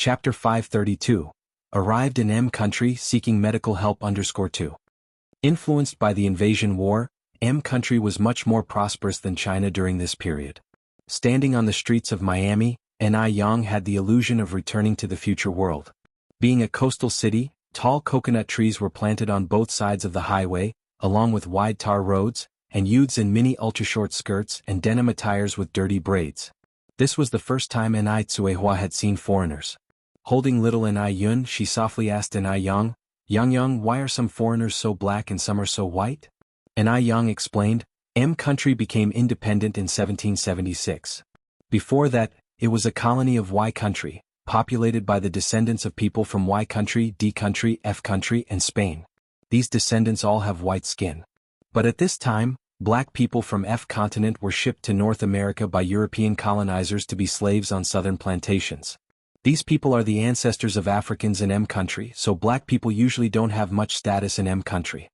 Chapter 532. Arrived in M country seeking medical help _2. Influenced by the invasion war, M country was much more prosperous than China during this period. Standing on the streets of Miami, Xianxia had the illusion of returning to the future world. Being a coastal city, tall coconut trees were planted on both sides of the highway, along with wide tar roads, and youths in mini ultra-short skirts and denim attires with dirty braids. This was the first time Xianxia had seen foreigners. Holding little Xianxia, she softly asked Xianxia, "Yang, why are some foreigners so black and some are so white?" Xianxia explained, M country became independent in 1776. Before that, it was a colony of Y country, populated by the descendants of people from Y country, D country, F country, and Spain. These descendants all have white skin. But at this time, black people from F continent were shipped to North America by European colonizers to be slaves on southern plantations. These people are the ancestors of Africans in M country, so black people usually don't have much status in M country.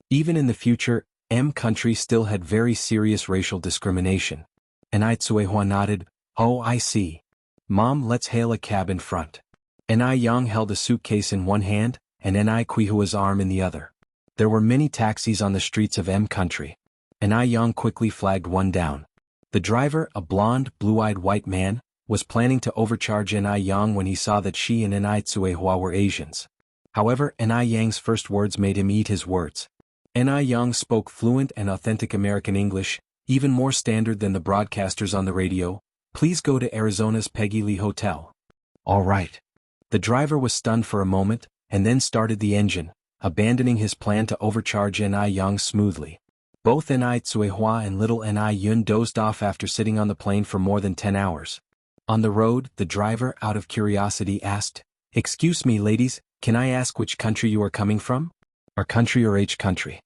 Even in the future, M country still had very serious racial discrimination. Xianxia nodded, "Oh, I see. Mom, let's hail a cab in front." Xianxia held a suitcase in one hand, and Xianxia's arm in the other. There were many taxis on the streets of M country. Xianxia quickly flagged one down. The driver, a blonde, blue-eyed white man, was planning to overcharge Xianxia when he saw that she and Xianxia were Asians. However, Xianxia's first words made him eat his words. Xianxia spoke fluent and authentic American English, even more standard than the broadcasters on the radio. "Please go to Arizona's Peggy Lee Hotel." "All right." The driver was stunned for a moment, and then started the engine, abandoning his plan to overcharge Xianxia smoothly. Both Xianxia and little Xianxia dozed off after sitting on the plane for more than 10 hours. On the road, the driver, out of curiosity, asked, "Excuse me, ladies, can I ask which country you are coming from? Our country or H country?"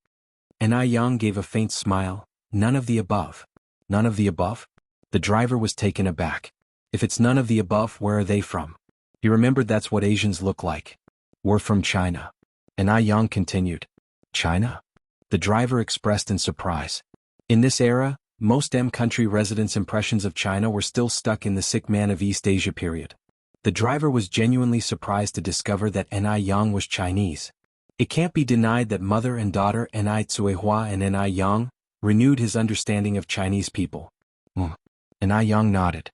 Xianxia gave a faint smile, "None of the above." "None of the above?" The driver was taken aback. "If it's none of the above, where are they from?" He remembered that's what Asians look like. "We're from China." Xianxia continued. "China?" The driver expressed in surprise. In this era, most M country residents' impressions of China were still stuck in the sick man of East Asia period. The driver was genuinely surprised to discover that Xianxia was Chinese. It can't be denied that mother and daughter Xianxia and Xianxia renewed his understanding of Chinese people. Xianxia nodded.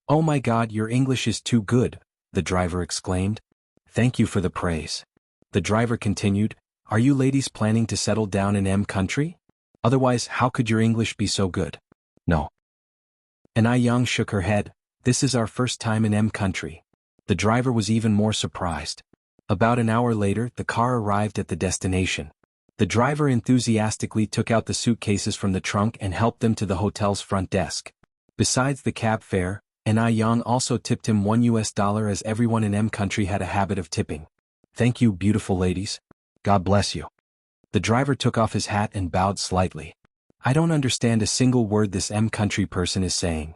"Oh my God, your English is too good," the driver exclaimed. "Thank you for the praise." The driver continued, "Are you ladies planning to settle down in M country? Otherwise, how could your English be so good?" "No." Xianxia shook her head. "This is our first time in M country." The driver was even more surprised. About an hour later, the car arrived at the destination. The driver enthusiastically took out the suitcases from the trunk and helped them to the hotel's front desk. Besides the cab fare, Xianxia also tipped him $1 as everyone in M country had a habit of tipping. "Thank you, beautiful ladies. God bless you." The driver took off his hat and bowed slightly. "I don't understand a single word this M country person is saying."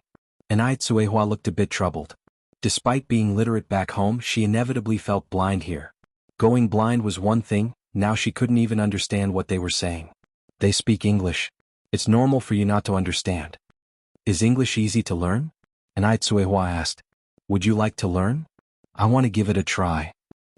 Xianxia looked a bit troubled. Despite being literate back home, she inevitably felt blind here. Going blind was one thing, now she couldn't even understand what they were saying. "They speak English. It's normal for you not to understand." "Is English easy to learn?" Xianxia asked. "Would you like to learn? I want to give it a try."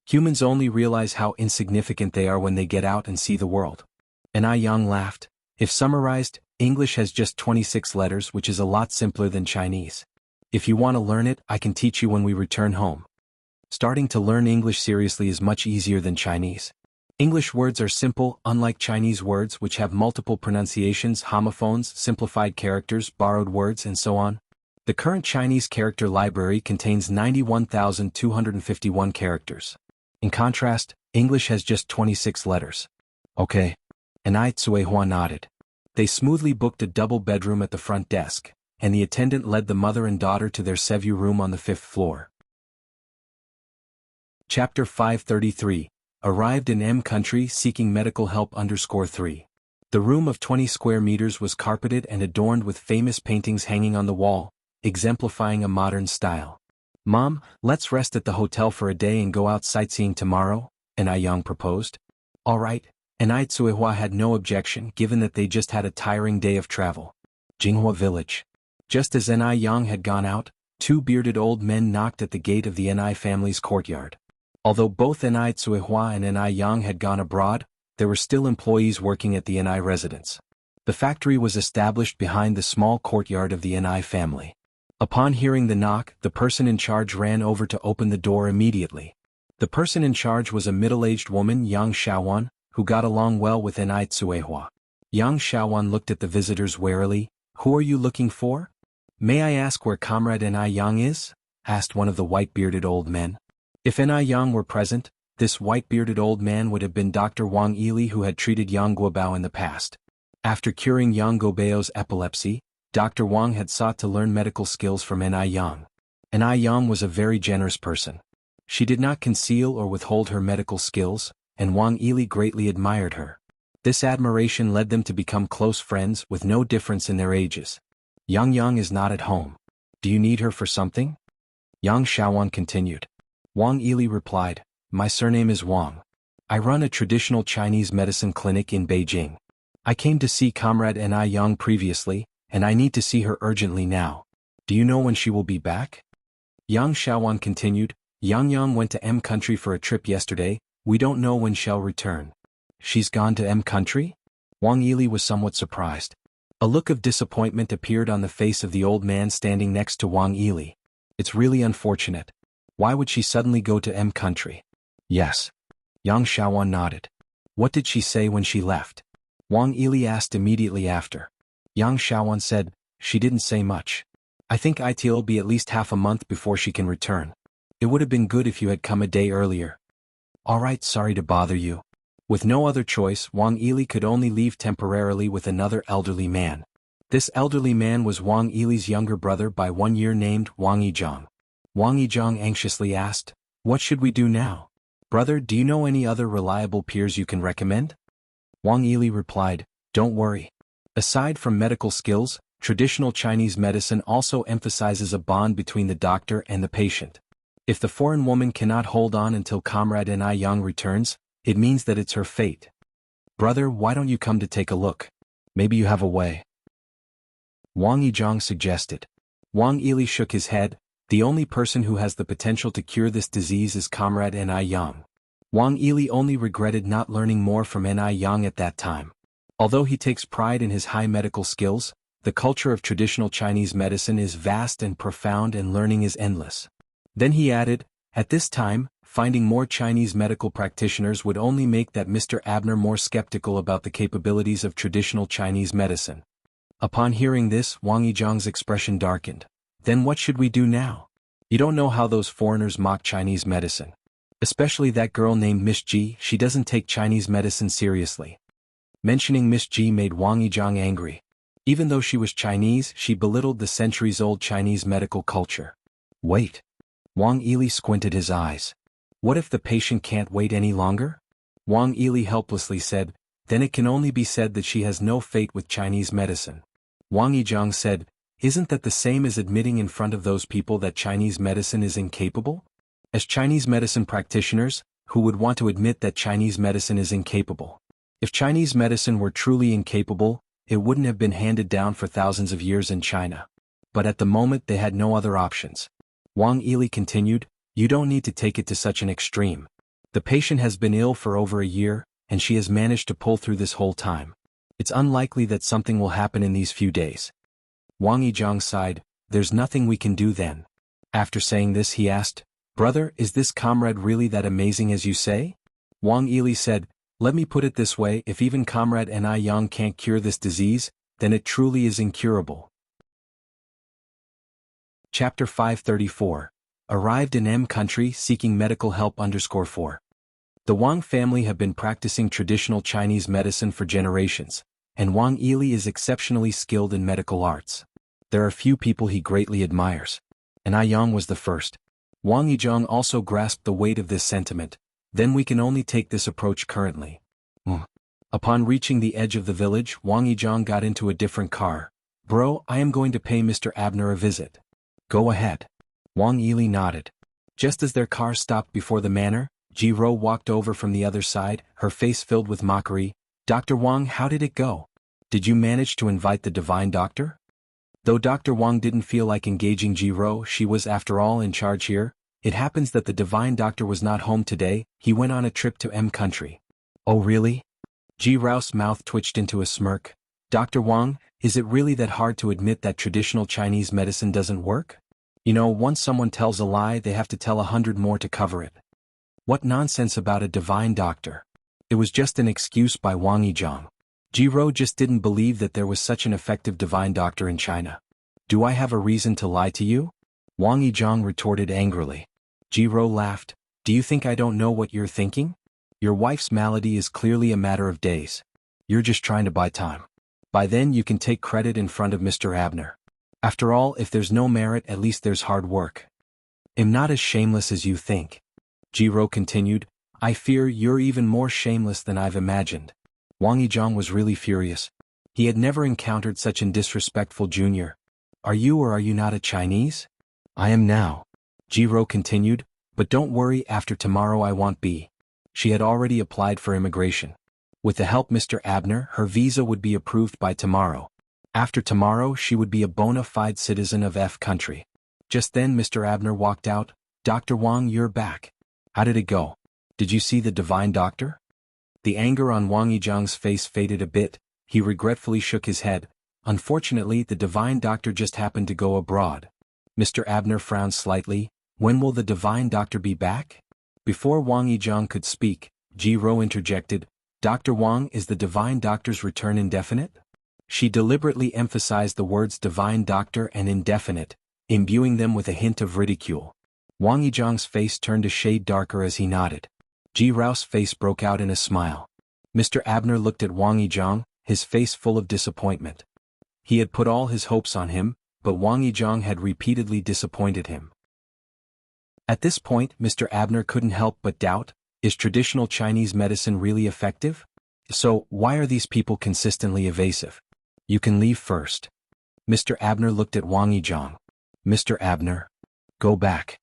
Humans only realize how insignificant they are when they get out and see the world. Xianxia laughed. "If summarized, English has just 26 letters, which is a lot simpler than Chinese. If you want to learn it, I can teach you when we return home." Starting to learn English seriously is much easier than Chinese. English words are simple, unlike Chinese words which have multiple pronunciations, homophones, simplified characters, borrowed words, and so on. The current Chinese character library contains 91,251 characters. In contrast, English has just 26 letters. "Okay." Xianxia nodded. They smoothly booked a double bedroom at the front desk, and the attendant led the mother and daughter to their Sevu room on the 5th floor. Chapter 533. Arrived in M country seeking medical help _3. The room of 20 square meters was carpeted and adorned with famous paintings hanging on the wall, exemplifying a modern style. "Mom, let's rest at the hotel for a day and go out sightseeing tomorrow," Xianxia proposed. "All right." Xianxia had no objection given that they just had a tiring day of travel. Jianghu village. Just as Xianxia had gone out, Two bearded old men knocked at the gate of the Ni family's courtyard. Although both Ni Tsuihua and Ni Yang had gone abroad, there were still employees working at the Ni residence. The factory was established behind the small courtyard of the Ni family. Upon hearing the knock, the person in charge ran over to open the door immediately. The person in charge was a middle-aged woman, Yang Xiaowan, who got along well with Ni Tsuihua. Yang Xiaowan looked at the visitors warily. "Who are you looking for?" "May I ask where Comrade Ni Yang is?" asked one of the white-bearded old men. If Ni Yang were present, this white-bearded old man would have been Dr. Wang Yili, who had treated Yang Guobao in the past. After curing Yang Guobao's epilepsy, Dr. Wang had sought to learn medical skills from Ni Yang. Ni Yang was a very generous person. She did not conceal or withhold her medical skills, and Wang Yili greatly admired her. This admiration led them to become close friends with no difference in their ages. "Yang is not at home. Do you need her for something?" Yang Xiaowan continued. Wang Yili replied, "My surname is Wang. I run a traditional Chinese medicine clinic in Beijing. I came to see Comrade Ni Yang previously, and I need to see her urgently now. Do you know when she will be back?" Yang Xiaowan continued, Yang went to M country for a trip yesterday. We don't know when she'll return." "She's gone to M country?" Wang Yili was somewhat surprised. A look of disappointment appeared on the face of the old man standing next to Wang Yili. "It's really unfortunate. Why would she suddenly go to M country?" "Yes." Yang Xiaowan nodded. "What did she say when she left?" Wang Yili asked immediately after. Yang Xiaowan said, "She didn't say much. I think it'll be at least half a month before she can return. It would have been good if you had come a day earlier." "All right, sorry to bother you." With no other choice, Wang Yili could only leave temporarily with another elderly man. This elderly man was Wang Yili's younger brother by 1 year, named Wang Yizhang. Wang Yizhang anxiously asked, "What should we do now? Brother, do you know any other reliable peers you can recommend?" Wang Yili replied, "Don't worry. Aside from medical skills, traditional Chinese medicine also emphasizes a bond between the doctor and the patient. If the foreign woman cannot hold on until Comrade Ni Yang returns, it means that it's her fate. Brother, why don't you come to take a look? Maybe you have a way." Wang Yizhang suggested. Wang Yili shook his head. The only person who has the potential to cure this disease is Comrade Ni Yang. Wang Yili only regretted not learning more from Ni Yang at that time. Although he takes pride in his high medical skills, the culture of traditional Chinese medicine is vast and profound, and learning is endless. Then he added, "At this time, finding more Chinese medical practitioners would only make that Mr. Abner more skeptical about the capabilities of traditional Chinese medicine." Upon hearing this, Wang Yizhang's expression darkened. "Then what should we do now? You don't know how those foreigners mock Chinese medicine. Especially that girl named Miss Ji, she doesn't take Chinese medicine seriously." Mentioning Miss Ji made Wang Yizhang angry. Even though she was Chinese, she belittled the centuries-old Chinese medical culture. "Wait." Wang Yili squinted his eyes. "What if the patient can't wait any longer?" Wang Yili helplessly said, "Then it can only be said that she has no fate with Chinese medicine." Wang Yizhang said, "Isn't that the same as admitting in front of those people that Chinese medicine is incapable? As Chinese medicine practitioners, who would want to admit that Chinese medicine is incapable? If Chinese medicine were truly incapable, it wouldn't have been handed down for thousands of years in China. But at the moment they had no other options." Wang Yili continued, "You don't need to take it to such an extreme. The patient has been ill for over a year, and she has managed to pull through this whole time. It's unlikely that something will happen in these few days." Wang Yizhang sighed, "There's nothing we can do then." After saying this he asked, "Brother, is this comrade really that amazing as you say?" Wang Yili said, "Let me put it this way, if even Comrade Ni Yang can't cure this disease, then it truly is incurable." Chapter 534. Arrived in M country seeking medical help _4. The Wang family have been practicing traditional Chinese medicine for generations, and Wang Yili is exceptionally skilled in medical arts. There are few people he greatly admires. Ni Yang was the first. Wang Yizhang also grasped the weight of this sentiment. Then we can only take this approach currently. Upon reaching the edge of the village, Wang Yizhang got into a different car. "Bro, I am going to pay Mr. Abner a visit." "Go ahead." Wang Yili nodded. Just as their car stopped before the manor, Ji Ro walked over from the other side, her face filled with mockery. "Dr. Wang, how did it go? Did you manage to invite the divine doctor?" Though Dr. Wang didn't feel like engaging Ji-ro, she was after all in charge here. It happens that the divine doctor was not home today, he went on a trip to M country. Oh really? Ji-ro's mouth twitched into a smirk. Dr. Wang, is it really that hard to admit that traditional Chinese medicine doesn't work? You know, once someone tells a lie they have to tell 100 more to cover it. What nonsense about a divine doctor. It was just an excuse by Wang Yizhang. Ji-ro just didn't believe that there was such an effective divine doctor in China. Do I have a reason to lie to you? Wang Yizhang retorted angrily. Ji-ro laughed. Do you think I don't know what you're thinking? Your wife's malady is clearly a matter of days. You're just trying to buy time. By then you can take credit in front of Mr. Abner. After all, if there's no merit, at least there's hard work. I'm not as shameless as you think. Ji-ro continued. I fear you're even more shameless than I've imagined. Wang Yizhang was really furious. He had never encountered such an disrespectful junior. Are you or are you not a Chinese? I am now. Ji-ro continued, but don't worry, after tomorrow I won't be. She had already applied for immigration. With the help of Mr. Abner, her visa would be approved by tomorrow. After tomorrow she would be a bona fide citizen of F country. Just then Mr. Abner walked out. Dr. Wang, you're back. How did it go? Did you see the divine doctor? The anger on Wang Yizhang's face faded a bit. He regretfully shook his head. Unfortunately, the divine doctor just happened to go abroad. Mr. Abner frowned slightly. When will the divine doctor be back? Before Wang Yizhang could speak, Ji-ro interjected. Dr. Wang, is the divine doctor's return indefinite? She deliberately emphasized the words divine doctor and indefinite, imbuing them with a hint of ridicule. Wang Yizhang's face turned a shade darker as he nodded. Ji-ro's face broke out in a smile. Mr. Abner looked at Wang Yizhang, his face full of disappointment. He had put all his hopes on him, but Wang Yizhang had repeatedly disappointed him. At this point, Mr. Abner couldn't help but doubt, is traditional Chinese medicine really effective? So, why are these people consistently evasive? You can leave first. Mr. Abner looked at Wang Yizhang. Mr. Abner. Go back.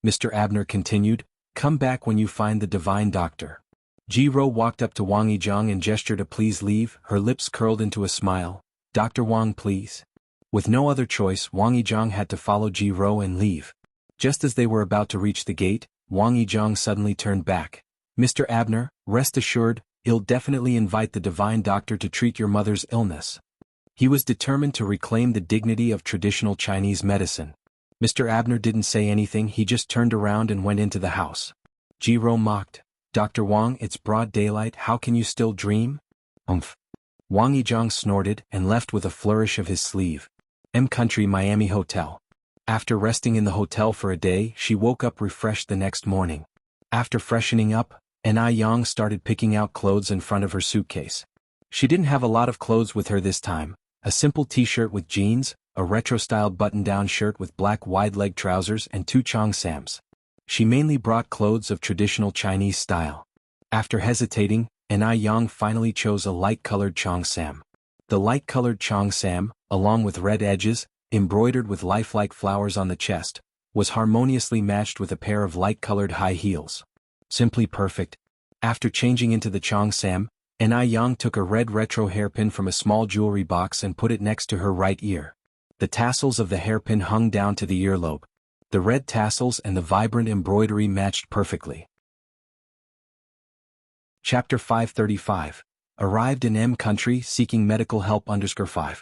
Mr. Abner continued, come back when you find the divine doctor. Ji-ro walked up to Wang Yizhang and gestured a please leave, her lips curled into a smile. Dr. Wang, please. With no other choice, Wang Yizhang had to follow Ji-ro and leave. Just as they were about to reach the gate, Wang Yizhang suddenly turned back. Mr. Abner, rest assured, I'll definitely invite the divine doctor to treat your mother's illness. He was determined to reclaim the dignity of traditional Chinese medicine. Mr. Abner didn't say anything, he just turned around and went into the house. Ji-ro mocked. Dr. Wang, it's broad daylight, how can you still dream? Umph. Wang Yizhang snorted and left with a flourish of his sleeve. M Country Miami Hotel. After resting in the hotel for a day, she woke up refreshed the next morning. After freshening up, Yang started picking out clothes in front of her suitcase. She didn't have a lot of clothes with her this time. A simple t-shirt with jeans, a retro-styled button-down shirt with black wide-leg trousers and 2 cheongsams. She mainly brought clothes of traditional Chinese style. After hesitating, Yang finally chose a light-colored cheongsam. The light-colored cheongsam, along with red edges, embroidered with lifelike flowers on the chest, was harmoniously matched with a pair of light-colored high heels. Simply perfect. After changing into the cheongsam, Yang took a red retro hairpin from a small jewelry box and put it next to her right ear. The tassels of the hairpin hung down to the earlobe. The red tassels and the vibrant embroidery matched perfectly. Chapter 535. Arrived in M Country seeking medical help _5.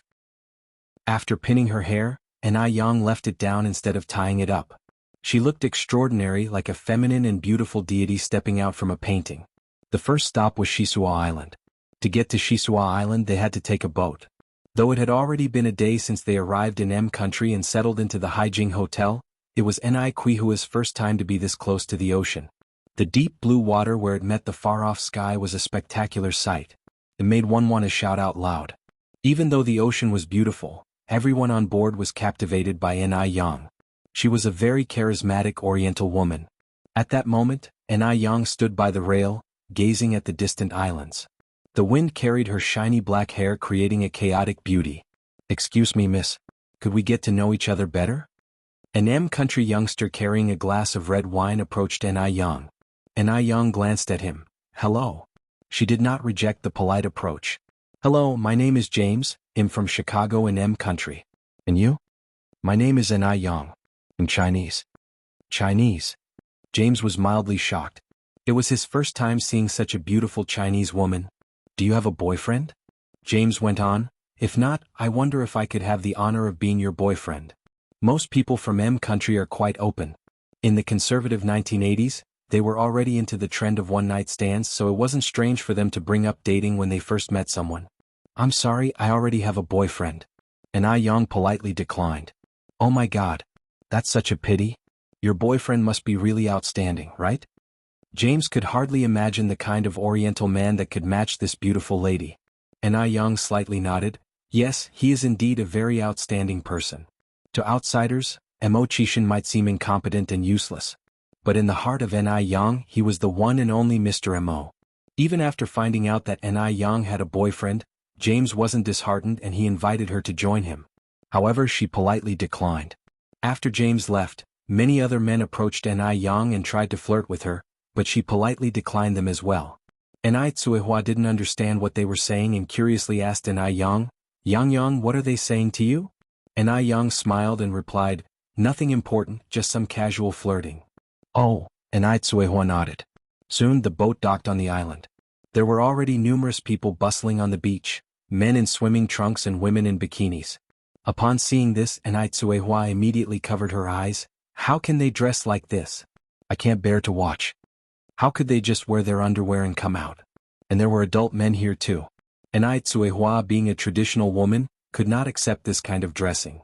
After pinning her hair, Yang left it down instead of tying it up. She looked extraordinary, like a feminine and beautiful deity stepping out from a painting. The first stop was Xianxia Island. To get to Xianxia Island they had to take a boat. Though it had already been a day since they arrived in M Country and settled into the Haijing Hotel, it was Quihua's first time to be this close to the ocean. The deep blue water where it met the far-off sky was a spectacular sight. It made one want to shout out loud. Even though the ocean was beautiful, everyone on board was captivated by Yang. She was a very charismatic Oriental woman. At that moment, Yang stood by the rail, gazing at the distant islands. The wind carried her shiny black hair, creating a chaotic beauty. Excuse me, miss. Could we get to know each other better? An M Country youngster carrying a glass of red wine approached Yang. Yang glanced at him. Hello. She did not reject the polite approach. Hello, my name is James, I'm from Chicago in M Country. And you? My name is Enai Yang. In Chinese. Chinese. James was mildly shocked. It was his first time seeing such a beautiful Chinese woman. Do you have a boyfriend? James went on. If not, I wonder if I could have the honor of being your boyfriend. Most people from M country are quite open. In the conservative 1980s, they were already into the trend of one-night stands, so it wasn't strange for them to bring up dating when they first met someone. I'm sorry, I already have a boyfriend. Enai Yang politely declined. Oh my god. That's such a pity. Your boyfriend must be really outstanding, right? James could hardly imagine the kind of oriental man that could match this beautiful lady. Enai Yang slightly nodded. Yes, he is indeed a very outstanding person. To outsiders, Mo Chishan might seem incompetent and useless. But in the heart of Enai Yang, he was the one and only Mr. Mo. Even after finding out that Enai Yang had a boyfriend, James wasn't disheartened and he invited her to join him. However, she politely declined. After James left, many other men approached Enai Yang and tried to flirt with her, but she politely declined them as well. Enai Tsuehua didn't understand what they were saying and curiously asked Enai Yang, Yang, what are they saying to you? Enai Yang smiled and replied, nothing important, just some casual flirting. Oh, Enai Tsuehua nodded. Soon the boat docked on the island. There were already numerous people bustling on the beach, men in swimming trunks and women in bikinis. Upon seeing this, Enai Tsuehua immediately covered her eyes. How can they dress like this? I can't bear to watch. How could they just wear their underwear and come out? And there were adult men here too. Enai Tsuehua, being a traditional woman, could not accept this kind of dressing.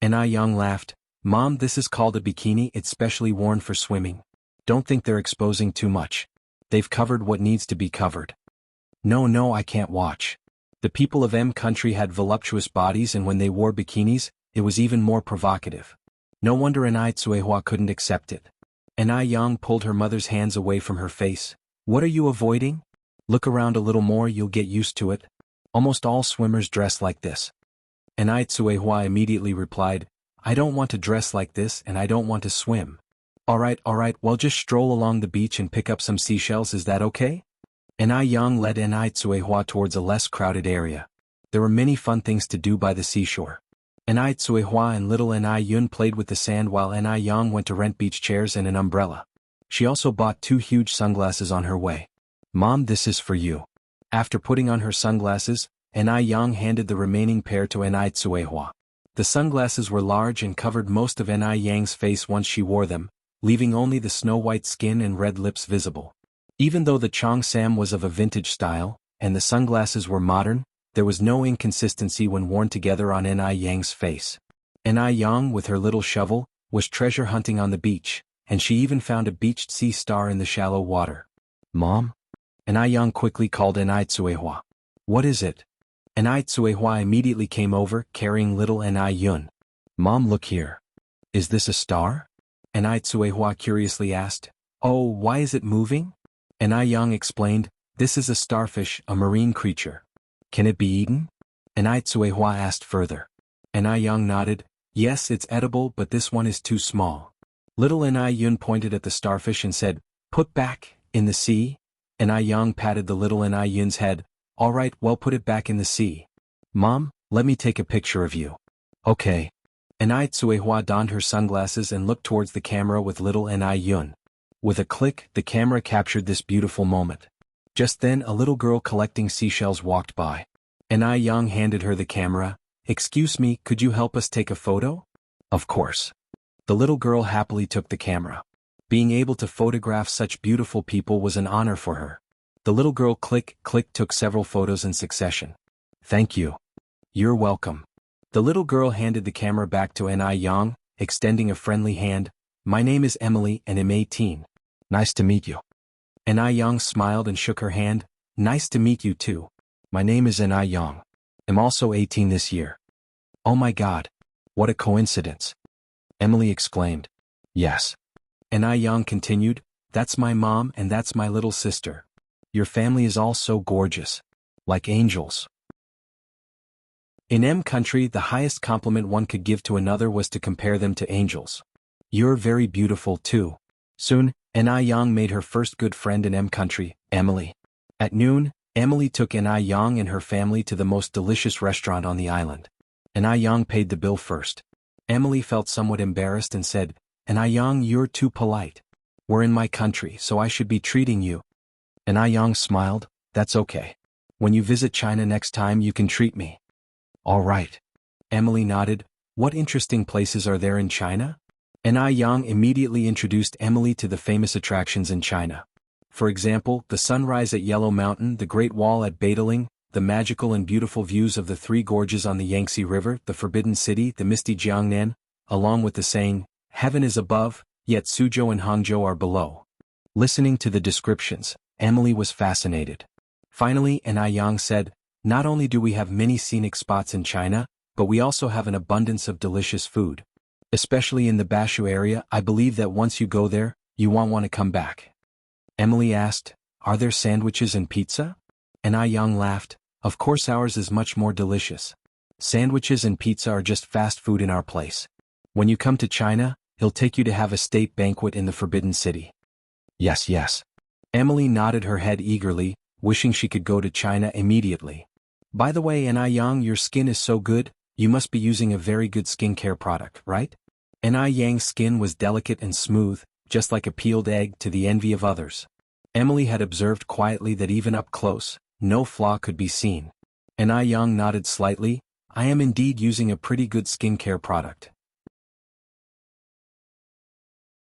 Enai Yang laughed. Mom, this is called a bikini, it's specially worn for swimming. Don't think they're exposing too much. They've covered what needs to be covered. No, I can't watch. The people of M country had voluptuous bodies, and when they wore bikinis, it was even more provocative. No wonder Enai Tsuehua couldn't accept it. Enai Yang pulled her mother's hands away from her face. What are you avoiding? Look around a little more, you'll get used to it. Almost all swimmers dress like this. Enai Tsuehua immediately replied, I don't want to dress like this and I don't want to swim. Alright, well just stroll along the beach and pick up some seashells, is that okay? Enai Yang led Enai Tsuehua towards a less crowded area. There were many fun things to do by the seashore. Enai Tsuehua and little Enai Yun played with the sand while Enai Yang went to rent beach chairs and an umbrella. She also bought 2 huge sunglasses on her way. Mom, this is for you. After putting on her sunglasses, Enai Yang handed the remaining pair to Enai Tsuehua. The sunglasses were large and covered most of Enai Yang's face once she wore them, leaving only the snow-white skin and red lips visible. Even though the cheongsam was of a vintage style, and the sunglasses were modern, there was no inconsistency when worn together on Enai Yang's face. Enai Yang, with her little shovel, was treasure hunting on the beach, and she even found a beached sea star in the shallow water. Mom? Enai Yang quickly called Enai Tsuehua. What is it? Enai Tsuehua immediately came over, carrying little Enai Yun. Mom, look here. Is this a star? Enai Tsuehua curiously asked. Oh, why is it moving? Enai Yang explained, this is a starfish, a marine creature. Can it be eaten? Enai Tsuehua asked further. Enai Yang nodded, yes, it's edible, but this one is too small. Little Enai Yun pointed at the starfish and said, put back, in the sea. Enai Yang patted the little Enai Yun's head. Alright, well put it back in the sea. Mom, let me take a picture of you. Okay. Enai Tsuehua donned her sunglasses and looked towards the camera with little Enai Yun. With a click, the camera captured this beautiful moment. Just then a little girl collecting seashells walked by. Enai Yang handed her the camera. Excuse me, could you help us take a photo? Of course. The little girl happily took the camera. Being able to photograph such beautiful people was an honor for her. The little girl click took several photos in succession. Thank you. You're welcome. The little girl handed the camera back to Enai Yang, extending a friendly hand. My name is Emily and I'm 18. Nice to meet you. Enai Yang smiled and shook her hand. Nice to meet you too. My name is Enai Yang. I'm also 18 this year. Oh my god. What a coincidence. Emily exclaimed. Yes. Enai Yang continued, that's my mom and that's my little sister. Your family is all so gorgeous. Like angels. In M country, the highest compliment one could give to another was to compare them to angels. You're very beautiful too. Soon, Enai Yang made her first good friend in M country, Emily. At noon, Emily took Enai Yang and her family to the most delicious restaurant on the island. and Yang paid the bill first. Emily felt somewhat embarrassed and said, and Yang, you're too polite. We're in my country, so I should be treating you. And Yang smiled, that's okay. When you visit China next time you can treat me. All right. Emily nodded. What interesting places are there in China? And Yang immediately introduced Emily to the famous attractions in China. For example, the sunrise at Yellow Mountain, the Great Wall at Badaling, the magical and beautiful views of the Three Gorges on the Yangtze River, the Forbidden City, the misty Jiangnan, along with the saying, heaven is above, yet Suzhou and Hangzhou are below. Listening to the descriptions, Emily was fascinated. Finally, Yang said, not only do we have many scenic spots in China, but we also have an abundance of delicious food. Especially in the Bashu area, I believe that once you go there, you won't want to come back. Emily asked, are there sandwiches and pizza? And Yang laughed, of course ours is much more delicious. Sandwiches and pizza are just fast food in our place. When you come to China, he'll take you to have a state banquet in the Forbidden City. Yes, yes. Emily nodded her head eagerly, wishing she could go to China immediately. By the way, Yang, your skin is so good, you must be using a very good skincare product, right? Yang's skin was delicate and smooth, just like a peeled egg, to the envy of others. Emily had observed quietly that even up close, no flaw could be seen. Yang nodded slightly, I am indeed using a pretty good skincare product.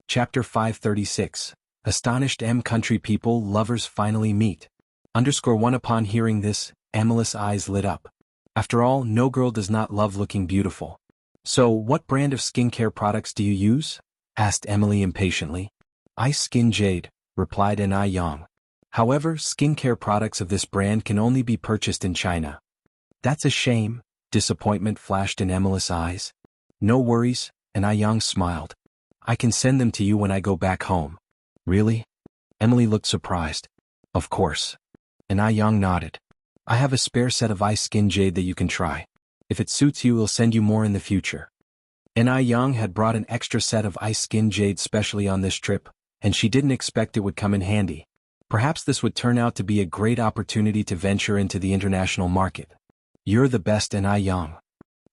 Chapter 536. Astonished country people lovers finally meet. _1 Upon hearing this, Emily's eyes lit up. After all, no girl does not love looking beautiful. So, what brand of skincare products do you use? Asked Emily impatiently. Ice Skin Jade, replied Yang. However, skincare products of this brand can only be purchased in China. That's a shame, disappointment flashed in Emily's eyes. No worries, Yang smiled. I can send them to you when I go back home. Really? Emily looked surprised. Of course. Yang nodded. I have a spare set of Ice Skin Jade that you can try. If it suits you, we'll send you more in the future. Yang had brought an extra set of Ice Skin Jade specially on this trip, and she didn't expect it would come in handy. Perhaps this would turn out to be a great opportunity to venture into the international market. You're the best, Yang.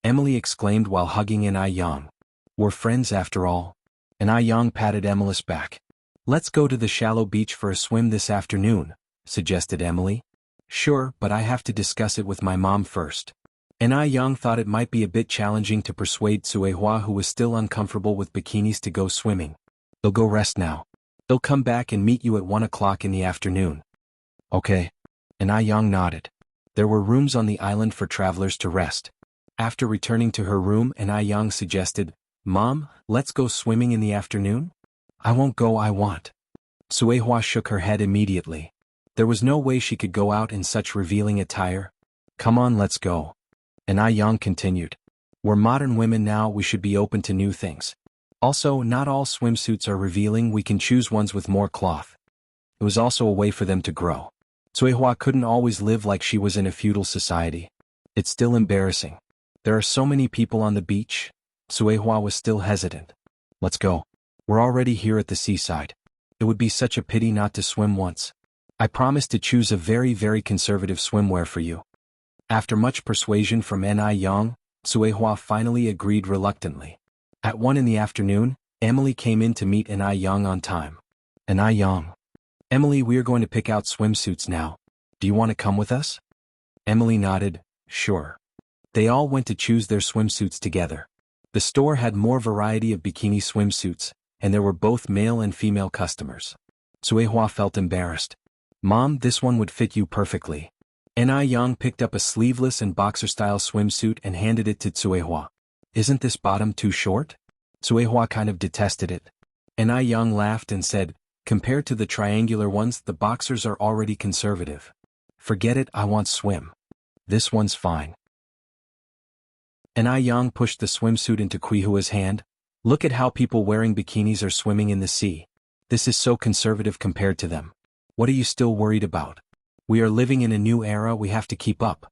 Emily exclaimed while hugging Yang. We're friends after all. Yang patted Emily's back. Let's go to the shallow beach for a swim this afternoon, suggested Emily. Sure, but I have to discuss it with my mom first. Yang thought it might be a bit challenging to persuade Suehua, who was still uncomfortable with bikinis, to go swimming. They'll go rest now. They'll come back and meet you at 1 o'clock in the afternoon. Okay. Yang nodded. There were rooms on the island for travelers to rest. After returning to her room, Yang suggested, Mom, let's go swimming in the afternoon? I won't go, I want. Suehua shook her head immediately. There was no way she could go out in such revealing attire. Come on, let's go. Yang continued. We're modern women now, we should be open to new things. Also, not all swimsuits are revealing, we can choose ones with more cloth. It was also a way for them to grow. Suehua couldn't always live like she was in a feudal society. It's still embarrassing. There are so many people on the beach. Suehua was still hesitant. Let's go. We're already here at the seaside. It would be such a pity not to swim once. I promise to choose a very, very conservative swimwear for you. After much persuasion from Yang, Suehua finally agreed reluctantly. At 1 in the afternoon, Emily came in to meet Yang on time. Yang. Emily, we are going to pick out swimsuits now. Do you want to come with us? Emily nodded, sure. They all went to choose their swimsuits together. The store had more variety of bikini swimsuits, and there were both male and female customers. Suehua felt embarrassed. Mom, this one would fit you perfectly. Yang picked up a sleeveless and boxer-style swimsuit and handed it to Suehua. Isn't this bottom too short? Suehua kind of detested it. Yang laughed and said, compared to the triangular ones, the boxers are already conservative. Forget it, I want swim. This one's fine. Yang pushed the swimsuit into Kuihua's hand. Look at how people wearing bikinis are swimming in the sea. This is so conservative compared to them. What are you still worried about? We are living in a new era, we have to keep up.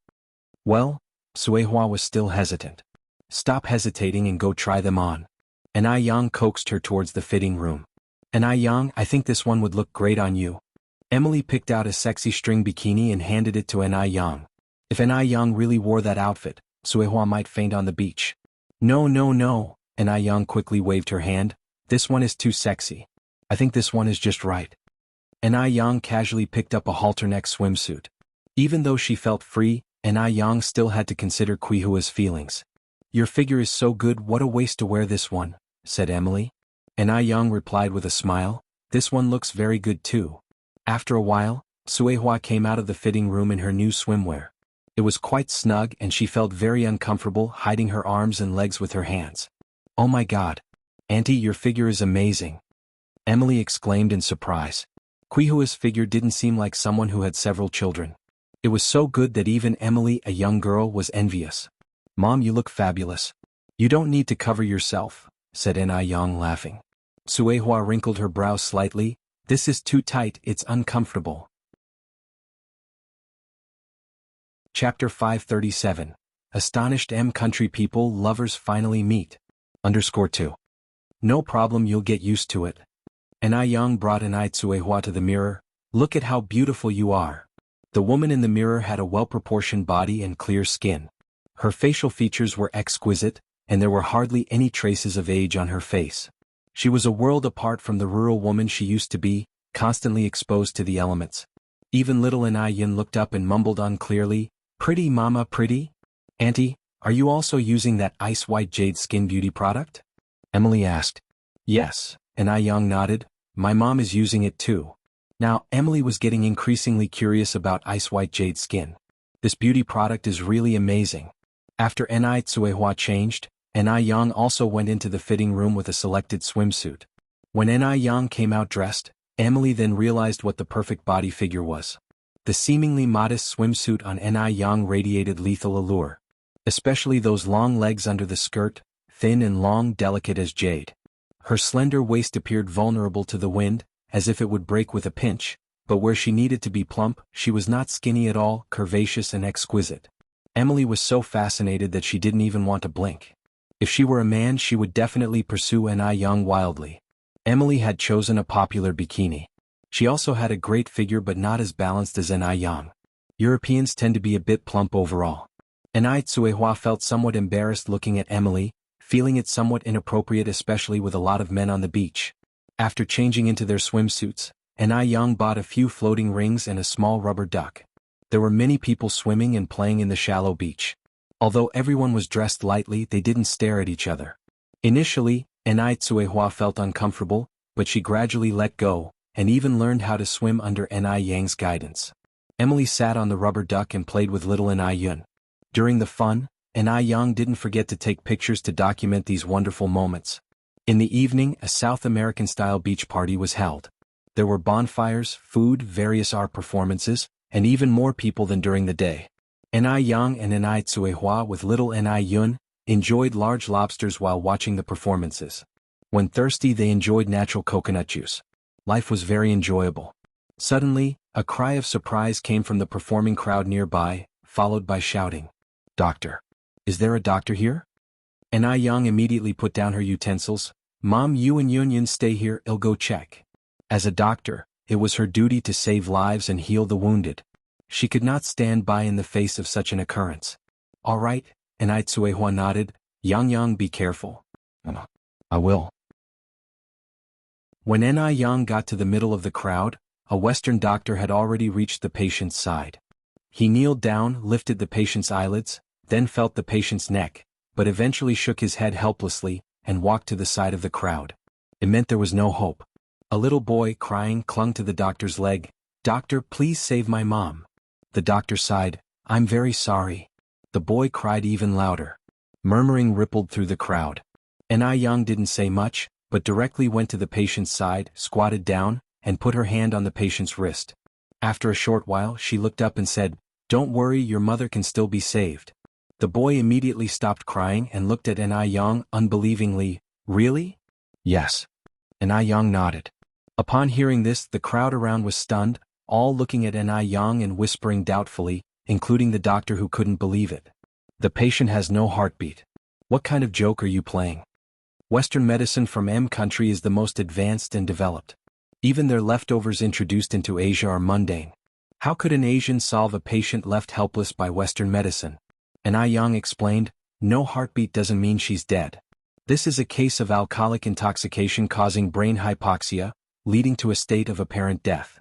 Well, Suehua was still hesitant. Stop hesitating and go try them on. Yang coaxed her towards the fitting room. Yang, I think this one would look great on you. Emily picked out a sexy string bikini and handed it to Yang. If Yang really wore that outfit, Suehua might faint on the beach. No, no, no, and Yang quickly waved her hand. This one is too sexy. I think this one is just right. And Yang casually picked up a halter-neck swimsuit. Even though she felt free, and Yang still had to consider Quihua's feelings. Your figure is so good, what a waste to wear this one, said Emily. And Yang replied with a smile, this one looks very good too. After a while, Suehua came out of the fitting room in her new swimwear. It was quite snug and she felt very uncomfortable hiding her arms and legs with her hands. Oh my god. Auntie, your figure is amazing. Emily exclaimed in surprise. Quihua's figure didn't seem like someone who had several children. It was so good that even Emily, a young girl, was envious. Mom, you look fabulous. You don't need to cover yourself, said Yang laughing. Suehua wrinkled her brows slightly. This is too tight, it's uncomfortable. Chapter 537. Astonished country people lovers finally meet. _2. No problem, you'll get used to it. And Yang brought Suehua to the mirror. Look at how beautiful you are. The woman in the mirror had a well-proportioned body and clear skin. Her facial features were exquisite, and there were hardly any traces of age on her face. She was a world apart from the rural woman she used to be, constantly exposed to the elements. Even little Yin looked up and mumbled unclearly, "Pretty mama, pretty? Auntie, are you also using that ice-white jade skin beauty product?" Emily asked. Yes, and Yang nodded. My mom is using it too. Now, Emily was getting increasingly curious about ice-white jade skin. This beauty product is really amazing. After Suehua changed, Yang also went into the fitting room with a selected swimsuit. When Yang came out dressed, Emily then realized what the perfect body figure was. The seemingly modest swimsuit on Yang radiated lethal allure. Especially those long legs under the skirt, thin and long, delicate as jade. Her slender waist appeared vulnerable to the wind, as if it would break with a pinch, but where she needed to be plump, she was not skinny at all, curvaceous and exquisite. Emily was so fascinated that she didn't even want to blink. If she were a man, she would definitely pursue Yang wildly. Emily had chosen a popular bikini. She also had a great figure but not as balanced as Yang. Europeans tend to be a bit plump overall. Suehua felt somewhat embarrassed looking at Emily, feeling it somewhat inappropriate especially with a lot of men on the beach. After changing into their swimsuits, Yang bought a few floating rings and a small rubber duck. There were many people swimming and playing in the shallow beach. Although everyone was dressed lightly, they didn't stare at each other. Initially, Suehua felt uncomfortable, but she gradually let go, and even learned how to swim under Yang's guidance. Emily sat on the rubber duck and played with little Yun. During the fun, Yang didn't forget to take pictures to document these wonderful moments. In the evening, a South American-style beach party was held. There were bonfires, food, various art performances, and even more people than during the day. Yang and Suehua with little Yun enjoyed large lobsters while watching the performances. When thirsty, they enjoyed natural coconut juice. Life was very enjoyable. Suddenly, a cry of surprise came from the performing crowd nearby, followed by shouting. Doctor. Is there a doctor here? Yang immediately put down her utensils. Mom, you and Yun stay here, I'll go check. As a doctor, it was her duty to save lives and heal the wounded. She could not stand by in the face of such an occurrence. All right, Suehua nodded. Yang, be careful. I will. When Yang got to the middle of the crowd, a Western doctor had already reached the patient's side. He kneeled down, lifted the patient's eyelids, then felt the patient's neck, but eventually shook his head helplessly, and walked to the side of the crowd. It meant there was no hope. A little boy, crying, clung to the doctor's leg. Doctor, please save my mom. The doctor sighed. I'm very sorry. The boy cried even louder. Murmuring rippled through the crowd. Yang didn't say much, but directly went to the patient's side, squatted down, and put her hand on the patient's wrist. After a short while, she looked up and said, Don't worry, your mother can still be saved. The boy immediately stopped crying and looked at Yang unbelievingly. Really? Yes. Yang nodded. Upon hearing this, the crowd around was stunned, all looking at Yang and whispering doubtfully, including the doctor who couldn't believe it. The patient has no heartbeat. What kind of joke are you playing? Western medicine from country is the most advanced and developed. Even their leftovers introduced into Asia are mundane. How could an Asian solve a patient left helpless by Western medicine? And Yang explained, no heartbeat doesn't mean she's dead. This is a case of alcoholic intoxication causing brain hypoxia, leading to a state of apparent death.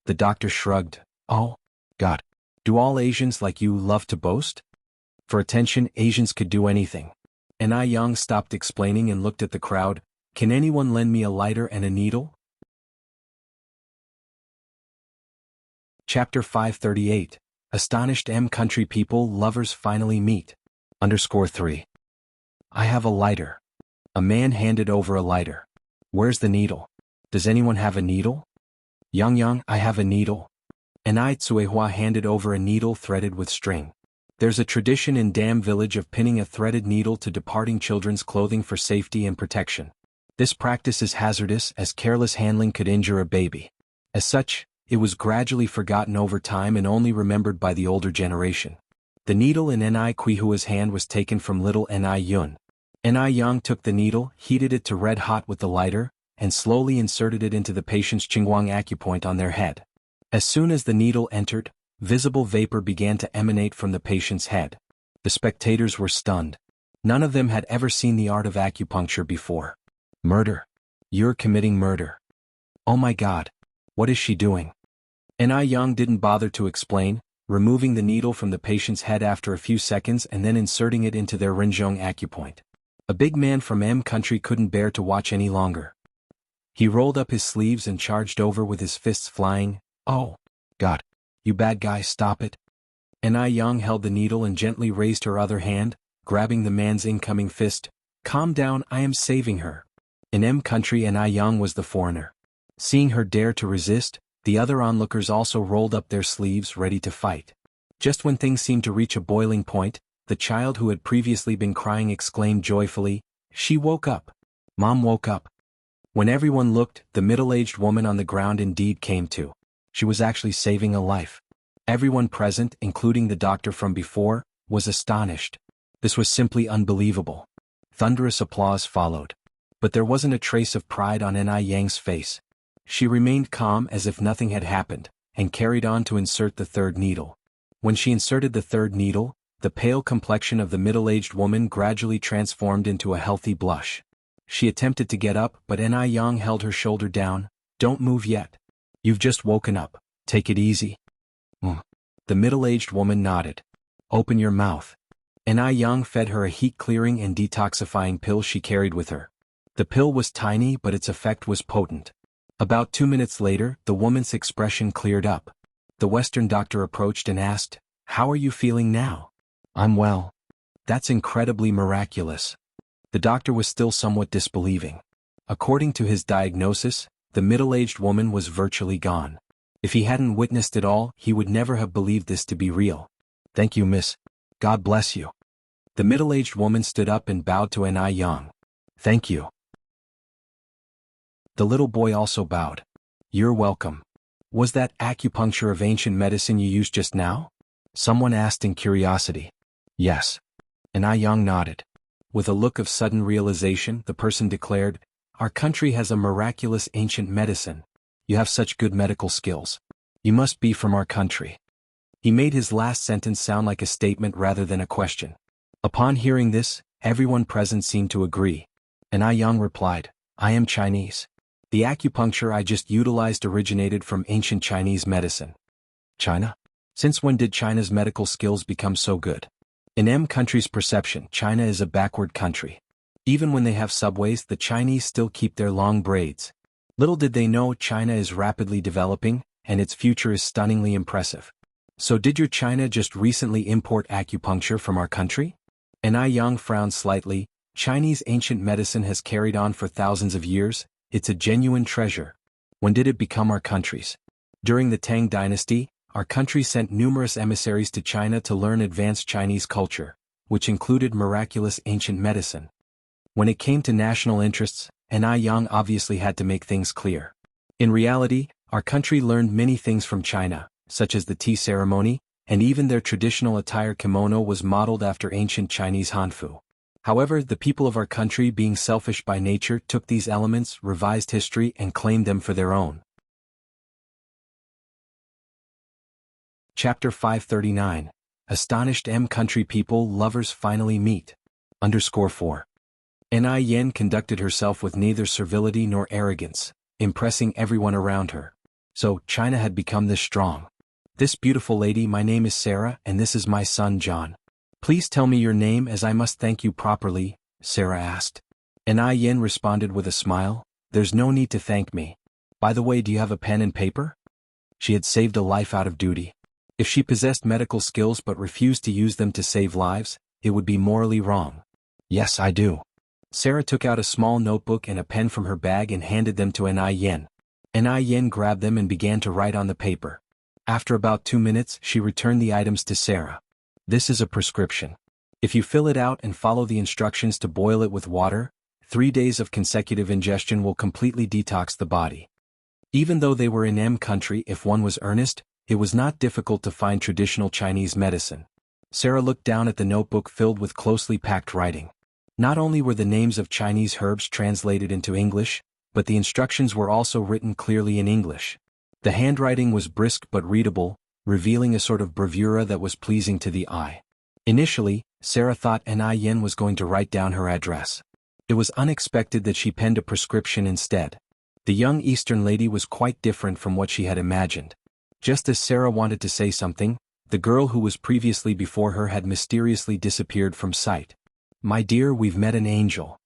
The doctor shrugged. Oh, God. Do all Asians like you love to boast? For attention, Asians could do anything. And Yang stopped explaining and looked at the crowd. Can anyone lend me a lighter and a needle? Chapter 538. Astonished country people lovers finally meet. _3. I have a lighter. A man handed over a lighter. Where's the needle? Does anyone have a needle? Yang, I have a needle. And Tsuehua handed over a needle threaded with string. There's a tradition in Dam Village of pinning a threaded needle to departing children's clothing for safety and protection. This practice is hazardous as careless handling could injure a baby. As such, it was gradually forgotten over time and only remembered by the older generation. The needle in Kuihua's hand was taken from little Yun. Yang took the needle, heated it to red hot with the lighter, and slowly inserted it into the patient's Qingguang acupoint on their head. As soon as the needle entered, visible vapor began to emanate from the patient's head. The spectators were stunned. None of them had ever seen the art of acupuncture before. Murder. You're committing murder. Oh my God. What is she doing? Yang didn't bother to explain, removing the needle from the patient's head after a few seconds and then inserting it into their Rinzhong acupoint. A big man from country couldn't bear to watch any longer. He rolled up his sleeves and charged over with his fists flying. Oh, God. You bad guy, stop it. Yang held the needle and gently raised her other hand, grabbing the man's incoming fist. Calm down, I am saving her. In country Yang was the foreigner. Seeing her dare to resist, the other onlookers also rolled up their sleeves ready to fight. Just when things seemed to reach a boiling point, the child who had previously been crying exclaimed joyfully, she woke up. Mom woke up. When everyone looked, the middle-aged woman on the ground indeed came to. She was actually saving a life. Everyone present, including the doctor from before, was astonished. This was simply unbelievable. Thunderous applause followed. But there wasn't a trace of pride on Yang's face. She remained calm as if nothing had happened, and carried on to insert the third needle. When she inserted the third needle, the pale complexion of the middle-aged woman gradually transformed into a healthy blush. She attempted to get up, but Yang held her shoulder down. Don't move yet. You've just woken up. Take it easy. The middle-aged woman nodded. Open your mouth. Yang fed her a heat-clearing and detoxifying pill she carried with her. The pill was tiny, but its effect was potent. About 2 minutes later, the woman's expression cleared up. The Western doctor approached and asked, how are you feeling now? I'm well. That's incredibly miraculous. The doctor was still somewhat disbelieving. According to his diagnosis, the middle-aged woman was virtually gone. If he hadn't witnessed it all, he would never have believed this to be real. Thank you, miss. God bless you. The middle-aged woman stood up and bowed to Yang. Thank you. The little boy also bowed. You're welcome. Was that acupuncture of ancient medicine you used just now? Someone asked in curiosity. Yes. Yang nodded. With a look of sudden realization, the person declared, our country has a miraculous ancient medicine. You have such good medical skills. You must be from our country. He made his last sentence sound like a statement rather than a question. Upon hearing this, everyone present seemed to agree. Yang replied, I am Chinese. The acupuncture I just utilized originated from ancient Chinese medicine. China? Since when did China's medical skills become so good? In country's perception, China is a backward country. Even when they have subways, the Chinese still keep their long braids. Little did they know China is rapidly developing, and its future is stunningly impressive. So did your China just recently import acupuncture from our country? Yang frowned slightly. Chinese ancient medicine has carried on for thousands of years. It's a genuine treasure. When did it become our country's? During the Tang dynasty, our country sent numerous emissaries to China to learn advanced Chinese culture, which included miraculous ancient medicine. When it came to national interests, Yang obviously had to make things clear. In reality, our country learned many things from China, such as the tea ceremony, and even their traditional attire kimono was modeled after ancient Chinese hanfu. However, the people of our country, being selfish by nature, took these elements, revised history, and claimed them for their own. Chapter 539. Astonished M country people lovers finally meet. _4. Ni Yen conducted herself with neither servility nor arrogance, impressing everyone around her. So, China had become this strong. This beautiful lady, my name is Sarah and this is my son John. Please tell me your name as I must thank you properly, Sarah asked. Ni Yen responded with a smile, there's no need to thank me. By the way, do you have a pen and paper? She had saved a life out of duty. If she possessed medical skills but refused to use them to save lives, it would be morally wrong. Yes, I do. Sarah took out a small notebook and a pen from her bag and handed them to Ni Yen. Ni Yen grabbed them and began to write on the paper. After about 2 minutes, she returned the items to Sarah. This is a prescription. If you fill it out and follow the instructions to boil it with water, 3 days of consecutive ingestion will completely detox the body. Even though they were in M country, if one was earnest, it was not difficult to find traditional Chinese medicine. Sarah looked down at the notebook filled with closely packed writing. Not only were the names of Chinese herbs translated into English, but the instructions were also written clearly in English. The handwriting was brisk but readable, revealing a sort of bravura that was pleasing to the eye. Initially, Sarah thought Ni Yen was going to write down her address. It was unexpected that she penned a prescription instead. The young Eastern lady was quite different from what she had imagined. Just as Sarah wanted to say something, the girl who was previously before her had mysteriously disappeared from sight. My dear, we've met an angel,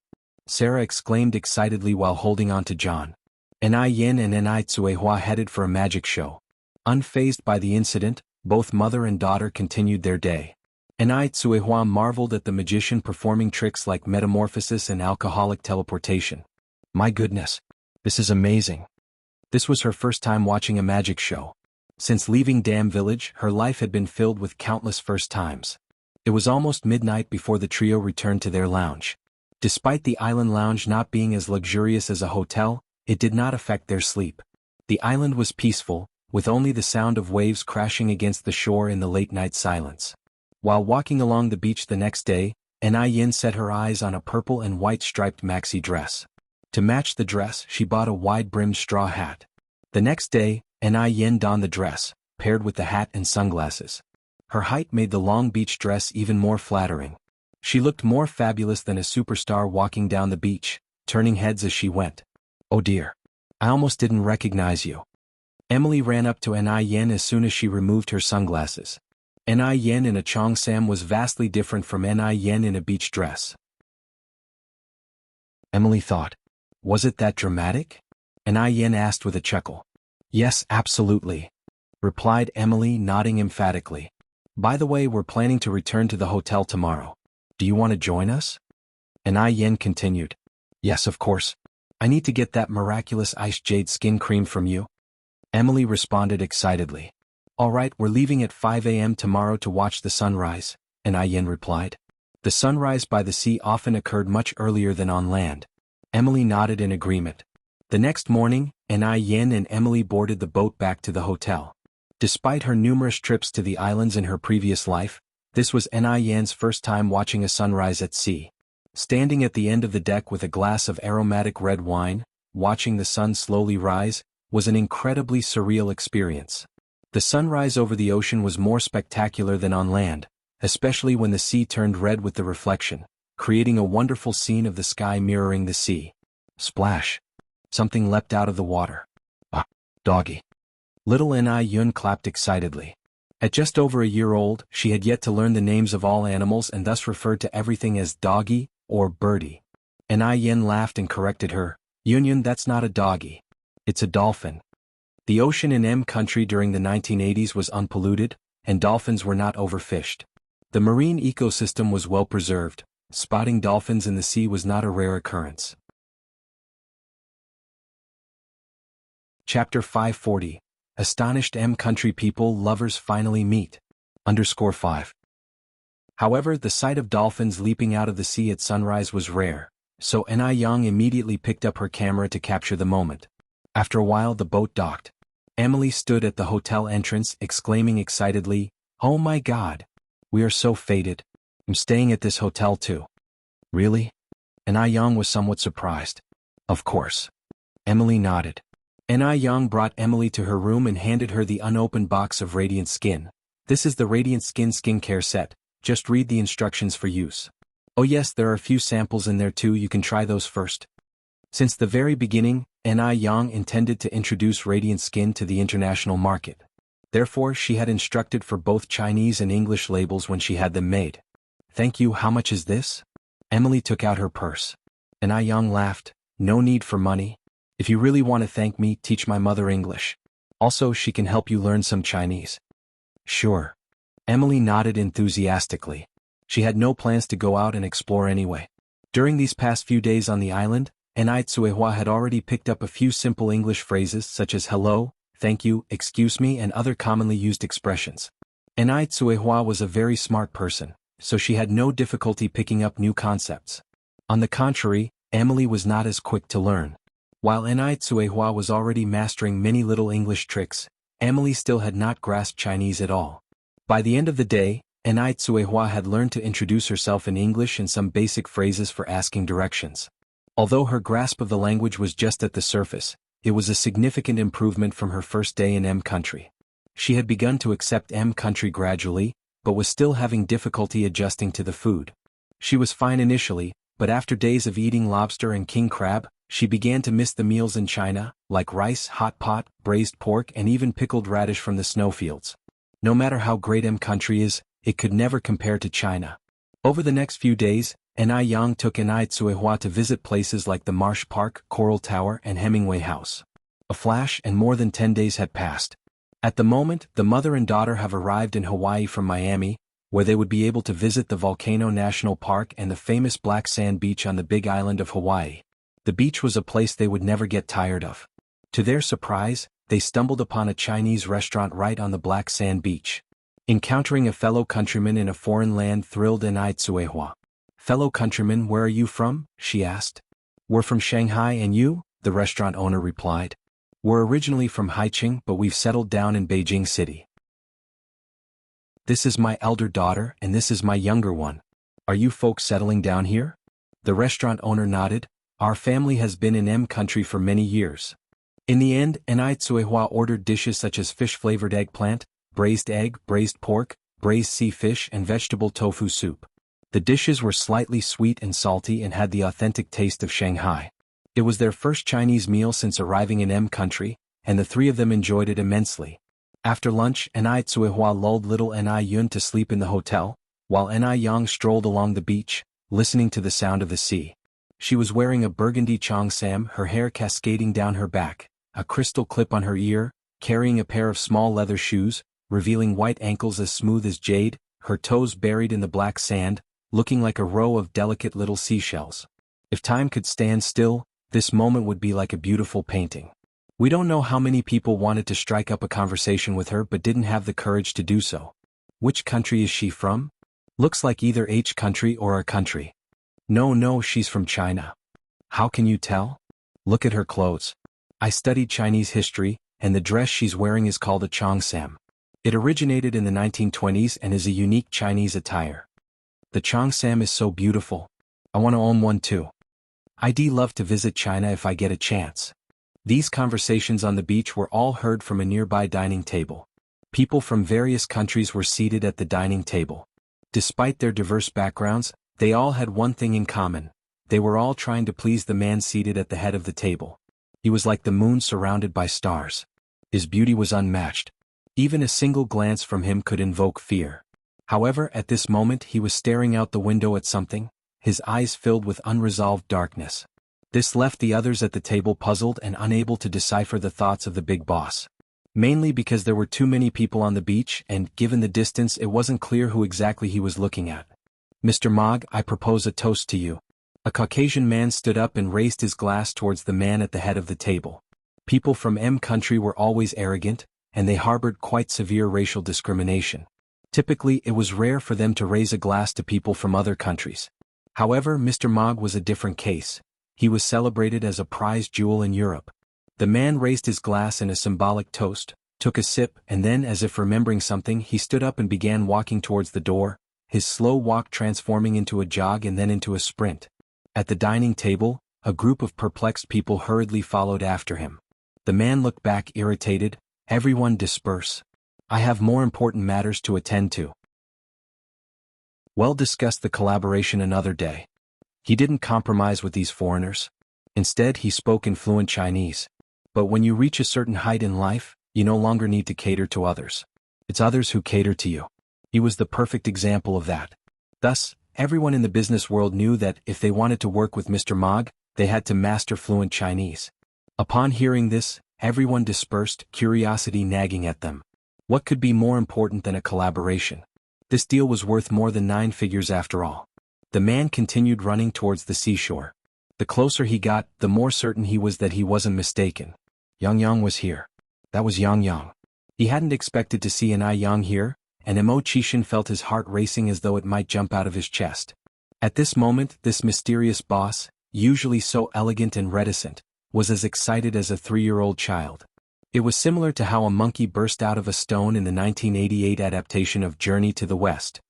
Sarah exclaimed excitedly while holding on to John. Ni Yen and Ni Tsuehua headed for a magic show. Unfazed by the incident, both mother and daughter continued their day. Ni Tsuehua marveled at the magician performing tricks like metamorphosis and alcoholic teleportation. My goodness, this is amazing. This was her first time watching a magic show. Since leaving Dam Village, her life had been filled with countless first times. It was almost midnight before the trio returned to their lounge. Despite the island lounge not being as luxurious as a hotel, it did not affect their sleep. The island was peaceful, with only the sound of waves crashing against the shore in the late-night silence. While walking along the beach the next day, Ni Yen set her eyes on a purple and white striped maxi dress. To match the dress, she bought a wide-brimmed straw hat. The next day, Ni Yen donned the dress, paired with the hat and sunglasses. Her height made the long beach dress even more flattering. She looked more fabulous than a superstar walking down the beach, turning heads as she went. Oh dear. I almost didn't recognize you. Emily ran up to Ni Yen as soon as she removed her sunglasses. Ni Yen in a cheongsam was vastly different from Ni Yen in a beach dress. Emily thought. Was it that dramatic? Ni Yen asked with a chuckle. Yes, absolutely, replied Emily, nodding emphatically. By the way, we're planning to return to the hotel tomorrow. Do you want to join us? Ni Yen continued. Yes, of course. I need to get that miraculous iced jade skin cream from you. Emily responded excitedly. All right, we're leaving at 5 a.m. tomorrow to watch the sunrise, Ni Yen replied. The sunrise by the sea often occurred much earlier than on land. Emily nodded in agreement. The next morning, Ni Yen and Emily boarded the boat back to the hotel. Despite her numerous trips to the islands in her previous life, this was Ni Yen's first time watching a sunrise at sea. Standing at the end of the deck with a glass of aromatic red wine, watching the sun slowly rise, was an incredibly surreal experience. The sunrise over the ocean was more spectacular than on land, especially when the sea turned red with the reflection, creating a wonderful scene of the sky mirroring the sea. Splash! Something leapt out of the water. Ah, doggy. Little Ni Yun clapped excitedly. At just over a year old, she had yet to learn the names of all animals and thus referred to everything as doggy or birdie. Ni Yen laughed and corrected her. Yun, that's not a doggy. It's a dolphin. The ocean in M country during the 1980s was unpolluted, and dolphins were not overfished. The marine ecosystem was well preserved. Spotting dolphins in the sea was not a rare occurrence. Chapter 540. Astonished M country people lovers finally meet. _5. However, the sight of dolphins leaping out of the sea at sunrise was rare, so Ni Yang immediately picked up her camera to capture the moment. After a while the boat docked. Emily stood at the hotel entrance exclaiming excitedly, "Oh my God! We are so fated. I'm staying at this hotel too." Really? Ni Yang was somewhat surprised. Of course. Emily nodded. Ni Yang brought Emily to her room and handed her the unopened box of radiant skin, This is the Radiant Skin skincare set, just read the instructions for use. Oh yes, there are a few samples in there too, you can try those first. Since the very beginning, Yang intended to introduce Radiant Skin to the international market. Therefore she had instructed for both Chinese and English labels when she had them made. Thank you, how much is this? Emily took out her purse. Yang laughed, no need for money. If you really want to thank me, teach my mother English. Also, she can help you learn some Chinese. Sure. Emily nodded enthusiastically. She had no plans to go out and explore anyway. During these past few days on the island, Tsuehua had already picked up a few simple English phrases such as hello, thank you, excuse me and other commonly used expressions. Tsuehua was a very smart person, so she had no difficulty picking up new concepts. On the contrary, Emily was not as quick to learn. While Tsuehua was already mastering many little English tricks, Emily still had not grasped Chinese at all. By the end of the day, Tsuehua had learned to introduce herself in English and some basic phrases for asking directions. Although her grasp of the language was just at the surface, it was a significant improvement from her first day in M country. She had begun to accept M country gradually, but was still having difficulty adjusting to the food. She was fine initially, but after days of eating lobster and king crab, she began to miss the meals in China, like rice, hot pot, braised pork and even pickled radish from the snowfields. No matter how great M country is, it could never compare to China. Over the next few days, Yang took Tsuehua to visit places like the Marsh Park, Coral Tower and Hemingway House. A flash and more than 10 days had passed. At the moment, the mother and daughter have arrived in Hawaii from Miami, where they would be able to visit the Volcano National Park and the famous black sand beach on the Big Island of Hawaii. The beach was a place they would never get tired of. To their surprise, they stumbled upon a Chinese restaurant right on the black sand beach. Encountering a fellow countryman in a foreign land thrilled Tsuehua. Fellow countryman, where are you from? She asked. We're from Shanghai and you? The restaurant owner replied. We're originally from Haicheng but we've settled down in Beijing City. This is my elder daughter and this is my younger one. Are you folks settling down here? The restaurant owner nodded. Our family has been in M country for many years. In the end, Tsuehua ordered dishes such as fish-flavored eggplant, braised egg, braised pork, braised sea fish and vegetable tofu soup. The dishes were slightly sweet and salty and had the authentic taste of Shanghai. It was their first Chinese meal since arriving in M country, and the three of them enjoyed it immensely. After lunch, Tsuehua lulled little Yun to sleep in the hotel, while Yang strolled along the beach, listening to the sound of the sea. She was wearing a burgundy cheongsam, her hair cascading down her back, a crystal clip on her ear, carrying a pair of small leather shoes, revealing white ankles as smooth as jade, her toes buried in the black sand, looking like a row of delicate little seashells. If time could stand still, this moment would be like a beautiful painting. We don't know how many people wanted to strike up a conversation with her but didn't have the courage to do so. Which country is she from? Looks like either H country or our country. No, she's from China. How can you tell? Look at her clothes. I studied Chinese history, and the dress she's wearing is called a cheongsam. It originated in the 1920s and is a unique Chinese attire. The cheongsam is so beautiful. I want to own one too. I'd love to visit China if I get a chance. These conversations on the beach were all heard from a nearby dining table. People from various countries were seated at the dining table. Despite their diverse backgrounds, they all had one thing in common. They were all trying to please the man seated at the head of the table. He was like the moon surrounded by stars. His beauty was unmatched. Even a single glance from him could invoke fear. However, at this moment he was staring out the window at something, his eyes filled with unresolved darkness. This left the others at the table puzzled and unable to decipher the thoughts of the big boss. Mainly because there were too many people on the beach and, given the distance, it wasn't clear who exactly he was looking at. Mr. Mogg, I propose a toast to you. A Caucasian man stood up and raised his glass towards the man at the head of the table. People from M country were always arrogant, and they harbored quite severe racial discrimination. Typically, it was rare for them to raise a glass to people from other countries. However, Mr. Mogg was a different case. He was celebrated as a prized jewel in Europe. The man raised his glass in a symbolic toast, took a sip, and then, as if remembering something, he stood up and began walking towards the door, his slow walk transforming into a jog and then into a sprint. At the dining table, a group of perplexed people hurriedly followed after him. The man looked back irritated. Everyone disperse. I have more important matters to attend to. We'll discuss the collaboration another day. He didn't compromise with these foreigners. Instead, he spoke in fluent Chinese. But when you reach a certain height in life, you no longer need to cater to others. It's others who cater to you. He was the perfect example of that. Thus, everyone in the business world knew that if they wanted to work with Mr. Mog, they had to master fluent Chinese. Upon hearing this, everyone dispersed, curiosity nagging at them. What could be more important than a collaboration? This deal was worth more than 9 figures after all. The man continued running towards the seashore. The closer he got, the more certain he was that he wasn't mistaken. Yang was here. That was Yang. He hadn't expected to see an Yang here, and Mo Qixin felt his heart racing as though it might jump out of his chest. At this moment, this mysterious boss, usually so elegant and reticent, was as excited as a 3-year-old child. It was similar to how a monkey burst out of a stone in the 1988 adaptation of Journey to the West.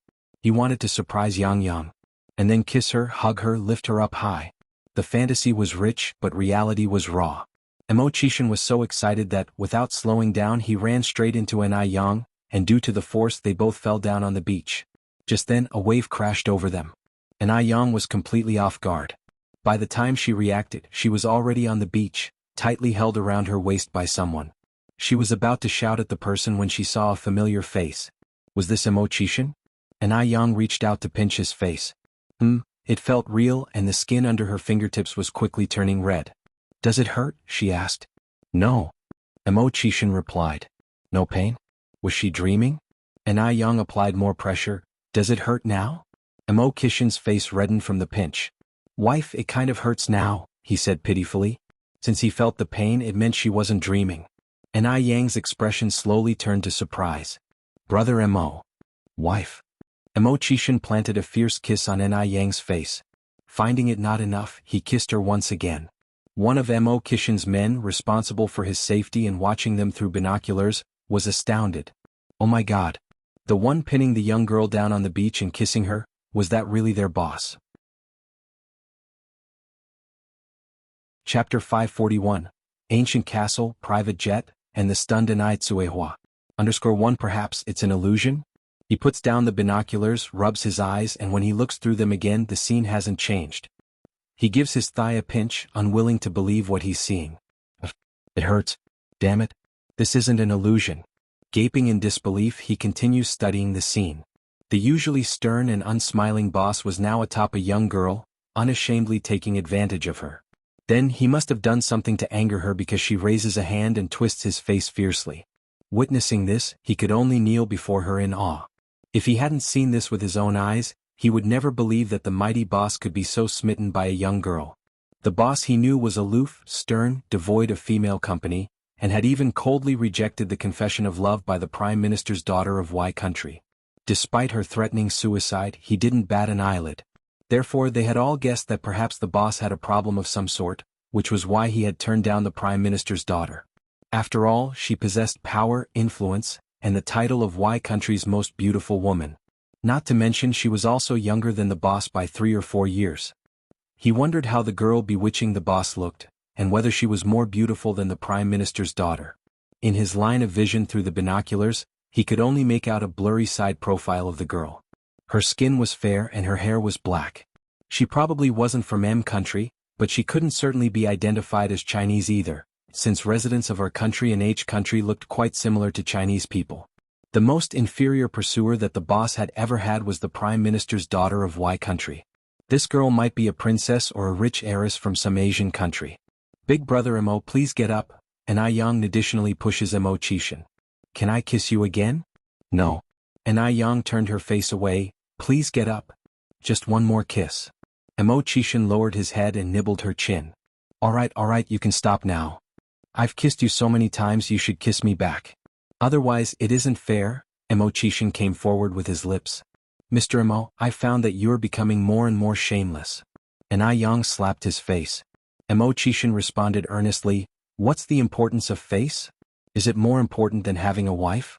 He wanted to surprise Yang, and then kiss her, hug her, lift her up high. The fantasy was rich, but reality was raw. Mo Qixin was so excited that, without slowing down, he ran straight into an Yang, and due to the force they both fell down on the beach. Just then, a wave crashed over them. An Yang was completely off guard. By the time she reacted, she was already on the beach, tightly held around her waist by someone. She was about to shout at the person when she saw a familiar face. Was this Mo Qixin? An Yang reached out to pinch his face. It felt real, and the skin under her fingertips was quickly turning red. Does it hurt? She asked. No. Mo Qixin replied. No pain? Was she dreaming? An Yang applied more pressure. Does it hurt now? Mo Qixin's face reddened from the pinch. Wife, it kind of hurts now, he said pitifully. Since he felt the pain, it meant she wasn't dreaming. An Yang's expression slowly turned to surprise. Brother Mo. Wife. Mo Qixin planted a fierce kiss on An Yang's face. Finding it not enough, he kissed her once again. One of Mo Qixin's men, responsible for his safety and watching them through binoculars, was astounded. Oh my God. The one pinning the young girl down on the beach and kissing her, was that really their boss? Chapter 541. Ancient Castle, Private Jet, and the Stunned Anai Tsuehua. _1 Perhaps it's an illusion? He puts down the binoculars, rubs his eyes, and when he looks through them again, the scene hasn't changed. He gives his thigh a pinch, unwilling to believe what he's seeing. It hurts. Damn it. This isn't an illusion. Gaping in disbelief, he continues studying the scene. The usually stern and unsmiling boss was now atop a young girl, unashamedly taking advantage of her. Then he must have done something to anger her because she raises a hand and twists his face fiercely. Witnessing this, he could only kneel before her in awe. If he hadn't seen this with his own eyes, he would never believe that the mighty boss could be so smitten by a young girl. The boss he knew was aloof, stern, devoid of female company, and had even coldly rejected the confession of love by the Prime Minister's daughter of Y country. Despite her threatening suicide, he didn't bat an eyelid. Therefore they had all guessed that perhaps the boss had a problem of some sort, which was why he had turned down the Prime Minister's daughter. After all, she possessed power, influence, and the title of Y country's most beautiful woman. Not to mention she was also younger than the boss by 3 or 4 years. He wondered how the girl bewitching the boss looked, and whether she was more beautiful than the Prime Minister's daughter. In his line of vision through the binoculars, he could only make out a blurry side profile of the girl. Her skin was fair and her hair was black. She probably wasn't from M country, but she couldn't certainly be identified as Chinese either, since residents of our country and H country looked quite similar to Chinese people. The most inferior pursuer that the boss had ever had was the Prime Minister's daughter of Y country. This girl might be a princess or a rich heiress from some Asian country. Big brother Mo, please get up, and Yang additionally pushes Mo Qixin. Can I kiss you again? No. And Yang turned her face away. Please get up. Just one more kiss. Mo Qixin lowered his head and nibbled her chin. Alright, you can stop now. I've kissed you so many times you should kiss me back. Otherwise it isn't fair. Mo Qixin came forward with his lips. Mr. Mo, I found that you're becoming more and more shameless. And Yang slapped his face. Mo Qixin responded earnestly, what's the importance of face? Is it more important than having a wife?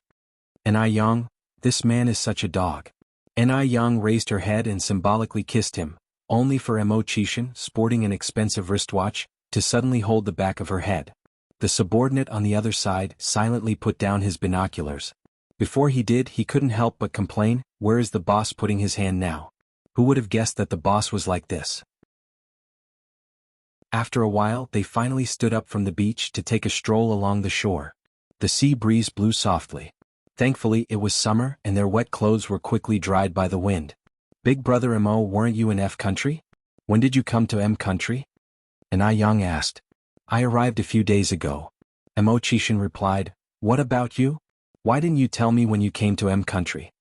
And Yang, this man is such a dog. And Yang raised her head and symbolically kissed him, only for Mo Qixin, sporting an expensive wristwatch, to suddenly hold the back of her head. The subordinate on the other side silently put down his binoculars. Before he did, he couldn't help but complain, "Where is the boss putting his hand now? Who would have guessed that the boss was like this?" After a while, they finally stood up from the beach to take a stroll along the shore. The sea breeze blew softly. Thankfully, it was summer and their wet clothes were quickly dried by the wind. "Big brother Mo, weren't you in F country? When did you come to M country?" Yang asked. "I arrived a few days ago." Mo Chishan replied, "What about you? Why didn't you tell me when you came to M country?"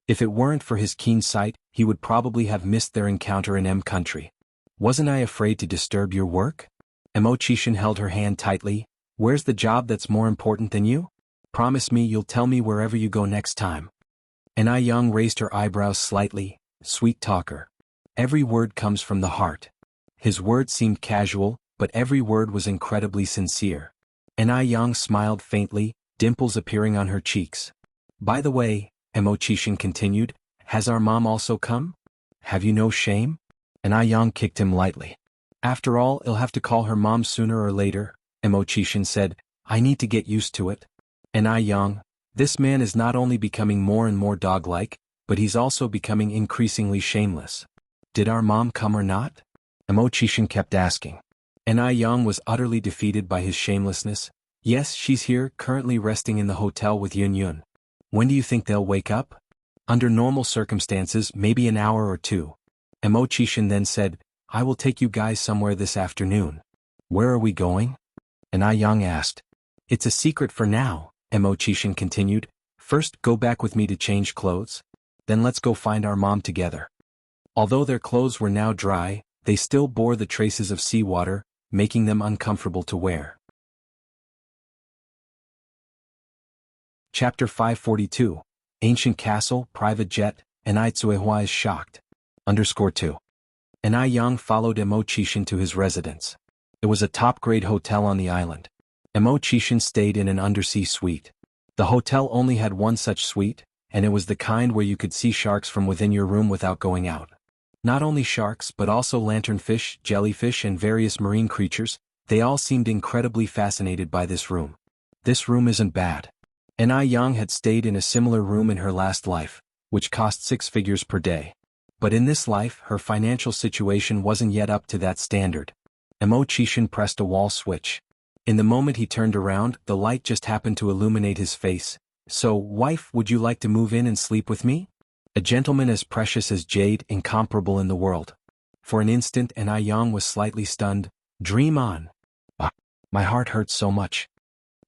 If it weren't for his keen sight, he would probably have missed their encounter in M country. "Wasn't I afraid to disturb your work?" Mo Chishan held her hand tightly. "Where's the job that's more important than you? Promise me you'll tell me wherever you go next time." Yang raised her eyebrows slightly. "Sweet talker. Every word comes from the heart." His words seemed casual, but every word was incredibly sincere. Yang smiled faintly, dimples appearing on her cheeks. "By the way," Mo Chishan continued, "has our mom also come? Have you no shame?" Yang kicked him lightly. "After all, he'll have to call her mom sooner or later," Mo Chishan said. "I need to get used to it." Yang, "This man is not only becoming more and more dog-like, but he's also becoming increasingly shameless. Did our mom come or not?" Mo Chishan kept asking. Yang was utterly defeated by his shamelessness. "Yes, she's here, currently resting in the hotel with Yun Yun. When do you think they'll wake up?" "Under normal circumstances, maybe an hour or two." Mo Chishan then said, "I will take you guys somewhere this afternoon." "Where are we going?" Yang asked. "It's a secret for now," Mo Chishan continued. "First, go back with me to change clothes. Then let's go find our mom together." Although their clothes were now dry, they still bore the traces of seawater, making them uncomfortable to wear. Chapter 542. Ancient Castle, Private Jet, and Itzuehua is shocked. _2. Yang followed Mo Chishan to his residence. It was a top-grade hotel on the island. Mo Chishan stayed in an undersea suite. The hotel only had one such suite, and it was the kind where you could see sharks from within your room without going out. Not only sharks but also lanternfish, jellyfish and various marine creatures, they all seemed incredibly fascinated by this room. This room isn't bad. Yang had stayed in a similar room in her last life, which cost 6 figures per day. But in this life, her financial situation wasn't yet up to that standard. Mo Chishan pressed a wall switch. In the moment he turned around, the light just happened to illuminate his face. "So, wife, would you like to move in and sleep with me? A gentleman as precious as jade, incomparable in the world." For an instant Yang was slightly stunned. "Dream on." "Ah, my heart hurts so much."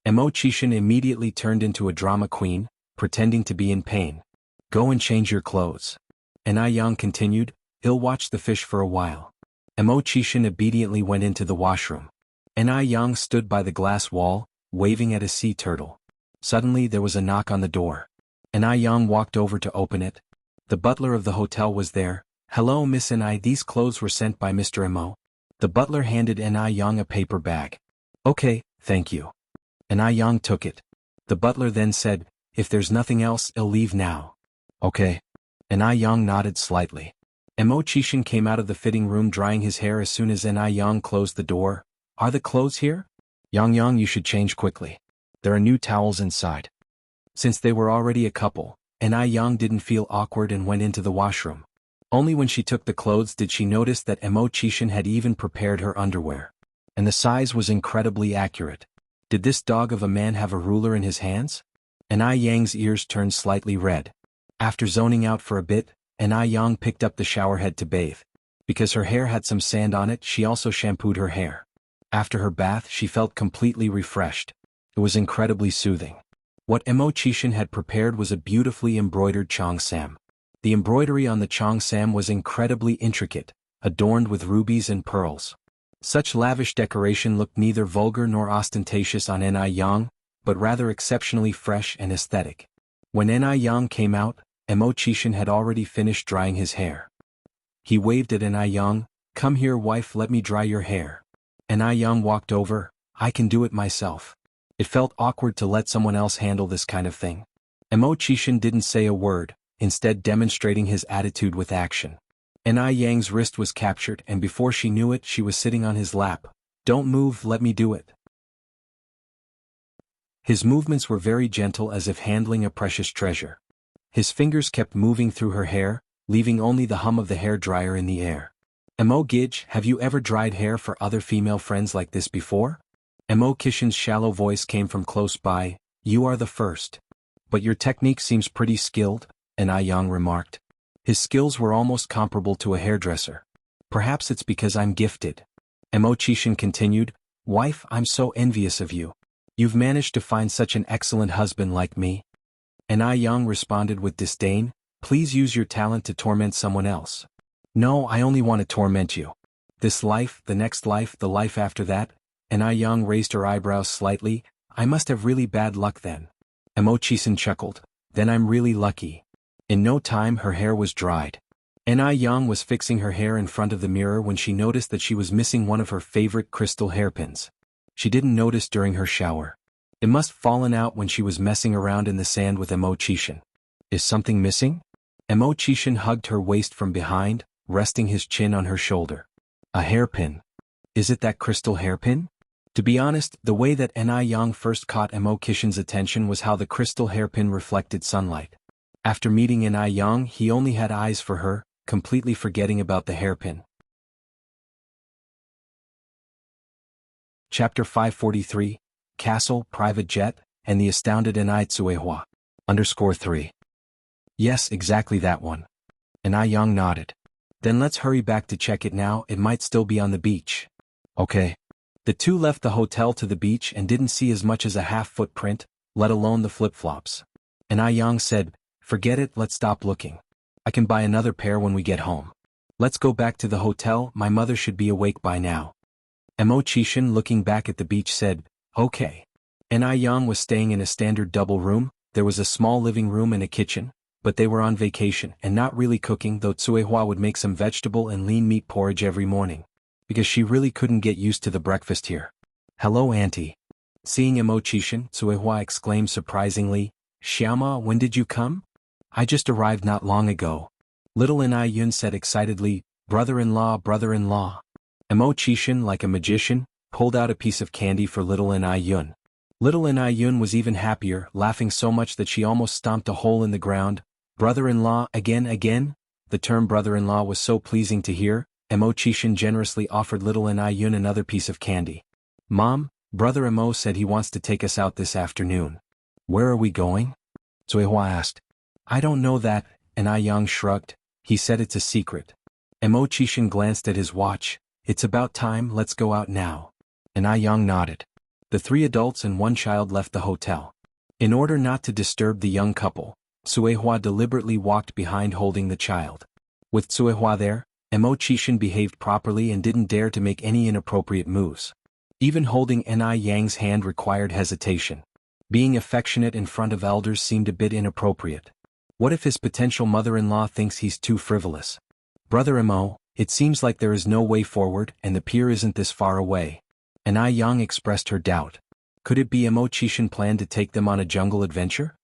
Mo Chishan immediately turned into a drama queen, pretending to be in pain. "Go and change your clothes." Yang continued, "He'll watch the fish for a while." Mo Chishan obediently went into the washroom. Yang stood by the glass wall, waving at a sea turtle. Suddenly there was a knock on the door. Yang walked over to open it. The butler of the hotel was there. "Hello Miss Ni, these clothes were sent by Mr. Mo." The butler handed Yang a paper bag. "Okay, thank you." Yang took it. The butler then said, "If there's nothing else, I'll leave now." "Okay." Yang nodded slightly. Mo Chishan came out of the fitting room drying his hair as soon as Yang closed the door. "Are the clothes here?" Yang, you should change quickly. There are new towels inside." Since they were already a couple, Yang didn't feel awkward and went into the washroom. Only when she took the clothes did she notice that Mo Chishan had even prepared her underwear. And the size was incredibly accurate. Did this dog of a man have a ruler in his hands? Yang's ears turned slightly red. After zoning out for a bit, Yang picked up the shower head to bathe. Because her hair had some sand on it, she also shampooed her hair. After her bath, she felt completely refreshed. It was incredibly soothing. What Mo Chishan had prepared was a beautifully embroidered cheongsam. The embroidery on the cheongsam was incredibly intricate, adorned with rubies and pearls. Such lavish decoration looked neither vulgar nor ostentatious on Yang, but rather exceptionally fresh and aesthetic. When Yang came out, Mo Chishan had already finished drying his hair. He waved at Yang, "Come here wife, let me dry your hair." Yang walked over. "I can do it myself." It felt awkward to let someone else handle this kind of thing. Mo Chishan didn't say a word, instead demonstrating his attitude with action. Yang's wrist was captured and before she knew it she was sitting on his lap. "Don't move, let me do it." His movements were very gentle as if handling a precious treasure. His fingers kept moving through her hair, leaving only the hum of the hair dryer in the air. Mo Gij, have you ever dried hair for other female friends like this before? Mo Kishin's shallow voice came from close by. You are the first. But your technique seems pretty skilled, Yang remarked. His skills were almost comparable to a hairdresser. Perhaps it's because I'm gifted. Mo Chishin continued, Wife, I'm so envious of you. You've managed to find such an excellent husband like me. Yang responded with disdain, Please use your talent to torment someone else. No, I only want to torment you. This life, the next life, the life after that? Yang raised her eyebrows slightly, I must have really bad luck then. Mo Chishin chuckled, Then I'm really lucky. In no time her hair was dried. Yang was fixing her hair in front of the mirror when she noticed that she was missing one of her favorite crystal hairpins. She didn't notice during her shower. It must fallen out when she was messing around in the sand with Mo Chishin. Is something missing? Mo Chishin hugged her waist from behind, resting his chin on her shoulder. A hairpin. Is it that crystal hairpin? To be honest, the way that Yang first caught Mo Kishin's attention was how the crystal hairpin reflected sunlight. After meeting Yang, he only had eyes for her, completely forgetting about the hairpin. Chapter 543, Castle, Private Jet, and the Astounded Tsuehua. _3. Yes, exactly that one. Yang nodded. Then let's hurry back to check it now, it might still be on the beach. Okay. The two left the hotel to the beach and didn't see as much as a half footprint, let alone the flip-flops. Yang said, Forget it, let's stop looking. I can buy another pair when we get home. Let's go back to the hotel, my mother should be awake by now. Mo Chishin, looking back at the beach, said, Okay. Yang was staying in a standard double room, there was a small living room and a kitchen, but they were on vacation and not really cooking, though Tsuehua would make some vegetable and lean meat porridge every morning. Because she really couldn't get used to the breakfast here. Hello, Auntie. Seeing Mo Chishin, Tsuehua exclaimed surprisingly, Xiaoma, when did you come? I just arrived not long ago. Little Yun said excitedly, Brother-in-law, brother-in-law. Mo Chishin, like a magician, pulled out a piece of candy for little Yun. Little Yun was even happier, laughing so much that she almost stomped a hole in the ground. Brother-in-law, again? The term brother-in-law was so pleasing to hear. Mo Chishin generously offered little Yun another piece of candy. Mom, Brother Mo said he wants to take us out this afternoon. Where are we going? Tsuehua asked. I don't know that, Yang shrugged. He said it's a secret. Mo Chishin glanced at his watch. It's about time, let's go out now. Yang nodded. The three adults and one child left the hotel. In order not to disturb the young couple, Tsuehua deliberately walked behind holding the child. With Tsuehua there, Mo Chishin behaved properly and didn't dare to make any inappropriate moves. Even holding Yang's hand required hesitation. Being affectionate in front of elders seemed a bit inappropriate. What if his potential mother-in-law thinks he's too frivolous? Brother Mo, it seems like there is no way forward and the pier isn't this far away. Yang expressed her doubt. Could it be Mo Chishin planned to take them on a jungle adventure?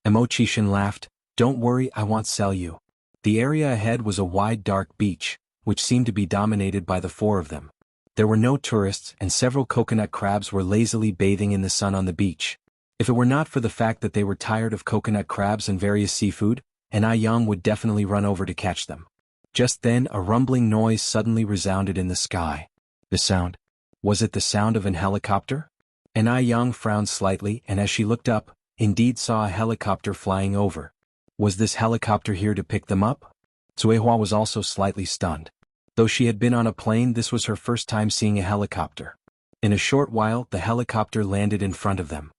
Mo Chishin laughed. Don't worry, I won't sell you. The area ahead was a wide dark beach, which seemed to be dominated by the four of them. There were no tourists and several coconut crabs were lazily bathing in the sun on the beach. If it were not for the fact that they were tired of coconut crabs and various seafood, Yang would definitely run over to catch them. Just then a rumbling noise suddenly resounded in the sky. The sound. Was it the sound of an helicopter? Yang frowned slightly and as she looked up, indeed saw a helicopter flying over. Was this helicopter here to pick them up? Tsuehua was also slightly stunned. Though she had been on a plane, this was her first time seeing a helicopter. In a short while, the helicopter landed in front of them.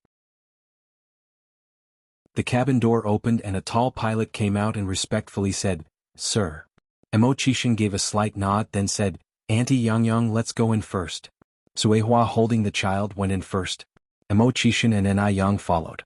The cabin door opened and a tall pilot came out and respectfully said, Sir. Mo Chishin gave a slight nod then said, Auntie Yang, let's go in first. Tsuehua holding the child went in first. Mo Chishin and Yang followed.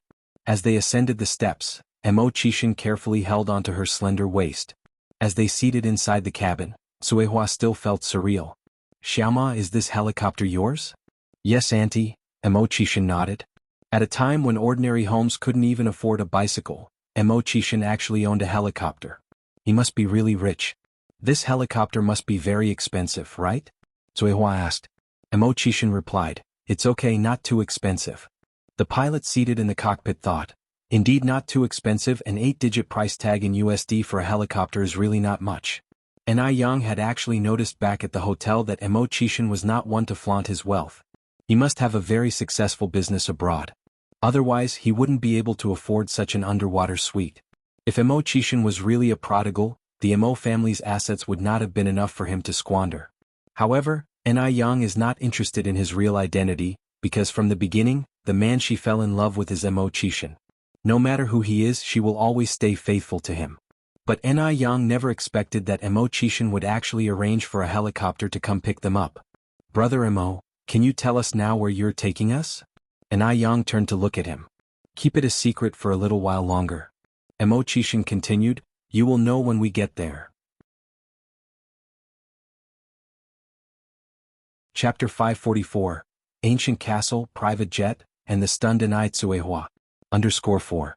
As they ascended the steps, Mo Chishin carefully held onto her slender waist. As they seated inside the cabin, Tsuehua still felt surreal. Xiaoma, is this helicopter yours? Yes, Auntie, Mo Chishin nodded. At a time when ordinary homes couldn't even afford a bicycle, Mo Chishin actually owned a helicopter. He must be really rich. This helicopter must be very expensive, right? Tsuehua asked. Mo Chishin replied, It's okay, not too expensive. The pilot seated in the cockpit thought, indeed not too expensive, an 8-digit price tag in USD for a helicopter is really not much. And Yang had actually noticed back at the hotel that Immortal was not one to flaunt his wealth. He must have a very successful business abroad. Otherwise he wouldn't be able to afford such an underwater suite. If Immortal was really a prodigal, the Imo family's assets would not have been enough for him to squander. However, Yang is not interested in his real identity, because from the beginning, the man she fell in love with is Immortal. No matter who he is, she will always stay faithful to him. But Yang never expected that Immortal would actually arrange for a helicopter to come pick them up. Brother Imo, can you tell us now where you're taking us? Yang turned to look at him. Keep it a secret for a little while longer. Immortal continued, you will know when we get there. Chapter 544, Ancient Castle, Private Jet, and the Stunned Xianxia. _4.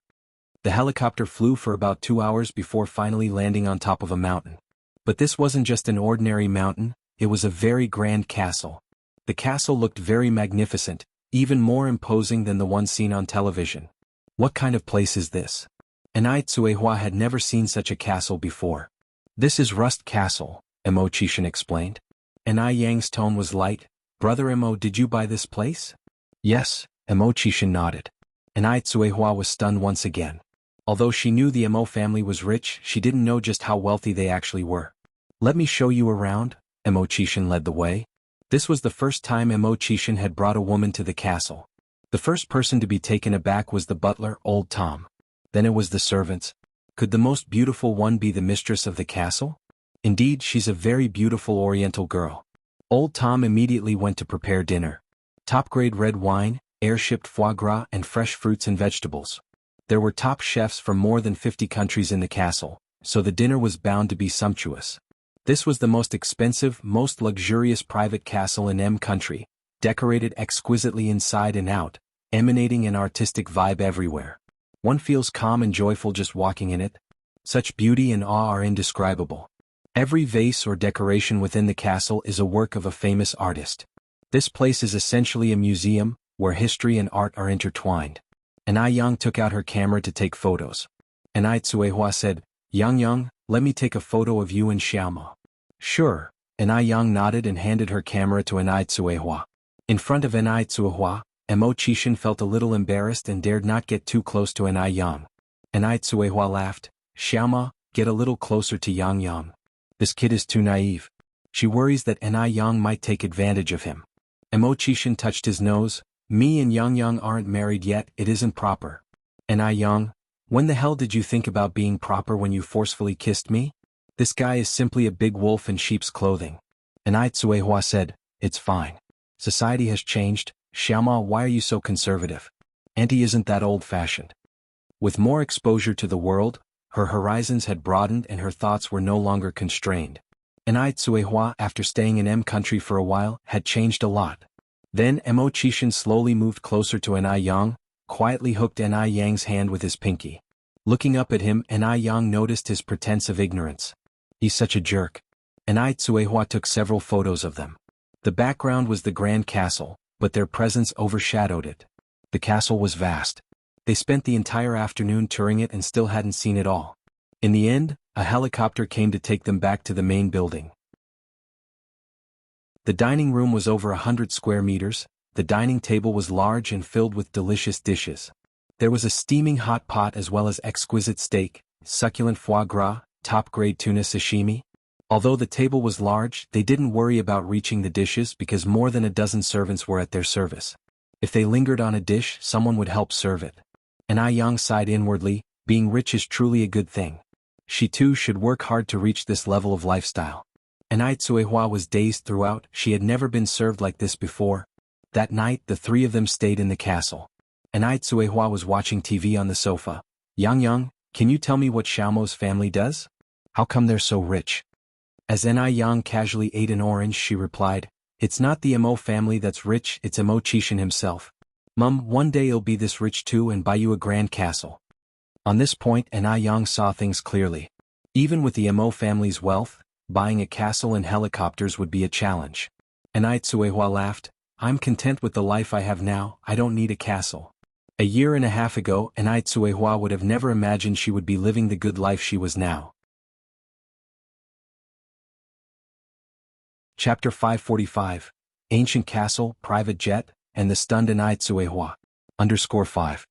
The helicopter flew for about 2 hours before finally landing on top of a mountain. But this wasn't just an ordinary mountain, it was a very grand castle. The castle looked very magnificent, even more imposing than the one seen on television. What kind of place is this? Xianxia had never seen such a castle before. This is Rust Castle, Immortal explained. Yang's tone was light. Brother Imo, did you buy this place? Yes, Immortal nodded. Xianxia was stunned once again. Although she knew the Imo family was rich, she didn't know just how wealthy they actually were. Let me show you around, Immortal led the way. This was the first time Immortal had brought a woman to the castle. The first person to be taken aback was the butler, Old Tom. Then it was the servants. Could the most beautiful one be the mistress of the castle? Indeed, she's a very beautiful Oriental girl. Old Tom immediately went to prepare dinner. Top-grade red wine, air-shipped foie gras, and fresh fruits and vegetables. There were top chefs from more than 50 countries in the castle, so the dinner was bound to be sumptuous. This was the most expensive, most luxurious private castle in M country, decorated exquisitely inside and out, emanating an artistic vibe everywhere. One feels calm and joyful just walking in it. Such beauty and awe are indescribable. Every vase or decoration within the castle is a work of a famous artist. This place is essentially a museum, where history and art are intertwined. Yang took out her camera to take photos. Xianxia said, Yang, let me take a photo of you and Xiaoma. Sure. Yang nodded and handed her camera to Xianxia. In front of Xianxia, Immortal felt a little embarrassed and dared not get too close to Yang. Xianxia laughed, Xiaoma, get a little closer to Yang. This kid is too naive. She worries that Yang might take advantage of him. Immortal touched his nose. Me and Yang aren't married yet, it isn't proper. Yang, when the hell did you think about being proper when you forcefully kissed me? This guy is simply a big wolf in sheep's clothing. Xianxia said, it's fine. Society has changed. Xiaoma, why are you so conservative? Auntie isn't that old-fashioned. With more exposure to the world, her horizons had broadened and her thoughts were no longer constrained. Xianxia, after staying in M country for a while, had changed a lot. Then Immortal slowly moved closer to Yang, quietly hooked Yang's hand with his pinky. Looking up at him, Yang noticed his pretense of ignorance. He's such a jerk. Xianxia took several photos of them. The background was the grand castle, but their presence overshadowed it. The castle was vast. They spent the entire afternoon touring it and still hadn't seen it all. In the end, a helicopter came to take them back to the main building. The dining room was over 100 square meters. The dining table was large and filled with delicious dishes. There was a steaming hot pot as well as exquisite steak, succulent foie gras, top-grade tuna sashimi. Although the table was large, they didn't worry about reaching the dishes because more than a dozen servants were at their service. If they lingered on a dish, someone would help serve it. Yang sighed inwardly, being rich is truly a good thing. She too should work hard to reach this level of lifestyle. Xianxia was dazed throughout, she had never been served like this before. That night the three of them stayed in the castle. Xianxia was watching TV on the sofa. Yang, can you tell me what Xiaomo's family does? How come they're so rich? As Yang casually ate an orange, she replied, it's not the Imo family that's rich, it's Immortal himself. Mum, one day he'll be this rich too and buy you a grand castle. On this point Yang saw things clearly. Even with the Imo family's wealth, buying a castle and helicopters would be a challenge. Xianxia laughed, I'm content with the life I have now, I don't need a castle. A year and a half ago, Anai Tsuehua would have never imagined she would be living the good life she was now. Chapter 545, Ancient Castle, Private Jet, and the Stunned Anai Tsuehua. _5.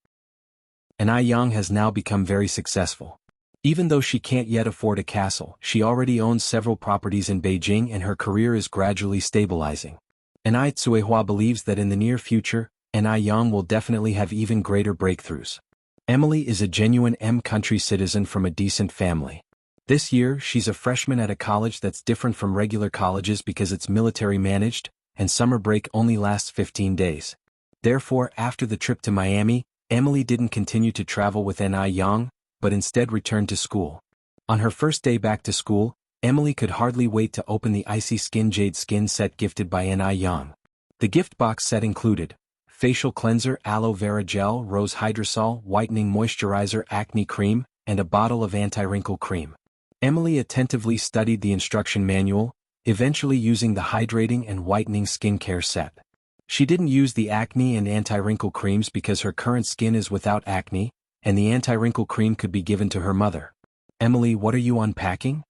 Anai Yang has now become very successful. Even though she can't yet afford a castle, she already owns several properties in Beijing and her career is gradually stabilizing. Anai Tsuehua believes that in the near future, Anai Yang will definitely have even greater breakthroughs. Emily is a genuine M-country citizen from a decent family. This year, she's a freshman at a college that's different from regular colleges because it's military managed, and summer break only lasts 15 days. Therefore, after the trip to Miami, Emily didn't continue to travel with Anai Yang, but instead returned to school. On her first day back to school, Emily could hardly wait to open the Icy Skin Jade Skin set gifted by Anai Yang. The gift box set included facial cleanser, aloe vera gel, rose hydrosol, whitening moisturizer, acne cream, and a bottle of anti-wrinkle cream. Emily attentively studied the instruction manual, eventually using the hydrating and whitening skincare set. She didn't use the acne and anti-wrinkle creams because her current skin is without acne, and the anti-wrinkle cream could be given to her mother. Emily, what are you unpacking?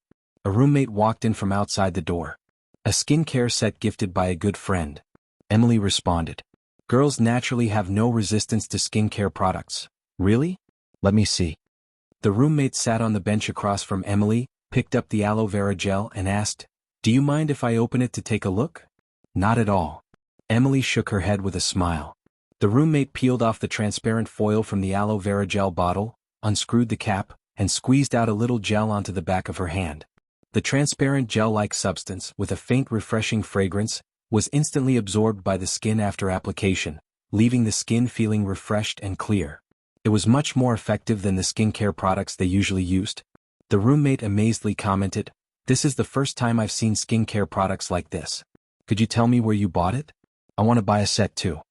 A roommate walked in from outside the door. A skincare set gifted by a good friend. Emily responded. Girls naturally have no resistance to skincare products. Really? Let me see. The roommate sat on the bench across from Emily, picked up the aloe vera gel and asked, Do you mind if I open it to take a look? Not at all. Emily shook her head with a smile. The roommate peeled off the transparent foil from the aloe vera gel bottle, unscrewed the cap, and squeezed out a little gel onto the back of her hand. The transparent gel-like substance, with a faint refreshing fragrance, was instantly absorbed by the skin after application, leaving the skin feeling refreshed and clear. It was much more effective than the skincare products they usually used. The roommate amazedly commented, This is the first time I've seen skincare products like this. Could you tell me where you bought it? I want to buy a set too.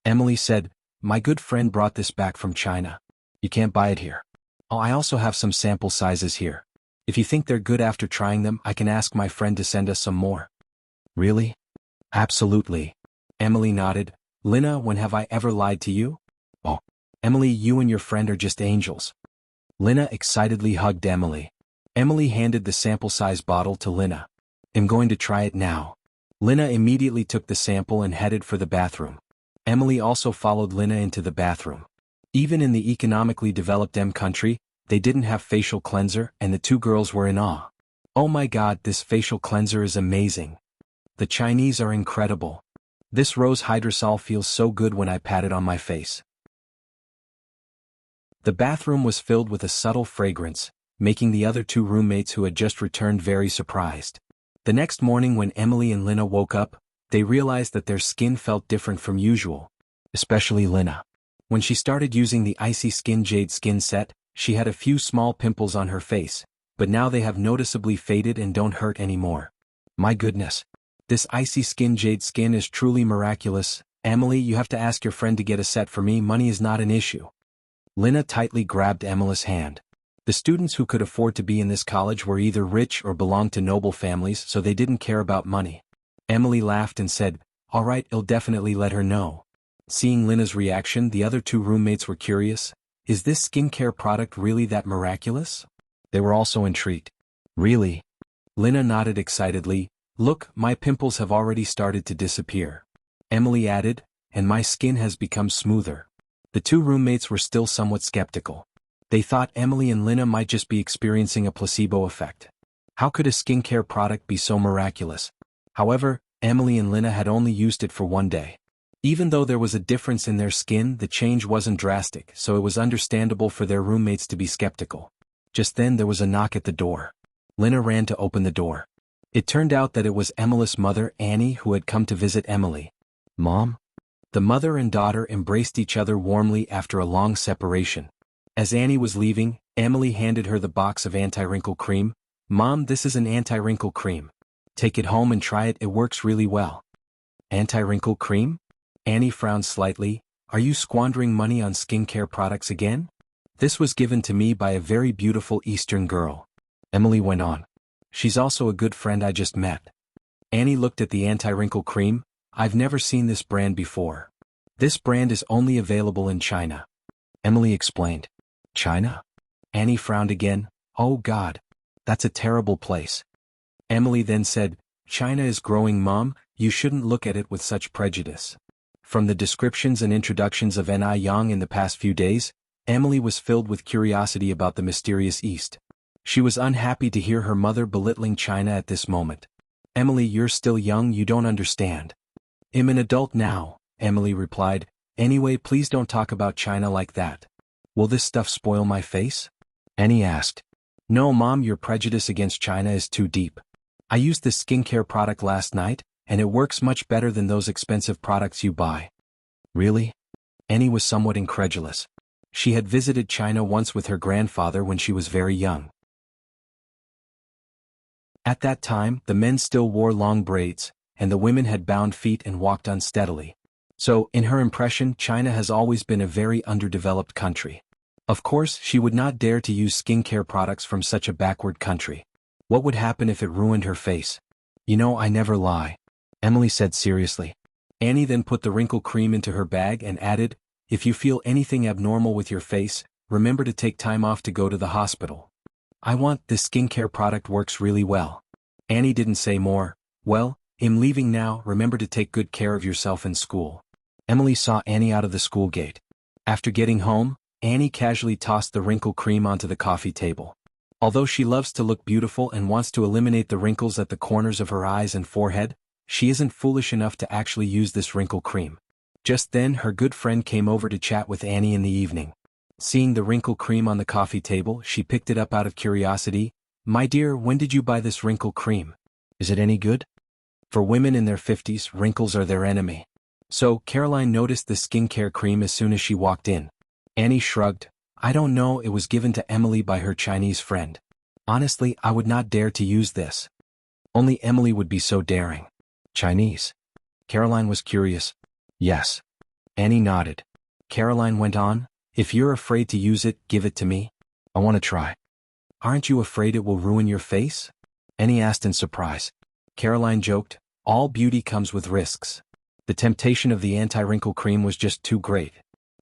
Emily said, My good friend brought this back from China. You can't buy it here. Oh, I also have some sample sizes here. If you think they're good after trying them, I can ask my friend to send us some more. Really? Absolutely. Emily nodded. Lina, when have I ever lied to you? Oh, Emily, you and your friend are just angels. Lina excitedly hugged Emily. Emily handed the sample-size bottle to Lina. I'm going to try it now. Lina immediately took the sample and headed for the bathroom. Emily also followed Lina into the bathroom. Even in the economically developed M country, they didn't have facial cleanser and the two girls were in awe. Oh my god, this facial cleanser is amazing. The Chinese are incredible. This rose hydrosol feels so good when I pat it on my face. The bathroom was filled with a subtle fragrance, making the other two roommates who had just returned very surprised. The next morning when Emily and Lina woke up, they realized that their skin felt different from usual, especially Lina. When she started using the Icy Skin Jade Skin set, she had a few small pimples on her face, but now they have noticeably faded and don't hurt anymore. My goodness. This Icy Skin Jade Skin is truly miraculous. Emily, you have to ask your friend to get a set for me. Money is not an issue. Lina tightly grabbed Emily's hand. The students who could afford to be in this college were either rich or belonged to noble families, so they didn't care about money. Emily laughed and said, All right, I'll definitely let her know. Seeing Lina's reaction, the other two roommates were curious. Is this skincare product really that miraculous? They were also intrigued. Really? Lina nodded excitedly. Look, my pimples have already started to disappear. Emily added, and my skin has become smoother. The two roommates were still somewhat skeptical. They thought Emily and Lina might just be experiencing a placebo effect. How could a skincare product be so miraculous? However, Emily and Lina had only used it for one day. Even though there was a difference in their skin, the change wasn't drastic, so it was understandable for their roommates to be skeptical. Just then there was a knock at the door. Lina ran to open the door. It turned out that it was Emily's mother, Annie, who had come to visit Emily. Mom? The mother and daughter embraced each other warmly after a long separation. As Annie was leaving, Emily handed her the box of anti-wrinkle cream. Mom, this is an anti-wrinkle cream. Take it home and try it, it works really well. Anti-wrinkle cream? Annie frowned slightly. Are you squandering money on skincare products again? This was given to me by a very beautiful Eastern girl. Emily went on. She's also a good friend I just met. Annie looked at the anti-wrinkle cream. I've never seen this brand before. This brand is only available in China. Emily explained. China? Annie frowned again. Oh God. That's a terrible place. Emily then said, China is growing, Mom, you shouldn't look at it with such prejudice. From the descriptions and introductions of Ni Yang in the past few days, Emily was filled with curiosity about the mysterious East. She was unhappy to hear her mother belittling China at this moment. Emily, you're still young, you don't understand. I'm an adult now, Emily replied. Anyway, please don't talk about China like that. Will this stuff spoil my face? Annie asked. No, Mom, your prejudice against China is too deep. I used this skincare product last night, and it works much better than those expensive products you buy. Really? Annie was somewhat incredulous. She had visited China once with her grandfather when she was very young. At that time, the men still wore long braids, and the women had bound feet and walked unsteadily. So, in her impression, China has always been a very underdeveloped country. Of course, she would not dare to use skincare products from such a backward country. What would happen if it ruined her face? You know, I never lie, Emily said seriously. Annie then put the wrinkle cream into her bag and added, if you feel anything abnormal with your face, remember to take time off to go to the hospital. This skincare product works really well. Annie didn't say more. Well, I'm leaving now, remember to take good care of yourself in school. Emily saw Annie out of the school gate. After getting home, Annie casually tossed the wrinkle cream onto the coffee table. Although she loves to look beautiful and wants to eliminate the wrinkles at the corners of her eyes and forehead, she isn't foolish enough to actually use this wrinkle cream. Just then her good friend came over to chat with Annie in the evening. Seeing the wrinkle cream on the coffee table, she picked it up out of curiosity. My dear, when did you buy this wrinkle cream? Is it any good? For women in their 50s, wrinkles are their enemy. So, Caroline noticed the skincare cream as soon as she walked in. Annie shrugged. I don't know, it was given to Emily by her Chinese friend. Honestly, I would not dare to use this. Only Emily would be so daring. Chinese? Caroline was curious. Yes. Annie nodded. Caroline went on, if you're afraid to use it, give it to me. I want to try. Aren't you afraid it will ruin your face? Annie asked in surprise. Caroline joked, all beauty comes with risks. The temptation of the anti-wrinkle cream was just too great.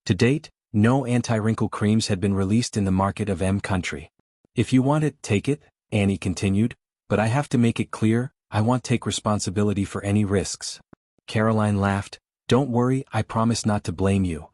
To date, no anti-wrinkle creams had been released in the market of country. If you want it, take it, Annie continued, but I have to make it clear, I won't take responsibility for any risks. Caroline laughed, don't worry, I promise not to blame you.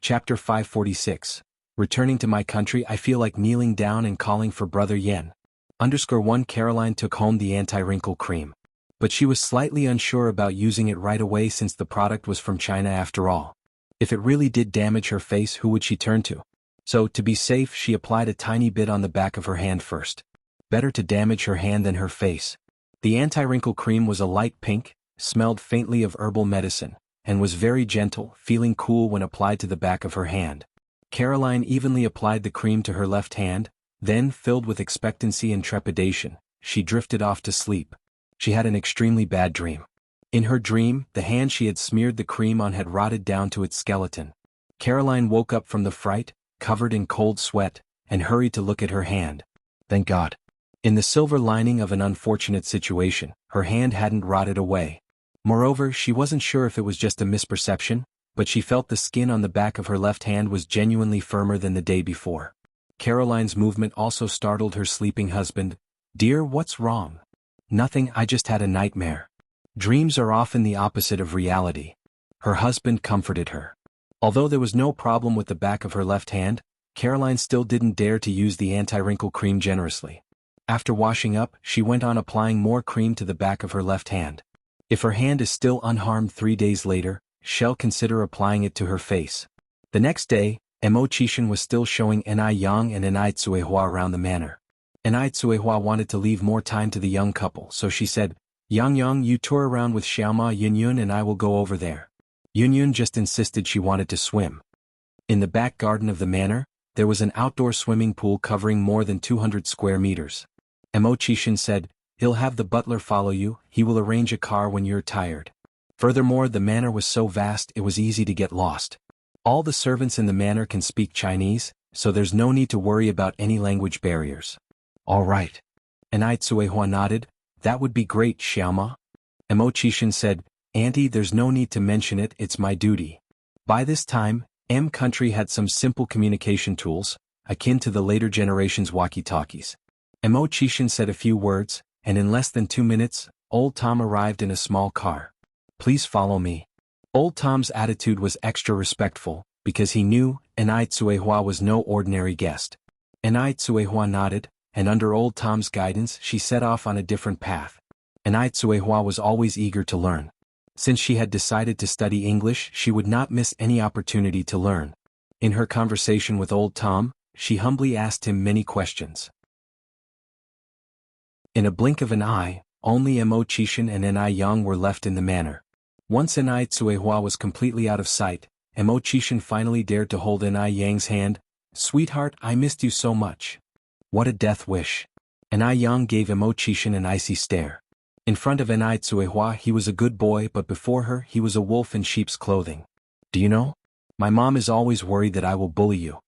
Chapter 546. Returning to my country, I feel like kneeling down and calling for Brother Yen. _1 Caroline took home the anti-wrinkle cream. But she was slightly unsure about using it right away since the product was from China after all. If it really did damage her face, who would she turn to? So, to be safe, she applied a tiny bit on the back of her hand first. Better to damage her hand than her face. The anti-wrinkle cream was a light pink, smelled faintly of herbal medicine, and was very gentle, feeling cool when applied to the back of her hand. Caroline evenly applied the cream to her left hand, then, filled with expectancy and trepidation, she drifted off to sleep. She had an extremely bad dream. In her dream, the hand she had smeared the cream on had rotted down to its skeleton. Caroline woke up from the fright, covered in cold sweat, and hurried to look at her hand. Thank God. In the silver lining of an unfortunate situation, her hand hadn't rotted away. Moreover, she wasn't sure if it was just a misperception, but she felt the skin on the back of her left hand was genuinely firmer than the day before. Caroline's movement also startled her sleeping husband. Dear, what's wrong? Nothing, I just had a nightmare. Dreams are often the opposite of reality. Her husband comforted her. Although there was no problem with the back of her left hand, Caroline still didn't dare to use the anti-wrinkle cream generously. After washing up, she went on applying more cream to the back of her left hand. If her hand is still unharmed 3 days later, she'll consider applying it to her face. The next day, Imo-chishan was still showing Ni Yang and Ni Tsuehua around the manor. Ni Tsuehua wanted to leave more time to the young couple, so she said, Yang, you tour around with Xiaoma Yunyun and I will go over there. Yunyun just insisted she wanted to swim. In the back garden of the manor, there was an outdoor swimming pool covering more than 200 square meters. Imo-chishan said, he'll have the butler follow you, he will arrange a car when you're tired. Furthermore, the manor was so vast it was easy to get lost. All the servants in the manor can speak Chinese, so there's no need to worry about any language barriers. All right. Ni Tsuehua nodded, that would be great, Xiaoma. Chishin said, "Auntie, there's no need to mention it, it's my duty." By this time, M country had some simple communication tools, akin to the later generation's walkie-talkies. Chishin said a few words, and in less than 2 minutes, Old Tom arrived in a small car. "Please follow me." Old Tom's attitude was extra respectful, because he knew Enai Tsuehua was no ordinary guest. Enai Tsuehua nodded, and under Old Tom's guidance she set off on a different path. Enai Tsuehua was always eager to learn. Since she had decided to study English, she would not miss any opportunity to learn. In her conversation with Old Tom, she humbly asked him many questions. In a blink of an eye, only Chishin and Enai Yang were left in the manor. Once Enai Tsuehua was completely out of sight, Chishin finally dared to hold Enai Yang's hand. "Sweetheart, I missed you so much." What a death wish. Enai Yang gave Chishin an icy stare. In front of Enai Tsuehua he was a good boy, but before her he was a wolf in sheep's clothing. "Do you know? My mom is always worried that I will bully you."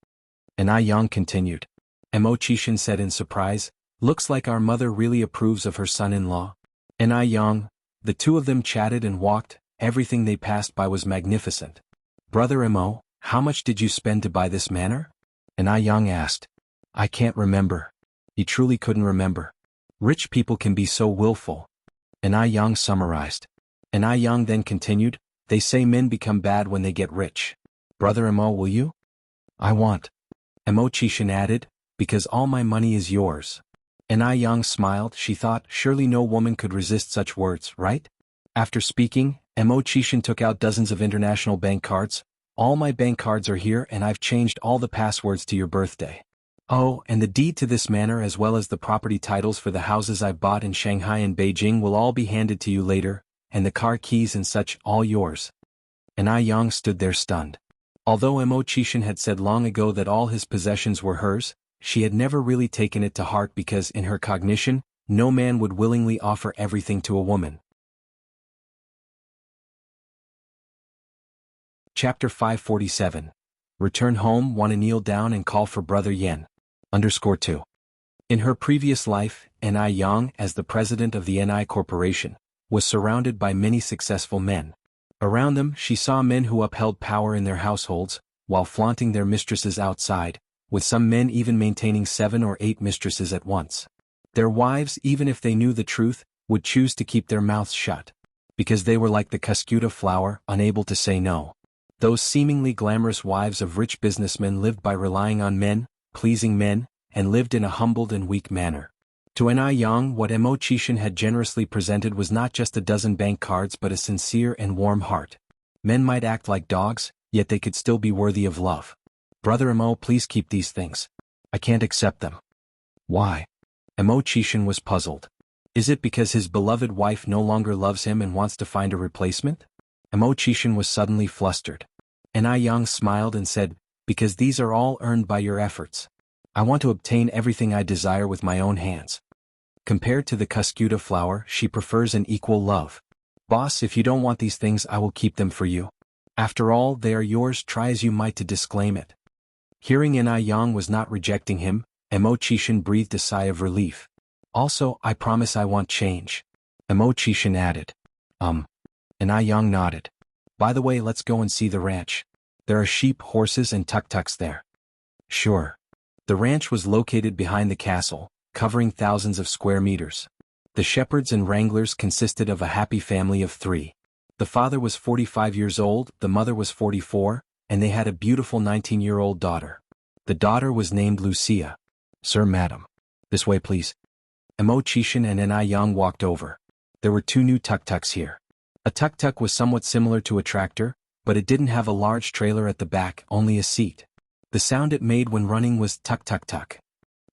Enai Yang continued. Chishin said in surprise, "Looks like our mother really approves of her son-in-law." Enai Yang. The two of them chatted and walked. Everything they passed by was magnificent. "Brother Mo, how much did you spend to buy this manor?" Enai Yang asked. "I can't remember." He truly couldn't remember. Rich people can be so willful. Enai Yang summarized. Enai Yang then continued, "They say men become bad when they get rich. Brother Mo, will you?" "I want." Chishin added, "Because all my money is yours." Enai Yang smiled. She thought, surely no woman could resist such words, right? After speaking, Chishin took out dozens of international bank cards. "All my bank cards are here and I've changed all the passwords to your birthday. Oh, and the deed to this manor as well as the property titles for the houses I've bought in Shanghai and Beijing will all be handed to you later, and the car keys and such, all yours." Enai Yang stood there stunned. Although Chishin had said long ago that all his possessions were hers, she had never really taken it to heart because in her cognition, no man would willingly offer everything to a woman. Chapter 547. Return home. Wanna kneel down and call for Brother Yen. _2. In her previous life, Enai Yang, as the president of the Enai Corporation, was surrounded by many successful men. Around them she saw men who upheld power in their households, while flaunting their mistresses outside, with some men even maintaining 7 or 8 mistresses at once. Their wives, even if they knew the truth, would choose to keep their mouths shut. Because they were like the cuscuta flower, unable to say no. Those seemingly glamorous wives of rich businessmen lived by relying on men, pleasing men, and lived in a humbled and weak manner. To Enai Yang, what Chishin had generously presented was not just a dozen bank cards but a sincere and warm heart. Men might act like dogs, yet they could still be worthy of love. "Brother Mo, please keep these things. I can't accept them." "Why?" Chishin was puzzled. Is it because his beloved wife no longer loves him and wants to find a replacement? Chishin was suddenly flustered. Enai Yang smiled and said, "Because these are all earned by your efforts. I want to obtain everything I desire with my own hands." Compared to the cuscuta flower, she prefers an equal love. "Boss, if you don't want these things, I will keep them for you. After all, they are yours, try as you might to disclaim it." Hearing Enai Yang was not rejecting him, Chishin breathed a sigh of relief. "Also, I promise I want change." Chishin added. Enai Yang nodded. "By the way, let's go and see the ranch. There are sheep, horses and tuk-tuks there." "Sure." The ranch was located behind the castle, covering thousands of square meters. The shepherds and wranglers consisted of a happy family of 3. The father was 45 years old, the mother was 44, and they had a beautiful 19-year-old daughter. The daughter was named Wuxia. "Sir, madam. This way, please." Chishin and Enai Yang walked over. There were 2 new tuk-tuks here. A tuk-tuk was somewhat similar to a tractor, but it didn't have a large trailer at the back, only a seat. The sound it made when running was tuk-tuk-tuk.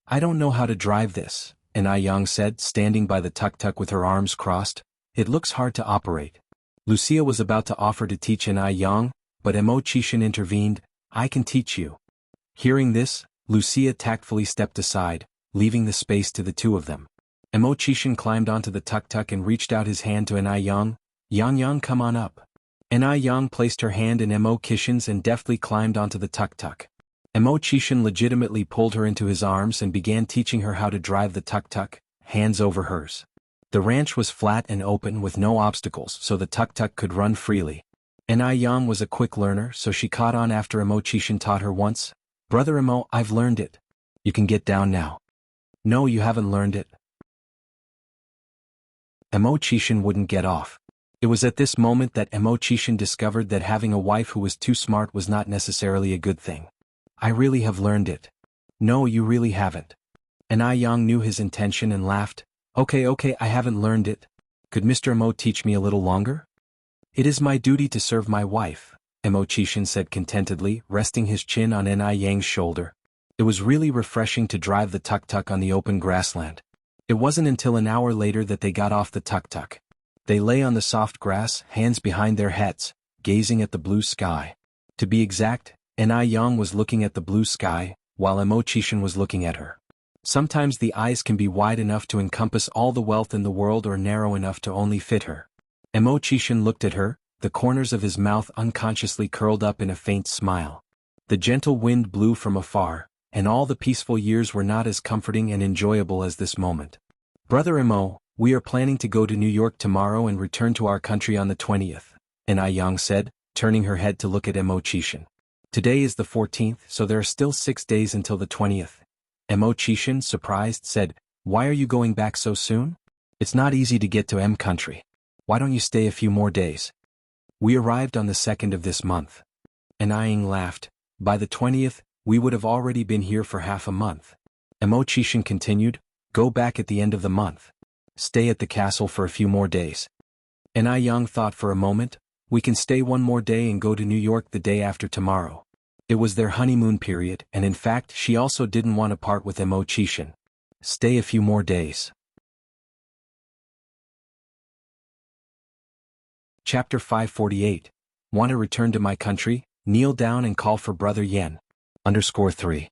"I don't know how to drive this," Enai Yang said, standing by the tuk-tuk with her arms crossed. "It looks hard to operate." Wuxia was about to offer to teach Enai Yang, but Chishin intervened. "I can teach you." Hearing this, Wuxia tactfully stepped aside, leaving the space to the 2 of them. Chishin climbed onto the tuk-tuk and reached out his hand to Enai Yang. Yang, come on up." Enai Yang placed her hand in Chishin's and deftly climbed onto the tuk-tuk. Chishin legitimately pulled her into his arms and began teaching her how to drive the tuk-tuk, hands over hers. The ranch was flat and open with no obstacles, so the tuk-tuk could run freely. And Yang was a quick learner, so she caught on after Imo-chishin taught her once. "Brother Imo, I've learned it. You can get down now." "No, you haven't learned it." Imo-chishin wouldn't get off. It was at this moment that Imo-chishin discovered that having a wife who was too smart was not necessarily a good thing. "I really have learned it." "No, you really haven't." And Yang knew his intention and laughed. Okay, I haven't learned it. Could Mr. Imo teach me a little longer?" "It is my duty to serve my wife," Imo-chishin said contentedly, resting his chin on Yang's shoulder. It was really refreshing to drive the tuk-tuk on the open grassland. It wasn't until an hour later that they got off the tuk-tuk. They lay on the soft grass, hands behind their heads, gazing at the blue sky. To be exact, Yang was looking at the blue sky, while Imo-chishin was looking at her. Sometimes the eyes can be wide enough to encompass all the wealth in the world or narrow enough to only fit her. Imo-chishin looked at her, the corners of his mouth unconsciously curled up in a faint smile. The gentle wind blew from afar, and all the peaceful years were not as comforting and enjoyable as this moment. "Brother Imo, we are planning to go to New York tomorrow and return to our country on the 20th, Yang said, turning her head to look at Imo-chishin. "Today is the 14th, so there are still 6 days until the 20th. Imo-chishin, surprised, said, "Why are you going back so soon? It's not easy to get to M country. Why don't you stay a few more days?" "We arrived on the 2nd of this month." Yang laughed. "By the 20th, we would have already been here for half a month." Imo-chishin continued, "Go back at the end of the month. Stay at the castle for a few more days." Yang thought for a moment. "We can stay one more day and go to New York the day after tomorrow." It was their honeymoon period, and in fact she also didn't want to part with Imo-chishin. "Stay a few more days." Chapter 548. Want to return to my country? Kneel down and call for Brother Yen. _3.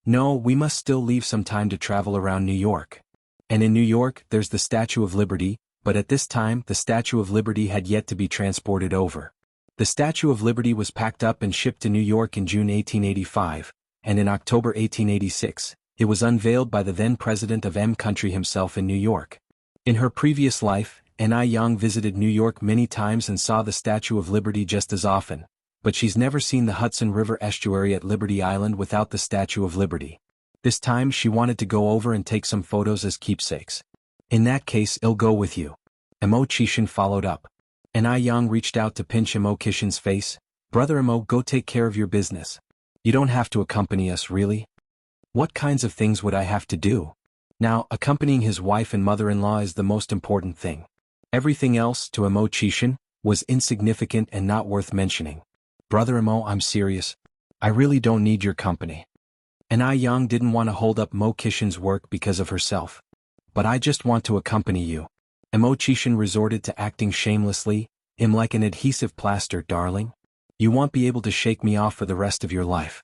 No, we must still leave some time to travel around New York. And in New York, there's the Statue of Liberty, but at this time the Statue of Liberty had yet to be transported over. The Statue of Liberty was packed up and shipped to New York in June 1885, and in October 1886, it was unveiled by the then president of M country himself in New York. In her previous life, Yang visited New York many times and saw the Statue of Liberty just as often, but she's never seen the Hudson River estuary at Liberty Island without the Statue of Liberty. This time she wanted to go over and take some photos as keepsakes. "In that case, I'll go with you." Imo-chishin followed up. Yang reached out to pinch Imo-chishin's face. "Brother Imo, go take care of your business. You don't have to accompany us, really." "What kinds of things would I have to do?" Now, accompanying his wife and mother-in-law is the most important thing. Everything else, to Imo-chishin, was insignificant and not worth mentioning. "Brother Imo, I'm serious. I really don't need your company." Yang didn't want to hold up Imo-chishin's work because of herself. "But I just want to accompany you." Imo-chishin resorted to acting shamelessly. "I'm like an adhesive plaster, darling. You won't be able to shake me off for the rest of your life."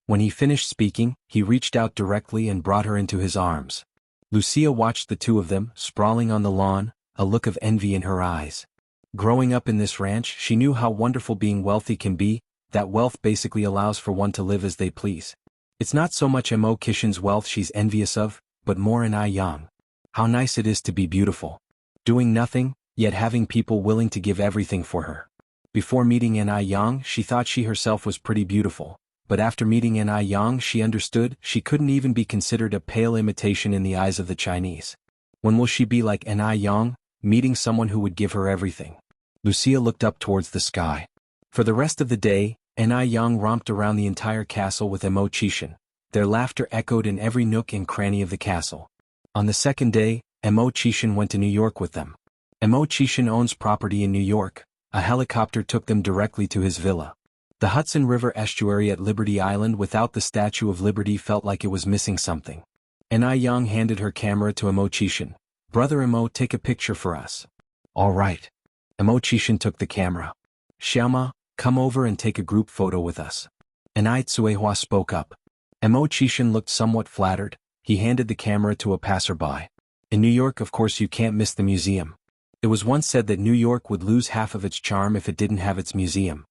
When he finished speaking, he reached out directly and brought her into his arms. Lucia watched the two of them, sprawling on the lawn, a look of envy in her eyes. Growing up in this ranch, she knew how wonderful being wealthy can be, that wealth basically allows for one to live as they please. It's not so much Imo-chishin's wealth she's envious of, but more in Yang. How nice it is to be beautiful. Doing nothing, yet having people willing to give everything for her. Before meeting Yang, she thought she herself was pretty beautiful, but after meeting Yang she understood she couldn't even be considered a pale imitation in the eyes of the Chinese. When will she be like Yang, meeting someone who would give her everything? Lucia looked up towards the sky. For the rest of the day, Yang romped around the entire castle with Imo-chishin. Their laughter echoed in every nook and cranny of the castle. On the second day, Imo-chishin went to New York with them. Imo-chishin owns property in New York. A helicopter took them directly to his villa. The Hudson River estuary at Liberty Island without the Statue of Liberty felt like it was missing something. Yang handed her camera to Imo-chishin. "Brother Imo, take a picture for us." "All right." Imo-chishin took the camera. "Xiaoma, come over and take a group photo with us." Tsuehua spoke up. Imo-chishin looked somewhat flattered. He handed the camera to a passerby. "In New York, of course, you can't miss the museum. It was once said that New York would lose half of its charm if it didn't have its museum."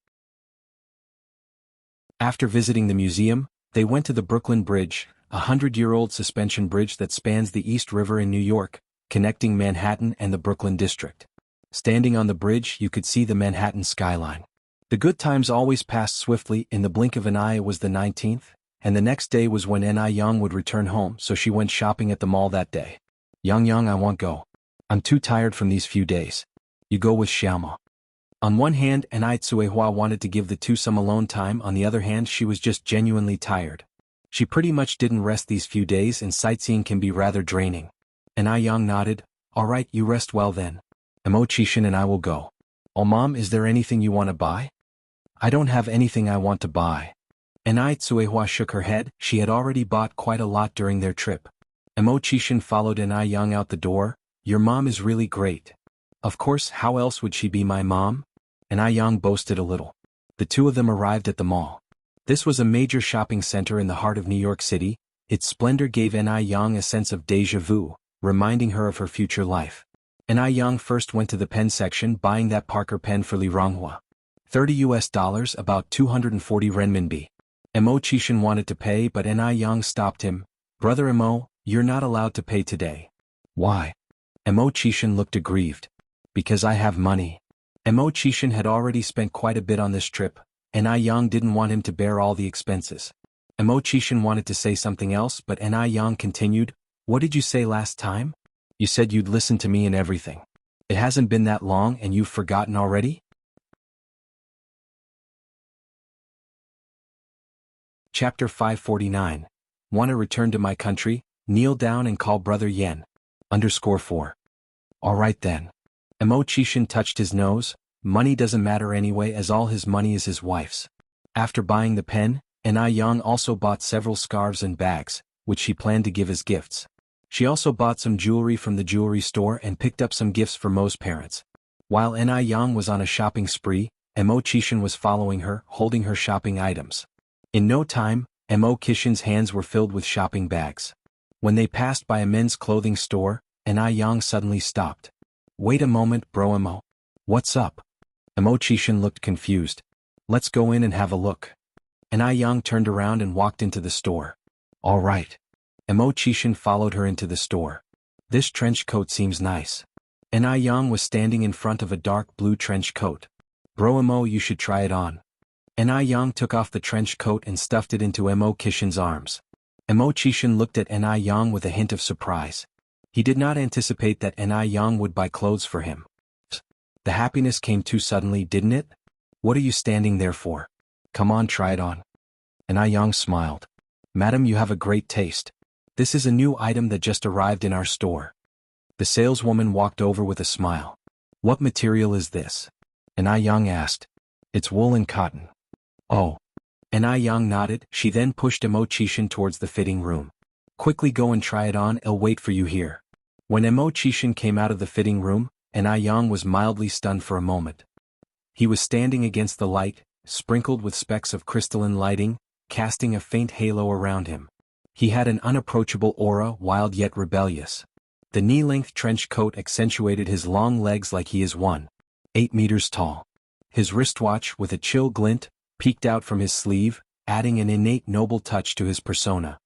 After visiting the museum, they went to the Brooklyn Bridge, a 100-year-old suspension bridge that spans the East River in New York. connecting Manhattan and the Brooklyn district. Standing on the bridge, you could see the Manhattan skyline. The good times always passed swiftly. In the blink of an eye it was the 19th, and the next day was when Yang would return home, so she went shopping at the mall that day. Yang, I won't go. I'm too tired from these few days. You go with Xiaoma. On one hand, Tsuehua wanted to give the two some alone time, on the other hand she was just genuinely tired. She pretty much didn't rest these few days, and sightseeing can be rather draining. Yang nodded. Alright, you rest well then. Chishin and I will go. Oh mom, is there anything you want to buy? I don't have anything I want to buy. Tsuehua shook her head. She had already bought quite a lot during their trip. Chishin followed Yang out the door. Your mom is really great. Of course, how else would she be my mom? Yang boasted a little. The two of them arrived at the mall. This was a major shopping center in the heart of New York City. Its splendor gave Yang a sense of déjà vu, reminding her of her future life. Yang first went to the pen section, buying that Parker pen for Li Ronghua. $30, about 240 renminbi. Chishin wanted to pay, but Yang stopped him. Brother you're not allowed to pay today. Why? Chishin looked aggrieved. Because I have money. Chishin had already spent quite a bit on this trip, and Yang didn't want him to bear all the expenses. Chishin wanted to say something else, but Yang continued. What did you say last time? You said you'd listen to me and everything. It hasn't been that long and you've forgotten already? Chapter 549. Want to return to my country? Kneel down and call Brother Yen. _4. Alright then. Chishin touched his nose. Money doesn't matter anyway, as all his money is his wife's. After buying the pen, Yang also bought several scarves and bags, which she planned to give as gifts. She also bought some jewelry from the jewelry store and picked up some gifts for Mo's parents. While Yang was on a shopping spree, Chishin was following her, holding her shopping items. In no time, Chishin's hands were filled with shopping bags. When they passed by a men's clothing store, Yang suddenly stopped. Wait a moment, bro. What's up? Chishin looked confused. Let's go in and have a look. Yang turned around and walked into the store. All right. Chishin followed her into the store. This trench coat seems nice. Yang was standing in front of a dark blue trench coat. Bro, you should try it on. Yang took off the trench coat and stuffed it into Chishin's arms. Chishin looked at Yang with a hint of surprise. He did not anticipate that Yang would buy clothes for him. The happiness came too suddenly, didn't it? What are you standing there for? Come on, try it on. Yang smiled. Madam, you have a great taste. This is a new item that just arrived in our store. The saleswoman walked over with a smile. What material is this? Yang asked. It's wool and cotton. Oh. Yang nodded. She then pushed Chishin towards the fitting room. Quickly go and try it on, I'll wait for you here. When Chishin came out of the fitting room, Yang was mildly stunned for a moment. He was standing against the light, sprinkled with specks of crystalline lighting, casting a faint halo around him. He had an unapproachable aura, wild yet rebellious. The knee-length trench coat accentuated his long legs like he is 1.8 meters tall. His wristwatch, with a chill glint, peeked out from his sleeve, adding an innate noble touch to his persona.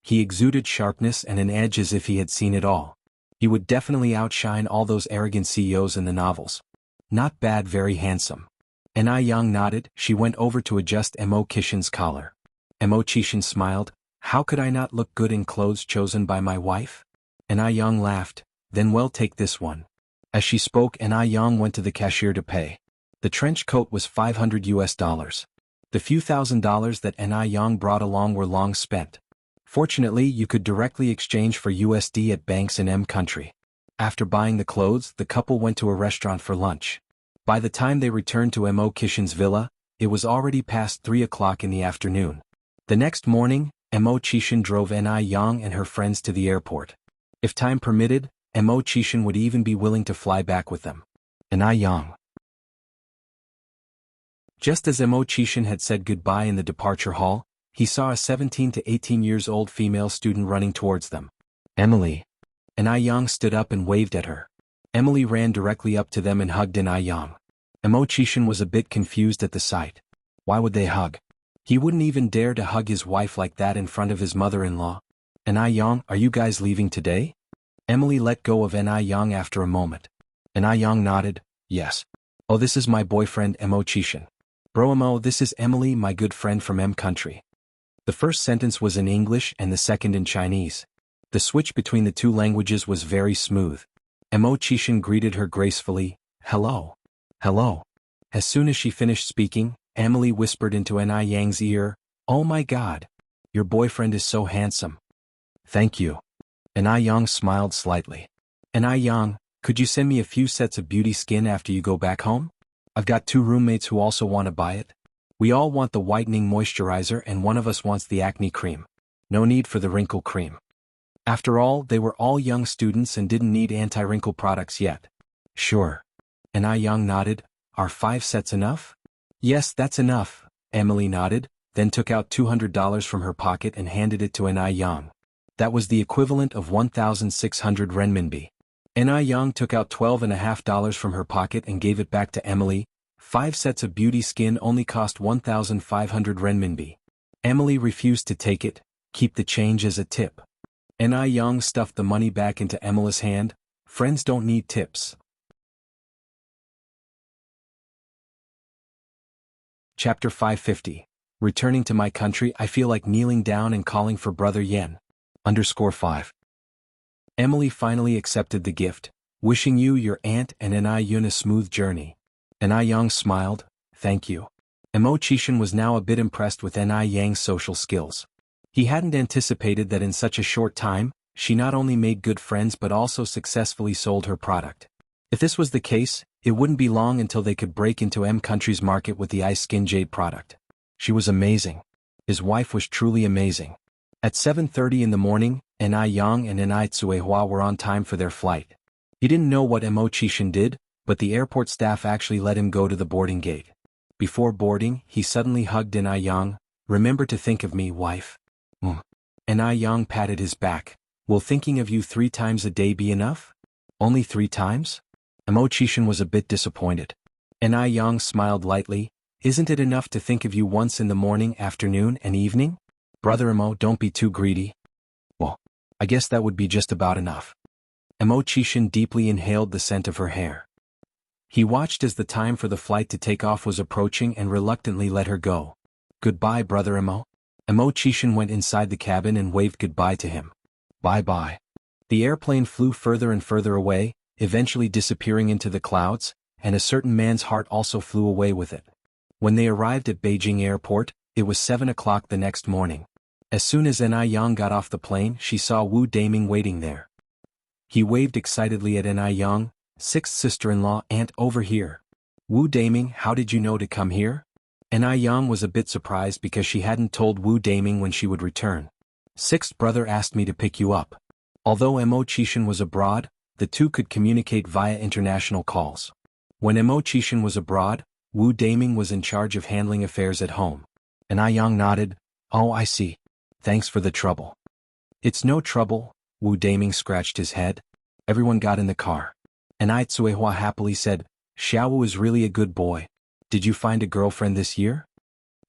He exuded sharpness and an edge as if he had seen it all. He would definitely outshine all those arrogant CEOs in the novels. Not bad, very handsome. Yang nodded. She went over to adjust Chishin's collar. Chishin smiled. How could I not look good in clothes chosen by my wife? Yang laughed. Then well, take this one. As she spoke, Yang went to the cashier to pay. The trench coat was $500. The few $1,000s that Yang brought along were long spent. Fortunately, you could directly exchange for USD at banks in M country. After buying the clothes, the couple went to a restaurant for lunch. By the time they returned to Chishin's villa, it was already past 3 o'clock in the afternoon. The next morning, Chishin drove Yang and her friends to the airport. If time permitted, Chishin would even be willing to fly back with them. Yang. Just as Chishin had said goodbye in the departure hall, he saw a 17 to 18 years old female student running towards them. Emily. Yang stood up and waved at her. Emily ran directly up to them and hugged Yang. Chishin was a bit confused at the sight. Why would they hug? He wouldn't even dare to hug his wife like that in front of his mother-in-law. Yang, are you guys leaving today? Emily let go of Ni Yang after a moment. Ni Yang nodded, yes. Oh, this is my boyfriend Mo Chishan. Bro Mo, this is Emily, my good friend from M country. The first sentence was in English and the second in Chinese. The switch between the two languages was very smooth. Mo Chishan greeted her gracefully, hello. Hello. As soon as she finished speaking, Emily whispered into Ni Yang's ear, oh my god. Your boyfriend is so handsome. Thank you. Ni Yang smiled slightly. Ni Yang, could you send me a few sets of beauty skin after you go back home? I've got 2 roommates who also want to buy it. We all want the whitening moisturizer and one of us wants the acne cream. No need for the wrinkle cream. After all, they were all young students and didn't need anti-wrinkle products yet. Sure. Ni Yang nodded, are 5 sets enough? Yes, that's enough, Emily nodded, then took out $200 from her pocket and handed it to Ni Yang. That was the equivalent of 1,600 renminbi. Ni Yang took out $12.50 from her pocket and gave it back to Emily. 5 sets of beauty skin only cost 1,500 renminbi. Emily refused to take it, keep the change as a tip. Ni Yang stuffed the money back into Emily's hand. Friends don't need tips. Chapter 550. Returning to my country, I feel like kneeling down and calling for Brother Yen. _5. Emily finally accepted the gift, wishing you, your aunt and Ni Yun a smooth journey. Ni Yang smiled, thank you. Mo Chishan was now a bit impressed with Ni Yang's social skills. He hadn't anticipated that in such a short time, she not only made good friends but also successfully sold her product. If this was the case, it wouldn't be long until they could break into M country's market with the Ice Skin Jade product. She was amazing. His wife was truly amazing. At 7:30 in the morning, Ni Yang and Ni Tsuehua were on time for their flight. He didn't know what Mo Chishan did, but the airport staff actually let him go to the boarding gate. Before boarding, he suddenly hugged Ni Yang, remember to think of me, wife. Ni Yang patted his back, will thinking of you 3 times a day be enough? Only 3 times? Mo Chishan was a bit disappointed. Ni Yang smiled lightly, isn't it enough to think of you once in the morning, afternoon, and evening? Brother Mo, don't be too greedy. Well, I guess that would be just about enough. Mo Chishan deeply inhaled the scent of her hair. He watched as the time for the flight to take off was approaching and reluctantly let her go. Goodbye, Brother Mo. Mo Chishan went inside the cabin and waved goodbye to him. Bye-bye. The airplane flew further and further away, eventually disappearing into the clouds, and a certain man's heart also flew away with it. When they arrived at Beijing Airport, it was 7 o'clock the next morning. As soon as Ni Yang got off the plane, she saw Wu Daming waiting there. He waved excitedly at Ni Yang, 6th sister-in-law, aunt over here. Wu Daming, how did you know to come here? Ni Yang was a bit surprised because she hadn't told Wu Daming when she would return. 6th brother asked me to pick you up. Although Mo Chishan was abroad, the two could communicate via international calls. When Mo Chishan was abroad, Wu Daming was in charge of handling affairs at home. Ni Yang nodded, oh I see. Thanks for the trouble. It's no trouble, Wu Daming scratched his head. Everyone got in the car. Ni Tsuehua happily said, Xiaowu is really a good boy. Did you find a girlfriend this year?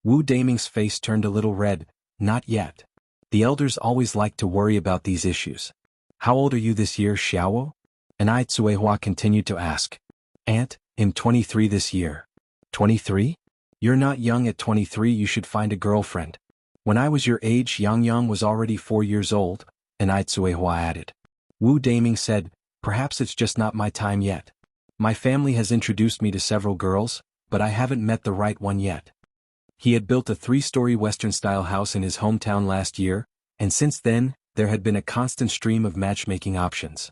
Wu Daming's face turned a little red, not yet. The elders always like to worry about these issues. How old are you this year, Xiaowu? Ni Tsuehua continued to ask. Aunt, I'm 23 this year. 23? You're not young at 23, you should find a girlfriend. When I was your age, Yang was already 4 years old, Ni Tsuehua added. Wu Daming said, perhaps it's just not my time yet. My family has introduced me to several girls, but I haven't met the right one yet. He had built a 3-story Western-style house in his hometown last year, and since then, there had been a constant stream of matchmaking options.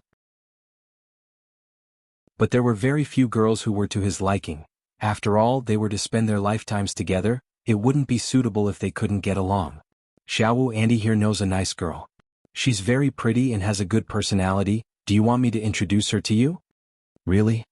But there were very few girls who were to his liking. After all, they were to spend their lifetimes together, it wouldn't be suitable if they couldn't get along. Xiaowu, Andy here knows a nice girl. She's very pretty and has a good personality, do you want me to introduce her to you? Really?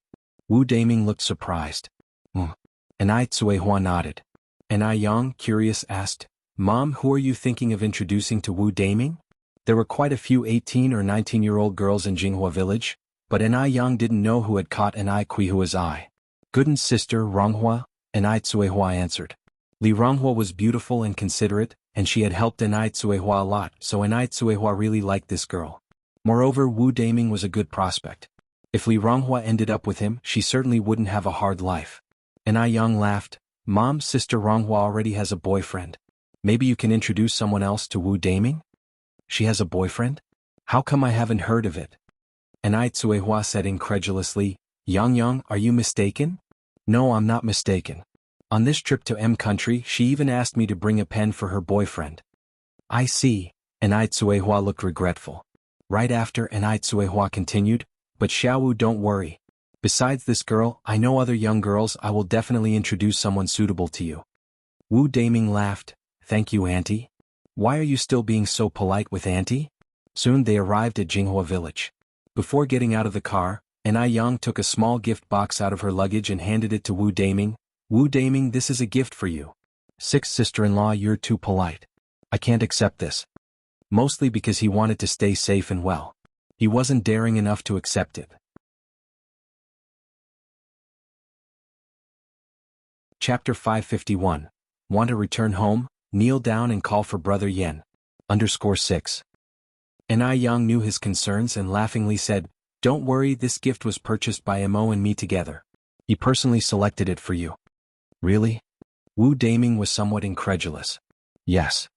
Wu Daming looked surprised. Ni Tsuehua nodded. Ni Yang, curious, asked, Mom, who are you thinking of introducing to Wu Daming? There were quite a few 18 or 19-year-old girls in Jinghua village, but Ni Yang didn't know who had caught Ni Kuihua's eye. Gooden's sister, Ronghua, Ni Tsuehua answered. Li Ronghua was beautiful and considerate, and she had helped Ni Tsuehua a lot, so Ni Tsuehua really liked this girl. Moreover, Wu Daming was a good prospect. If Li Ronghua ended up with him, she certainly wouldn't have a hard life. And I Yang laughed. Mom, Sister Ronghua already has a boyfriend. Maybe you can introduce someone else to Wu Daming? She has a boyfriend? How come I haven't heard of it? And I Tsuehua said incredulously, Yang, are you mistaken? No, I'm not mistaken. On this trip to M country, she even asked me to bring a pen for her boyfriend. I see. And I Tsuehua looked regretful. Right after, and I Tsuehua continued, but Xiaowu, don't worry. Besides this girl, I know other young girls. I will definitely introduce someone suitable to you. Wu Daming laughed. Thank you, Auntie. Why are you still being so polite with Auntie? Soon they arrived at Jinghua village. Before getting out of the car, An I Yang took a small gift box out of her luggage and handed it to Wu Daming. Wu Daming, this is a gift for you. 6th sister-in-law, you're too polite. I can't accept this. Mostly because he wanted to stay safe and well. He wasn't daring enough to accept it. Chapter 551. Want to return home? Kneel down and call for Brother Yen. _6. An I Yang knew his concerns and laughingly said, Don't worry, this gift was purchased by Mo and me together. He personally selected it for you. Really? Wu Daming was somewhat incredulous. Yes.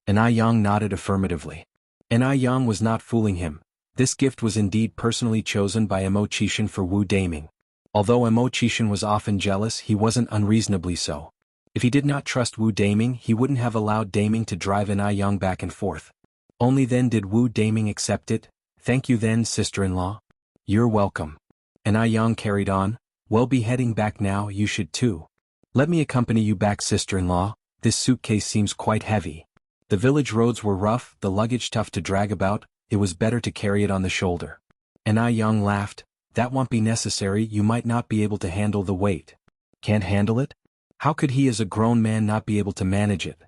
An I Yang nodded affirmatively. An I Yang was not fooling him. This gift was indeed personally chosen by Mo Qishan for Wu Daming. Although Mo Qishan was often jealous, he wasn't unreasonably so. If he did not trust Wu Daming, he wouldn't have allowed Daming to drive An I Yang back and forth. Only then did Wu Daming accept it. Thank you then, sister-in-law. You're welcome. An I Yang carried on. We'll be heading back now, you should too. Let me accompany you back, sister-in-law. This suitcase seems quite heavy. The village roads were rough, the luggage tough to drag about. It was better to carry it on the shoulder. An I Yang laughed. That won't be necessary, you might not be able to handle the weight. Can't handle it? How could he as a grown man not be able to manage it?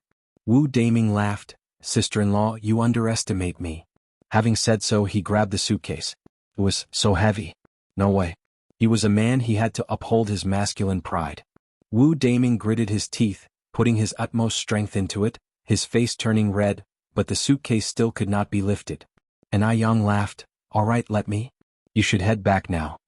Wu Daming laughed. Sister-in-law, you underestimate me. Having said so, he grabbed the suitcase. It was so heavy. No way. He was a man, he had to uphold his masculine pride. Wu Daming gritted his teeth, putting his utmost strength into it, his face turning red, but the suitcase still could not be lifted. An I Yang laughed. All right, let me. You should head back now.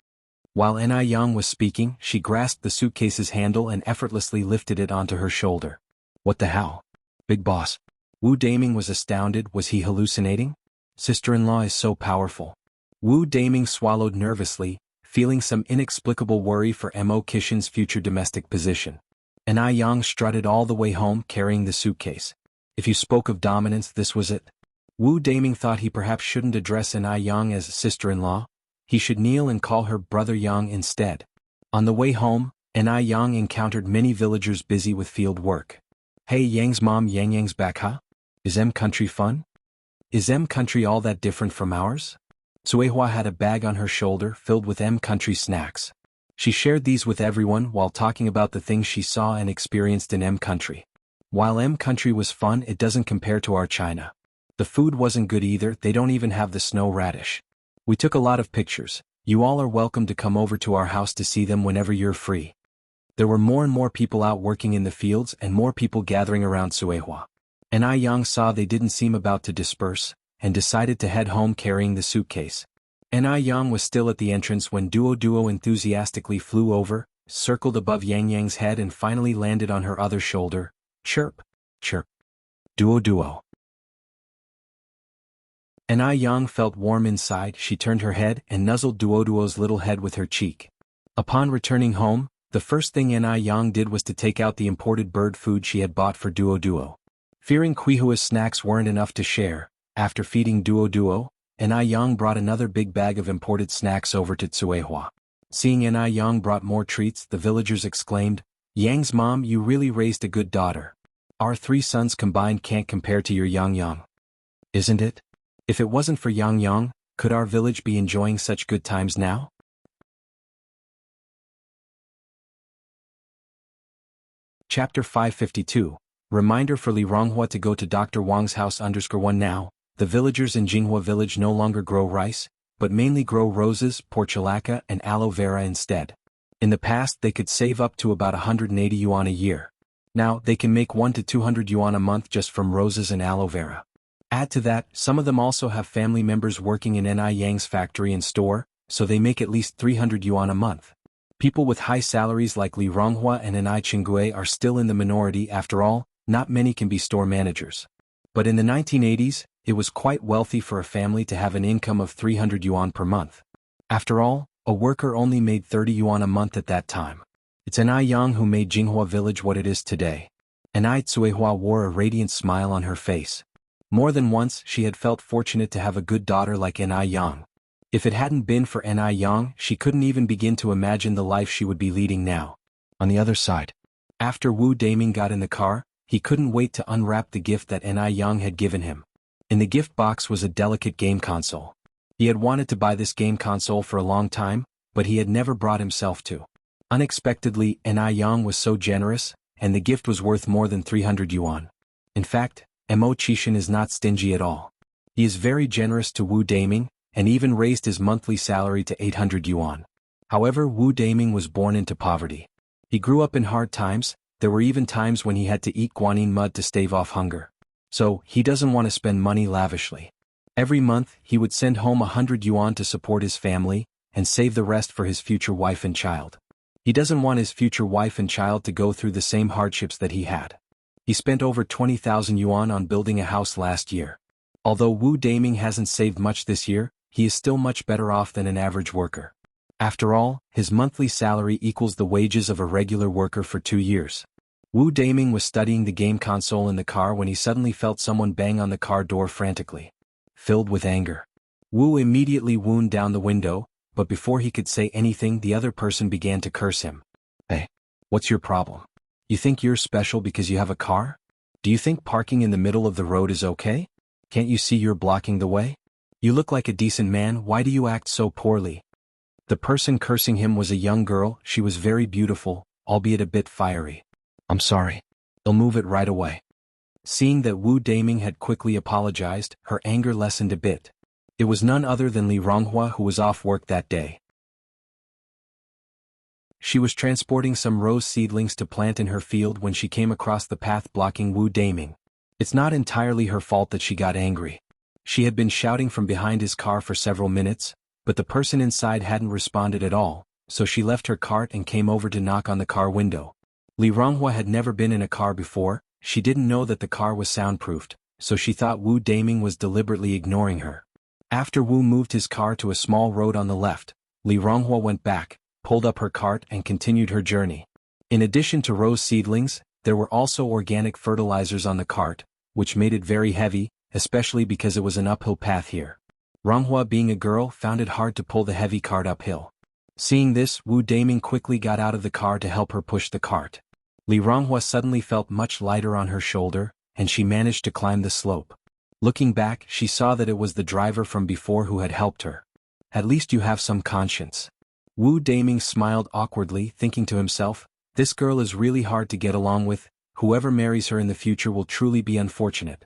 While An I Yang was speaking, she grasped the suitcase's handle and effortlessly lifted it onto her shoulder. What the hell? Big boss. Wu Daming was astounded. Was he hallucinating? Sister-in-law is so powerful. Wu Daming swallowed nervously, feeling some inexplicable worry for Mo Qishan's future domestic position. An I Yang strutted all the way home carrying the suitcase. If you spoke of dominance, this was it. Wu Daming thought he perhaps shouldn't address An I Yang as sister-in-law. He should kneel and call her Brother Yang instead. On the way home, An I Yang encountered many villagers busy with field work. Hey, Yang's mom, Yang's back, huh? Is M country fun? Is M country all that different from ours? Tsuehua had a bag on her shoulder filled with M country snacks. She shared these with everyone while talking about the things she saw and experienced in M country. While M country was fun, it doesn't compare to our China. The food wasn't good either, they don't even have the snow radish. We took a lot of pictures. You all are welcome to come over to our house to see them whenever you're free. There were more and more people out working in the fields and more people gathering around Tsuehua. An I Yang saw they didn't seem about to disperse, and decided to head home carrying the suitcase. An I Yang was still at the entrance when Duo enthusiastically flew over, circled above Yang's head and finally landed on her other shoulder. Chirp, chirp. Duo. An I Yang felt warm inside. She turned her head and nuzzled Duo's little head with her cheek. Upon returning home, the first thing An I Yang did was to take out the imported bird food she had bought for Duo. Fearing Quihua's snacks weren't enough to share, after feeding Duo, An I Yang brought another big bag of imported snacks over to Tsuehua. Seeing An I Yang brought more treats, the villagers exclaimed, Yang's mom, you really raised a good daughter. Our 3 sons combined can't compare to your Yang. Isn't it? If it wasn't for Yang, could our village be enjoying such good times now? Chapter 552. Reminder for Li Ronghua to go to Dr. Wang's house _1 now. The villagers in Jinghua village no longer grow rice, but mainly grow roses, portulaca and aloe vera instead. In the past they could save up to about 180 yuan a year. Now they can make 1 to 200 yuan a month just from roses and aloe vera. Add to that, some of them also have family members working in Ni Yang's factory and store, so they make at least 300 yuan a month. People with high salaries like Li Ronghua and Ni Qinggui are still in the minority. After all, not many can be store managers. But in the 1980s, it was quite wealthy for a family to have an income of 300 yuan per month. After all, a worker only made 30 yuan a month at that time. It's Ni Yang who made Jinghua village what it is today. Ni Tsuehua wore a radiant smile on her face. More than once she had felt fortunate to have a good daughter like Ni Yang. If it hadn't been for Ni Yang, she couldn't even begin to imagine the life she would be leading now. On the other side, after Wu Daming got in the car, he couldn't wait to unwrap the gift that Ni Yang had given him. In the gift box was a delicate game console. He had wanted to buy this game console for a long time, but he had never brought himself to. Unexpectedly, Ni Yang was so generous, and the gift was worth more than 300 yuan. In fact, Mo Qishan is not stingy at all. He is very generous to Wu Daming, and even raised his monthly salary to 800 yuan. However, Wu Daming was born into poverty. He grew up in hard times. There were even times when he had to eat guanyin mud to stave off hunger. So, he doesn't want to spend money lavishly. Every month, he would send home 100 yuan to support his family, and save the rest for his future wife and child. He doesn't want his future wife and child to go through the same hardships that he had. He spent over 20,000 yuan on building a house last year. Although Wu Daming hasn't saved much this year, he is still much better off than an average worker. After all, his monthly salary equals the wages of a regular worker for 2 years. Wu Daming was studying the game console in the car when he suddenly felt someone bang on the car door frantically. Filled with anger, Wu immediately wound down the window, but before he could say anything the other person began to curse him. Hey, what's your problem? You think you're special because you have a car? Do you think parking in the middle of the road is okay? Can't you see you're blocking the way? You look like a decent man, why do you act so poorly? The person cursing him was a young girl. She was very beautiful, albeit a bit fiery. I'm sorry. I'll move it right away. Seeing that Wu Daming had quickly apologized, her anger lessened a bit. It was none other than Li Ronghua who was off work that day. She was transporting some rose seedlings to plant in her field when she came across the path blocking Wu Daming. It's not entirely her fault that she got angry. She had been shouting from behind his car for several minutes, but the person inside hadn't responded at all, so she left her cart and came over to knock on the car window. Li Ronghua had never been in a car before. She didn't know that the car was soundproofed, so she thought Wu Daming was deliberately ignoring her. After Wu moved his car to a small road on the left, Li Ronghua went back, pulled up her cart and continued her journey. In addition to rose seedlings, there were also organic fertilizers on the cart, which made it very heavy, especially because it was an uphill path here. Ronghua, being a girl, found it hard to pull the heavy cart uphill. Seeing this, Wu Daming quickly got out of the car to help her push the cart. Li Ronghua suddenly felt much lighter on her shoulder, and she managed to climb the slope. Looking back, she saw that it was the driver from before who had helped her. At least you have some conscience. Wu Daming smiled awkwardly, thinking to himself, this girl is really hard to get along with. Whoever marries her in the future will truly be unfortunate.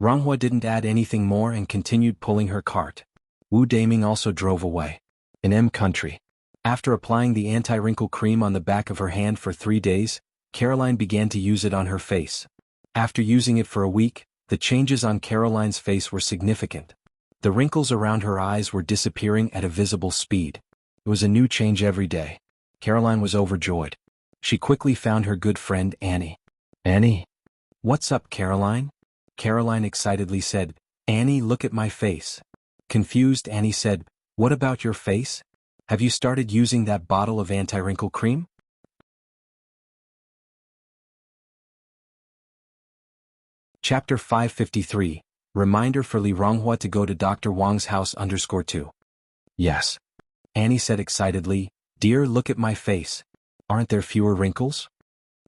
Ronghua didn't add anything more and continued pulling her cart. Wu Daming also drove away. In M country. After applying the anti-wrinkle cream on the back of her hand for 3 days, Caroline began to use it on her face. After using it for a week, the changes on Caroline's face were significant. The wrinkles around her eyes were disappearing at a visible speed. It was a new change every day. Caroline was overjoyed. She quickly found her good friend Annie. Annie? What's up, Caroline? Caroline excitedly said, Annie, look at my face. Confused, Annie said, what about your face? Have you started using that bottle of anti-wrinkle cream? Chapter 553, Reminder for Li Ronghua to go to Dr. Wang's house _2. Yes. Annie said excitedly, dear, look at my face. Aren't there fewer wrinkles?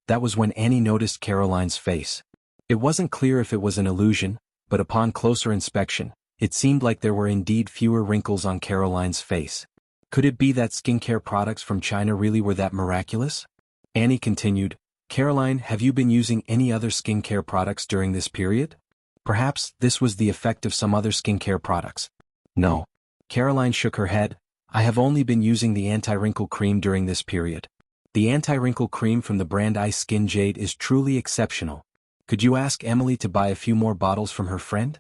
That was when Annie noticed Caroline's face. It wasn't clear if it was an illusion, but upon closer inspection, it seemed like there were indeed fewer wrinkles on Caroline's face. Could it be that skincare products from China really were that miraculous? Annie continued, Caroline, have you been using any other skincare products during this period? Perhaps this was the effect of some other skincare products. No. Caroline shook her head. I have only been using the anti-wrinkle cream during this period. The anti-wrinkle cream from the brand Ice Skin Jade is truly exceptional. Could you ask Emily to buy a few more bottles from her friend?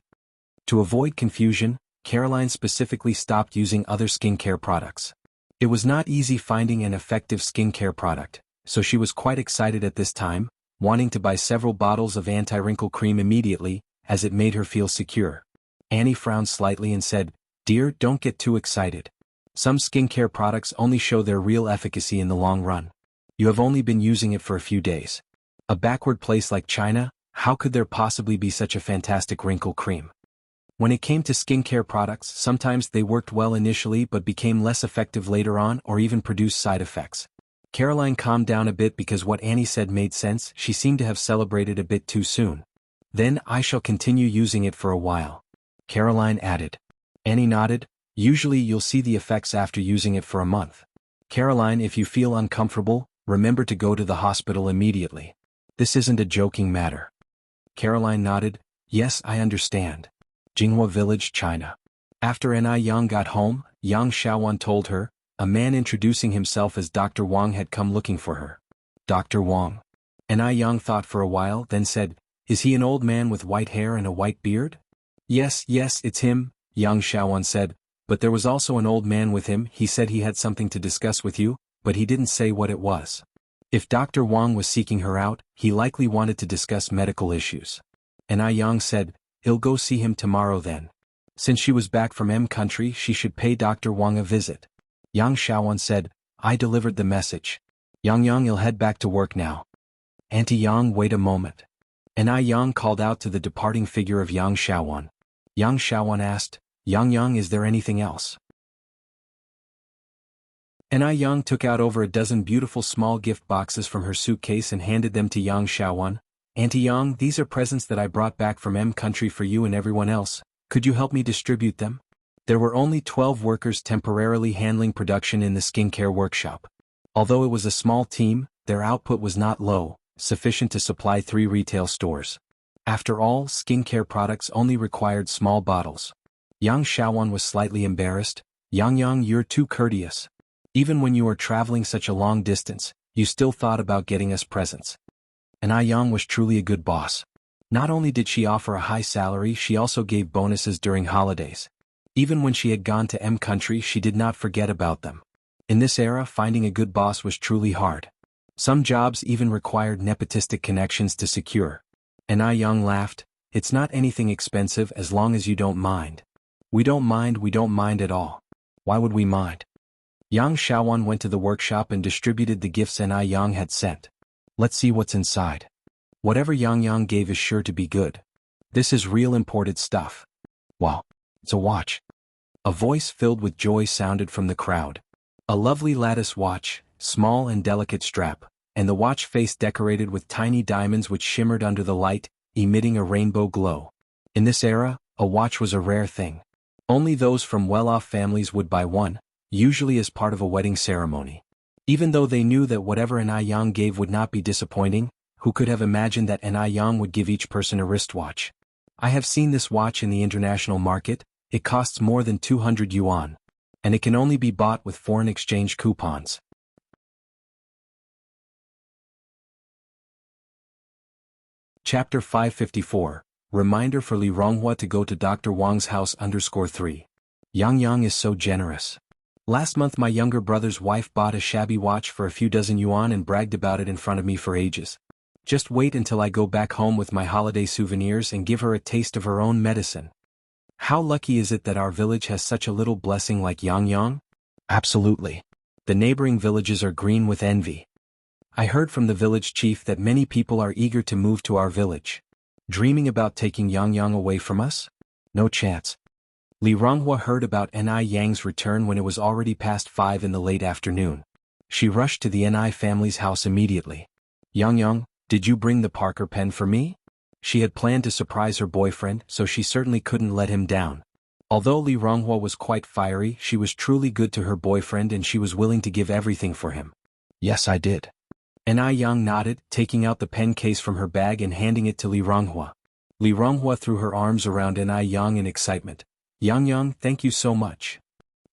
To avoid confusion, Caroline specifically stopped using other skincare products. It was not easy finding an effective skincare product, so she was quite excited at this time, wanting to buy several bottles of anti-wrinkle cream immediately, as it made her feel secure. Annie frowned slightly and said, "Dear, don't get too excited. Some skincare products only show their real efficacy in the long run. You have only been using it for a few days. A backward place like China, how could there possibly be such a fantastic wrinkle cream?" When it came to skincare products, sometimes they worked well initially but became less effective later on or even produced side effects. Caroline calmed down a bit because what Annie said made sense. She seemed to have celebrated a bit too soon. "Then I shall continue using it for a while," Caroline added. Annie nodded. "Usually you'll see the effects after using it for a month. Caroline, if you feel uncomfortable, remember to go to the hospital immediately. This isn't a joking matter." Caroline nodded. "Yes, I understand." Jianghu Village, China. After Anai Yang got home, Yang Xiaowan told her, a man introducing himself as Dr. Wang had come looking for her. "Dr. Wang." Anai Yang thought for a while, then said, "Is he an old man with white hair and a white beard?" Yes, it's him," Yang Xiaowan said, "but there was also an old man with him. He said he had something to discuss with you, but he didn't say what it was." If Dr. Wang was seeking her out, he likely wanted to discuss medical issues. Anai Yang said, "He'll go see him tomorrow then. Since she was back from M country, she should pay Dr. Wang a visit." Yang Xiaowan said, "I delivered the message. You'll head back to work now." "Auntie Yang, wait a moment." Anai Yang called out to the departing figure of Yang Xiaowan. Yang Xiaowan asked, Yang, is there anything else?" Anai Yang took out over a dozen beautiful small gift boxes from her suitcase and handed them to Yang Xiaowan. "Auntie Yang, these are presents that I brought back from M country for you and everyone else. Could you help me distribute them?" There were only 12 workers temporarily handling production in the skincare workshop. Although it was a small team, their output was not low, sufficient to supply 3 retail stores. After all, skincare products only required small bottles. Yang Xiaowan was slightly embarrassed. Yang, you're too courteous. Even when you are traveling such a long distance, you still thought about getting us presents." Anai Yang was truly a good boss. Not only did she offer a high salary, she also gave bonuses during holidays. Even when she had gone to M country, she did not forget about them. In this era, finding a good boss was truly hard. Some jobs even required nepotistic connections to secure. Anai Yang laughed. "It's not anything expensive as long as you don't mind." We don't mind at all. Why would we mind?" Yang Xiaowan went to the workshop and distributed the gifts Anai Yang had sent. "Let's see what's inside. Whatever Yang gave is sure to be good. This is real imported stuff. Wow, it's a watch." A voice filled with joy sounded from the crowd. A lovely lattice watch, small and delicate strap, and the watch face decorated with tiny diamonds which shimmered under the light, emitting a rainbow glow. In this era, a watch was a rare thing. Only those from well-off families would buy one, usually as part of a wedding ceremony. Even though they knew that whatever Anai Yang gave would not be disappointing, who could have imagined that Anai Yang would give each person a wristwatch? "I have seen this watch in the international market. It costs more than 200 yuan. And it can only be bought with foreign exchange coupons." Chapter 554, Reminder for Li Ronghua to go to Dr. Wang's house _3. Yang is so generous. Last month my younger brother's wife bought a shabby watch for a few dozen yuan and bragged about it in front of me for ages. Just wait until I go back home with my holiday souvenirs and give her a taste of her own medicine. How lucky is it that our village has such a little blessing like Yang? Absolutely. The neighboring villages are green with envy. I heard from the village chief that many people are eager to move to our village. Dreaming about taking Yang away from us? No chance. Li Ronghua heard about Anai Yang's return when it was already past 5 in the late afternoon. She rushed to the Anai family's house immediately. Yang, did you bring the Parker pen for me?" She had planned to surprise her boyfriend, so she certainly couldn't let him down. Although Li Ronghua was quite fiery, she was truly good to her boyfriend and she was willing to give everything for him. "Yes, I did." Anai Yang nodded, taking out the pen case from her bag and handing it to Li Ronghua. Li Ronghua threw her arms around Anai Yang in excitement. Yang, thank you so much."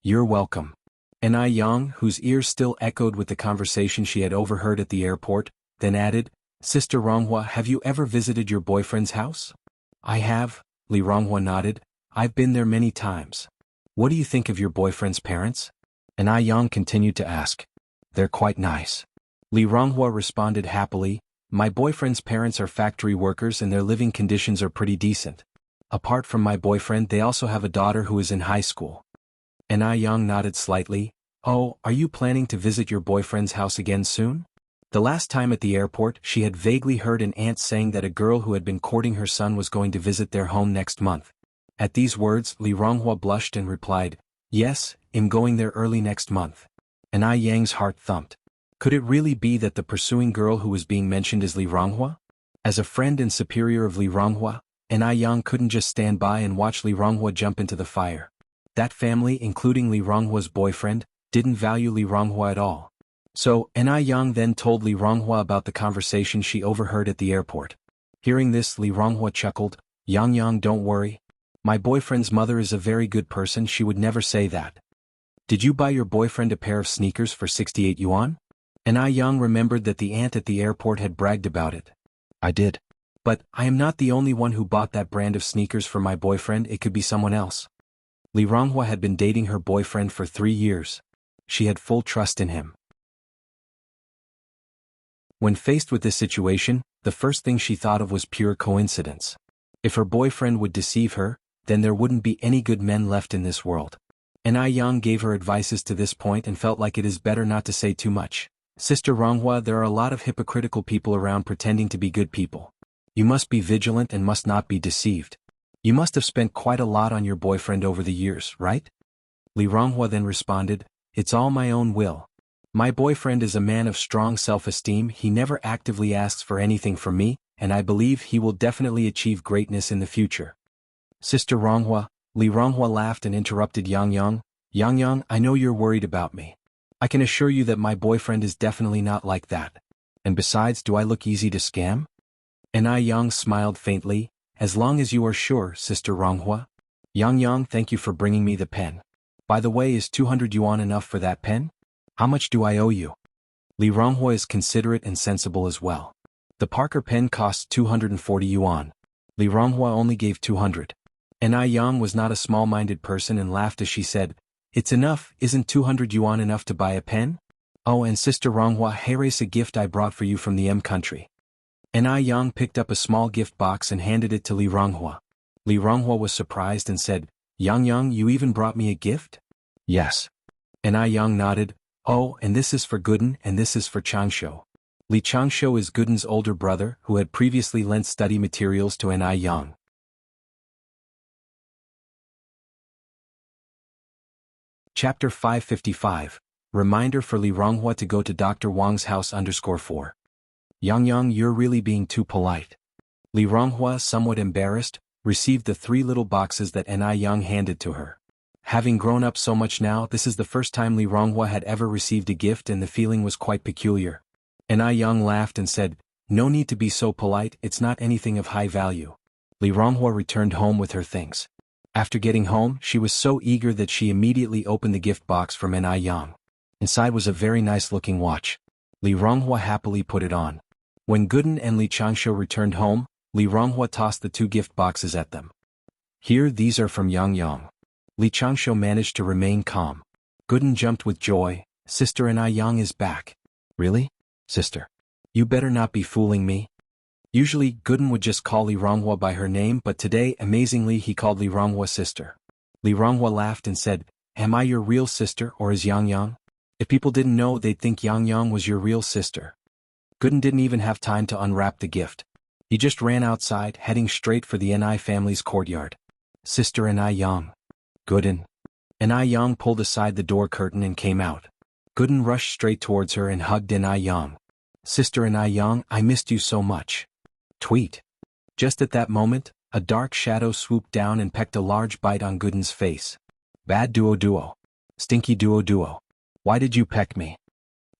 "You're welcome." Anai Yang, whose ears still echoed with the conversation she had overheard at the airport, then added, "Sister Ronghua, have you ever visited your boyfriend's house?" "I have," Li Ronghua nodded. I've been there many times. What do you think of your boyfriend's parents? And I Yang continued to ask. They're quite nice. Li Ronghua responded happily, my boyfriend's parents are factory workers and their living conditions are pretty decent. Apart from my boyfriend, they also have a daughter who is in high school. And I Yang nodded slightly. Oh, are you planning to visit your boyfriend's house again soon? The last time at the airport, she had vaguely heard an aunt saying that a girl who had been courting her son was going to visit their home next month. At these words, Li Ronghua blushed and replied, yes, I'm going there early next month. And I Yang's heart thumped. Could it really be that the pursuing girl who was being mentioned is Li Ronghua? As a friend and superior of Li Ronghua, and I Yang couldn't just stand by and watch Li Ronghua jump into the fire. That family, including Li Ronghua's boyfriend, didn't value Li Ronghua at all. So, and I Yang then told Li Ronghua about the conversation she overheard at the airport. Hearing this, Li Ronghua chuckled, Yang, don't worry. My boyfriend's mother is a very good person, she would never say that. Did you buy your boyfriend a pair of sneakers for 68 yuan? And I Yang remembered that the aunt at the airport had bragged about it. I did. But, I am not the only one who bought that brand of sneakers for my boyfriend, it could be someone else. Li Ronghua had been dating her boyfriend for 3 years. She had full trust in him. When faced with this situation, the first thing she thought of was pure coincidence. If her boyfriend would deceive her, then there wouldn't be any good men left in this world. And I Yang gave her advices to this point and felt like it is better not to say too much. Sister Ronghua, there are a lot of hypocritical people around pretending to be good people. You must be vigilant and must not be deceived. You must have spent quite a lot on your boyfriend over the years, right? Li Ronghua then responded, it's all my own will. My boyfriend is a man of strong self-esteem, he never actively asks for anything from me, and I believe he will definitely achieve greatness in the future. Sister Ronghua, Li Ronghua laughed and interrupted Yang. Yang, I know you're worried about me. I can assure you that my boyfriend is definitely not like that. And besides, do I look easy to scam? And I Yang smiled faintly, as long as you are sure, Sister Ronghua. Yang, thank you for bringing me the pen. By the way, is 200 yuan enough for that pen? How much do I owe you? Li Ronghua is considerate and sensible as well. The Parker pen costs 240 yuan. Li Ronghua only gave 200. And I Yang was not a small-minded person and laughed as she said, it's enough, isn't 200 yuan enough to buy a pen? Oh, and Sister Ronghua, here's a gift I brought for you from the country. And I Yang picked up a small gift box and handed it to Li Ronghua. Li Ronghua was surprised and said, Yang, you even brought me a gift? Yes. And I Yang nodded, oh, and this is for Gooden and this is for Xianxia. Li Xianxia is Gooden's older brother who had previously lent study materials to An I Yang. Chapter 555. Reminder for Li Ronghua to go to Dr. Wang's house _4. Yang, you're really being too polite. Li Ronghua, somewhat embarrassed, received the 3 little boxes that An I Yang handed to her. Having grown up so much now, this is the first time Li Ronghua had ever received a gift and the feeling was quite peculiar. An I Yang laughed and said, no need to be so polite, it's not anything of high value. Li Ronghua returned home with her things. After getting home, she was so eager that she immediately opened the gift box from An I Yang. Inside was a very nice-looking watch. Li Ronghua happily put it on. When Gooden and Li Xianxia returned home, Li Ronghua tossed the 2 gift boxes at them. Here, these are from Yang. Li Xianxia managed to remain calm. Gooden jumped with joy, Sister An I Yang is back. Really? Sister. You better not be fooling me. Usually, Gooden would just call Li Ronghua by her name, but today, amazingly, he called Li Ronghua sister. Li Ronghua laughed and said, am I your real sister or is Yang? If people didn't know, they'd think Yang was your real sister. Gooden didn't even have time to unwrap the gift. He just ran outside, heading straight for the Ni family's courtyard. Sister An I Yang. Gooden. An I Yang pulled aside the door curtain and came out. Gooden rushed straight towards her and hugged An I Yang. Sister An I Yang, I missed you so much. Tweet. Just at that moment, a dark shadow swooped down and pecked a large bite on Gooden's face. Bad duo. Stinky duo. Why did you peck me?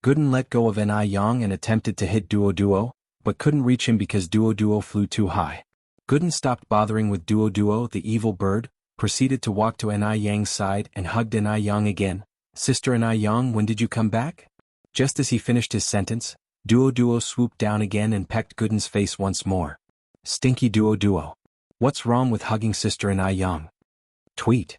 Gooden let go of An I Yang and attempted to hit duo, but couldn't reach him because duo flew too high. Gooden stopped bothering with duo, the evil bird, proceeded to walk to An I Yang's side and hugged An I Yang again. Sister An I Yang, when did you come back? Just as he finished his sentence, duo swooped down again and pecked Gooden's face once more. Stinky duo. What's wrong with hugging Sister An I Yang? Tweet.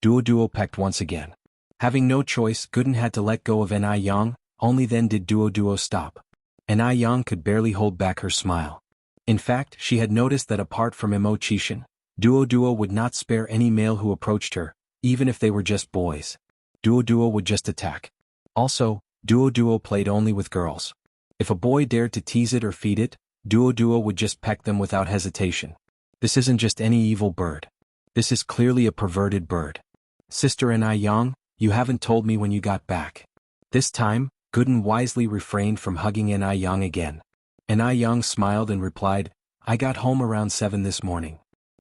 Duo pecked once again. Having no choice, Gooden had to let go of Ni Yang, only then did Duo stop. Ni Yang could barely hold back her smile. In fact, she had noticed that apart from Imo-chishin, Duo would not spare any male who approached her, even if they were just boys. Duo would just attack. Also, Duo played only with girls. If a boy dared to tease it or feed it, Duo would just peck them without hesitation. This isn't just any evil bird. This is clearly a perverted bird. Sister Ni Yang, you haven't told me when you got back. This time, Gooden wisely refrained from hugging Ni Yang again. Ni Yang smiled and replied, I got home around 7 this morning.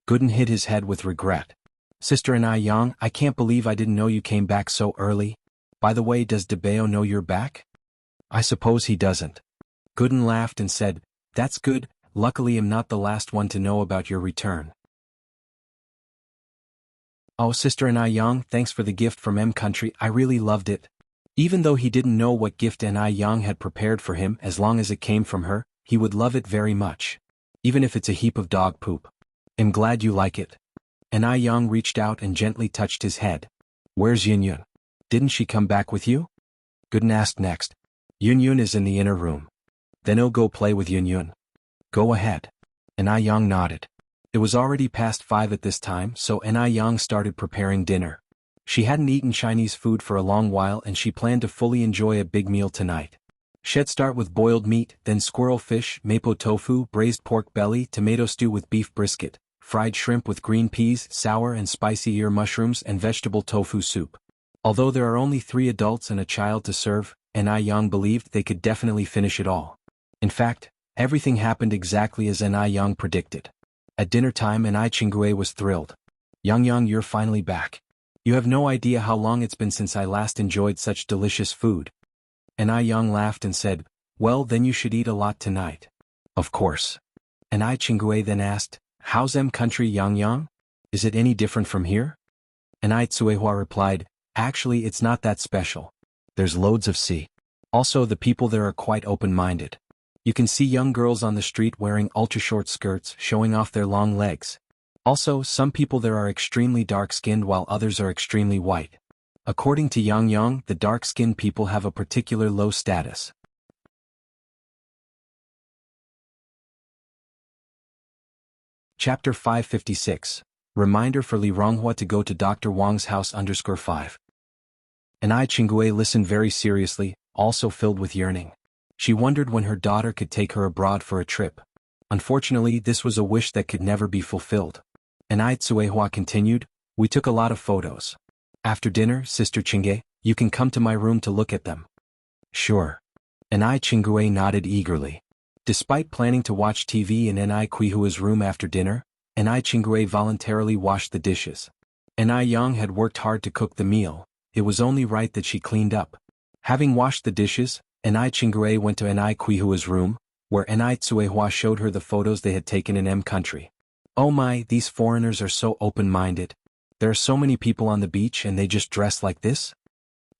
Gooden hit his head with regret. Sister Ni Yang, I can't believe I didn't know you came back so early. By the way, does Debeo know you're back? I suppose he doesn't. Gooden laughed and said, That's good, luckily I'm not the last one to know about your return. Oh, Sister Ni Yang, thanks for the gift from M Country, I really loved it. Even though he didn't know what gift Ni Yang had prepared for him, as long as it came from her, he would love it very much. Even if it's a heap of dog poop. I'm glad you like it. Ni Yang reached out and gently touched his head. Where's Yunyun? Didn't she come back with you? Gooden asked next. Yunyun is in the inner room. Then I'll go play with Yunyun. Go ahead. Ni Yang nodded. It was already past 5 at this time, so Ni Yang started preparing dinner. She hadn't eaten Chinese food for a long while and she planned to fully enjoy a big meal tonight. She'd start with boiled meat, then squirrel fish, mapo tofu, braised pork belly, tomato stew with beef brisket, fried shrimp with green peas, sour and spicy ear mushrooms and vegetable tofu soup. Although there are only 3 adults and a child to serve, Ni Yang believed they could definitely finish it all. In fact, everything happened exactly as Ni Yang predicted. At dinner time, Ni Chingue was thrilled. Yang, you're finally back. You have no idea how long it's been since I last enjoyed such delicious food. Ni Yang laughed and said, Well, then you should eat a lot tonight. Of course. Ni Chingue then asked, How's M Country, Yang? Is it any different from here? Ni Tsuehua replied, Actually, it's not that special. There's loads of sea. Also, the people there are quite open-minded. You can see young girls on the street wearing ultra-short skirts, showing off their long legs. Also, some people there are extremely dark-skinned while others are extremely white. According to Yang, the dark-skinned people have a particular low status. Chapter 556. Reminder for Li Ronghua to go to Dr. Wang's house _5. Ni Chingue listened very seriously, also filled with yearning. She wondered when her daughter could take her abroad for a trip. Unfortunately, this was a wish that could never be fulfilled. Ni Tsuehua continued, We took a lot of photos. After dinner, Sister Chingue, you can come to my room to look at them. Sure. Ni Chingue nodded eagerly. Despite planning to watch TV in Ni Quihua's room after dinner, Ni Chingue voluntarily washed the dishes. Ni Yang had worked hard to cook the meal, it was only right that she cleaned up. Having washed the dishes, Ni Chingue went to Ni Quihua's room, where Ni Tsuehua showed her the photos they had taken in M Country. Oh my, these foreigners are so open-minded. There are so many people on the beach and they just dress like this?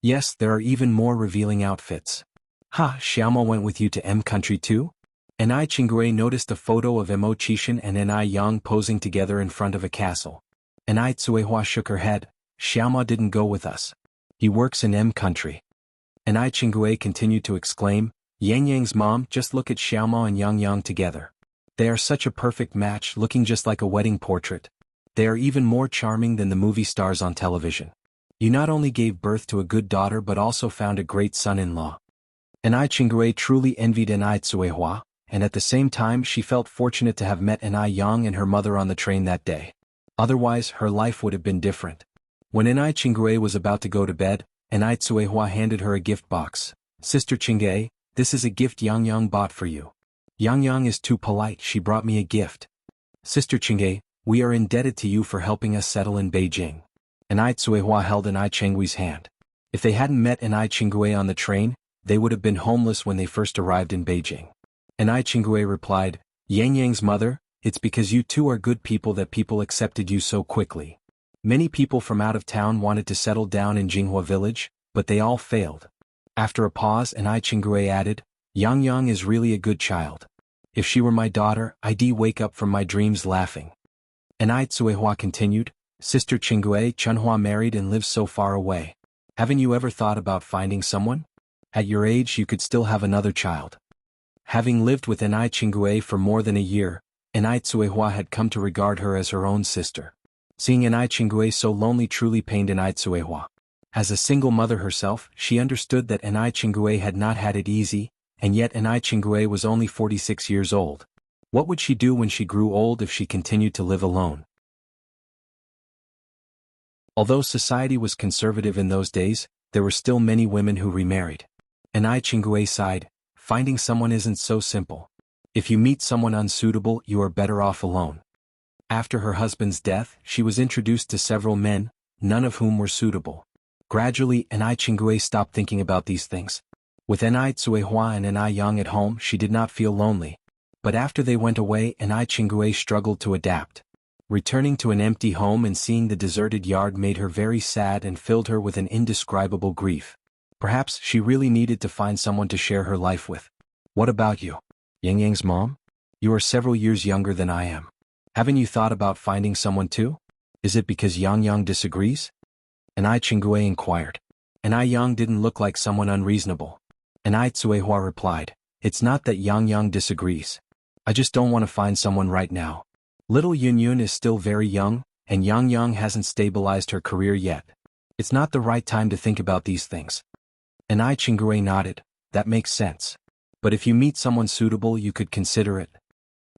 Yes, there are even more revealing outfits. Ha, Xiaomo went with you to M Country too? Ni Chingue noticed a photo of Imo-chishin and Ni Yang posing together in front of a castle. Ni Tsuehua shook her head, Xiaomo didn't go with us. He works in M Country. Ni Chingue continued to exclaim, Yang's mom, just look at Xiaomo and Yang together. They are such a perfect match, looking just like a wedding portrait. They are even more charming than the movie stars on television. You not only gave birth to a good daughter but also found a great son-in-law. Ni Chingue truly envied Ni Tsuehua, and at the same time she felt fortunate to have met Ni Yang and her mother on the train that day. Otherwise, her life would have been different. When Ni Chingue was about to go to bed, Ni Tsuehua handed her a gift box. Sister Chingue, this is a gift Yang bought for you. Yang is too polite, she brought me a gift. Sister Chingue, we are indebted to you for helping us settle in Beijing. Ni Tsuehua held Ni Chingue's hand. If they hadn't met Ni Chingue on the train, they would have been homeless when they first arrived in Beijing. Ni Chingue replied, Yang's mother, it's because you two are good people that people accepted you so quickly. Many people from out of town wanted to settle down in Jinghua village, but they all failed. After a pause, Ni Chingue added, Yang is really a good child. If she were my daughter, I'd wake up from my dreams laughing. Ni Tsuehua continued, Sister Qinggui Chunhua married and lives so far away. Haven't you ever thought about finding someone? At your age you could still have another child. Having lived with Enai Qinggui for more than a year, Enai Tsuehua had come to regard her as her own sister. Seeing Enai Qinggui so lonely truly pained Enai Tsuehua. As a single mother herself, she understood that Enai Qinggui had not had it easy, and yet Enai Qinggui was only 46 years old. What would she do when she grew old if she continued to live alone? Although society was conservative in those days, there were still many women who remarried. Enai Qinggui sighed, finding someone isn't so simple. If you meet someone unsuitable, you are better off alone. After her husband's death, she was introduced to several men, none of whom were suitable. Gradually, Enai Qinggui stopped thinking about these things. With Enai Tsuehua and Enai Yang at home, she did not feel lonely. But after they went away, Enai Qinggui struggled to adapt. Returning to an empty home and seeing the deserted yard made her very sad and filled her with an indescribable grief. Perhaps she really needed to find someone to share her life with. What about you? Yang mom? You are several years younger than I am. Haven't you thought about finding someone too? Is it because Yang disagrees? Enai Qinggui inquired. Enai Yang didn't look like someone unreasonable. Enai Tsuehua replied, it's not that Yang disagrees. I just don't want to find someone right now. Little Yun is still very young, and Yang hasn't stabilized her career yet. It's not the right time to think about these things. Enai Qinggui nodded, that makes sense. But if you meet someone suitable you could consider it.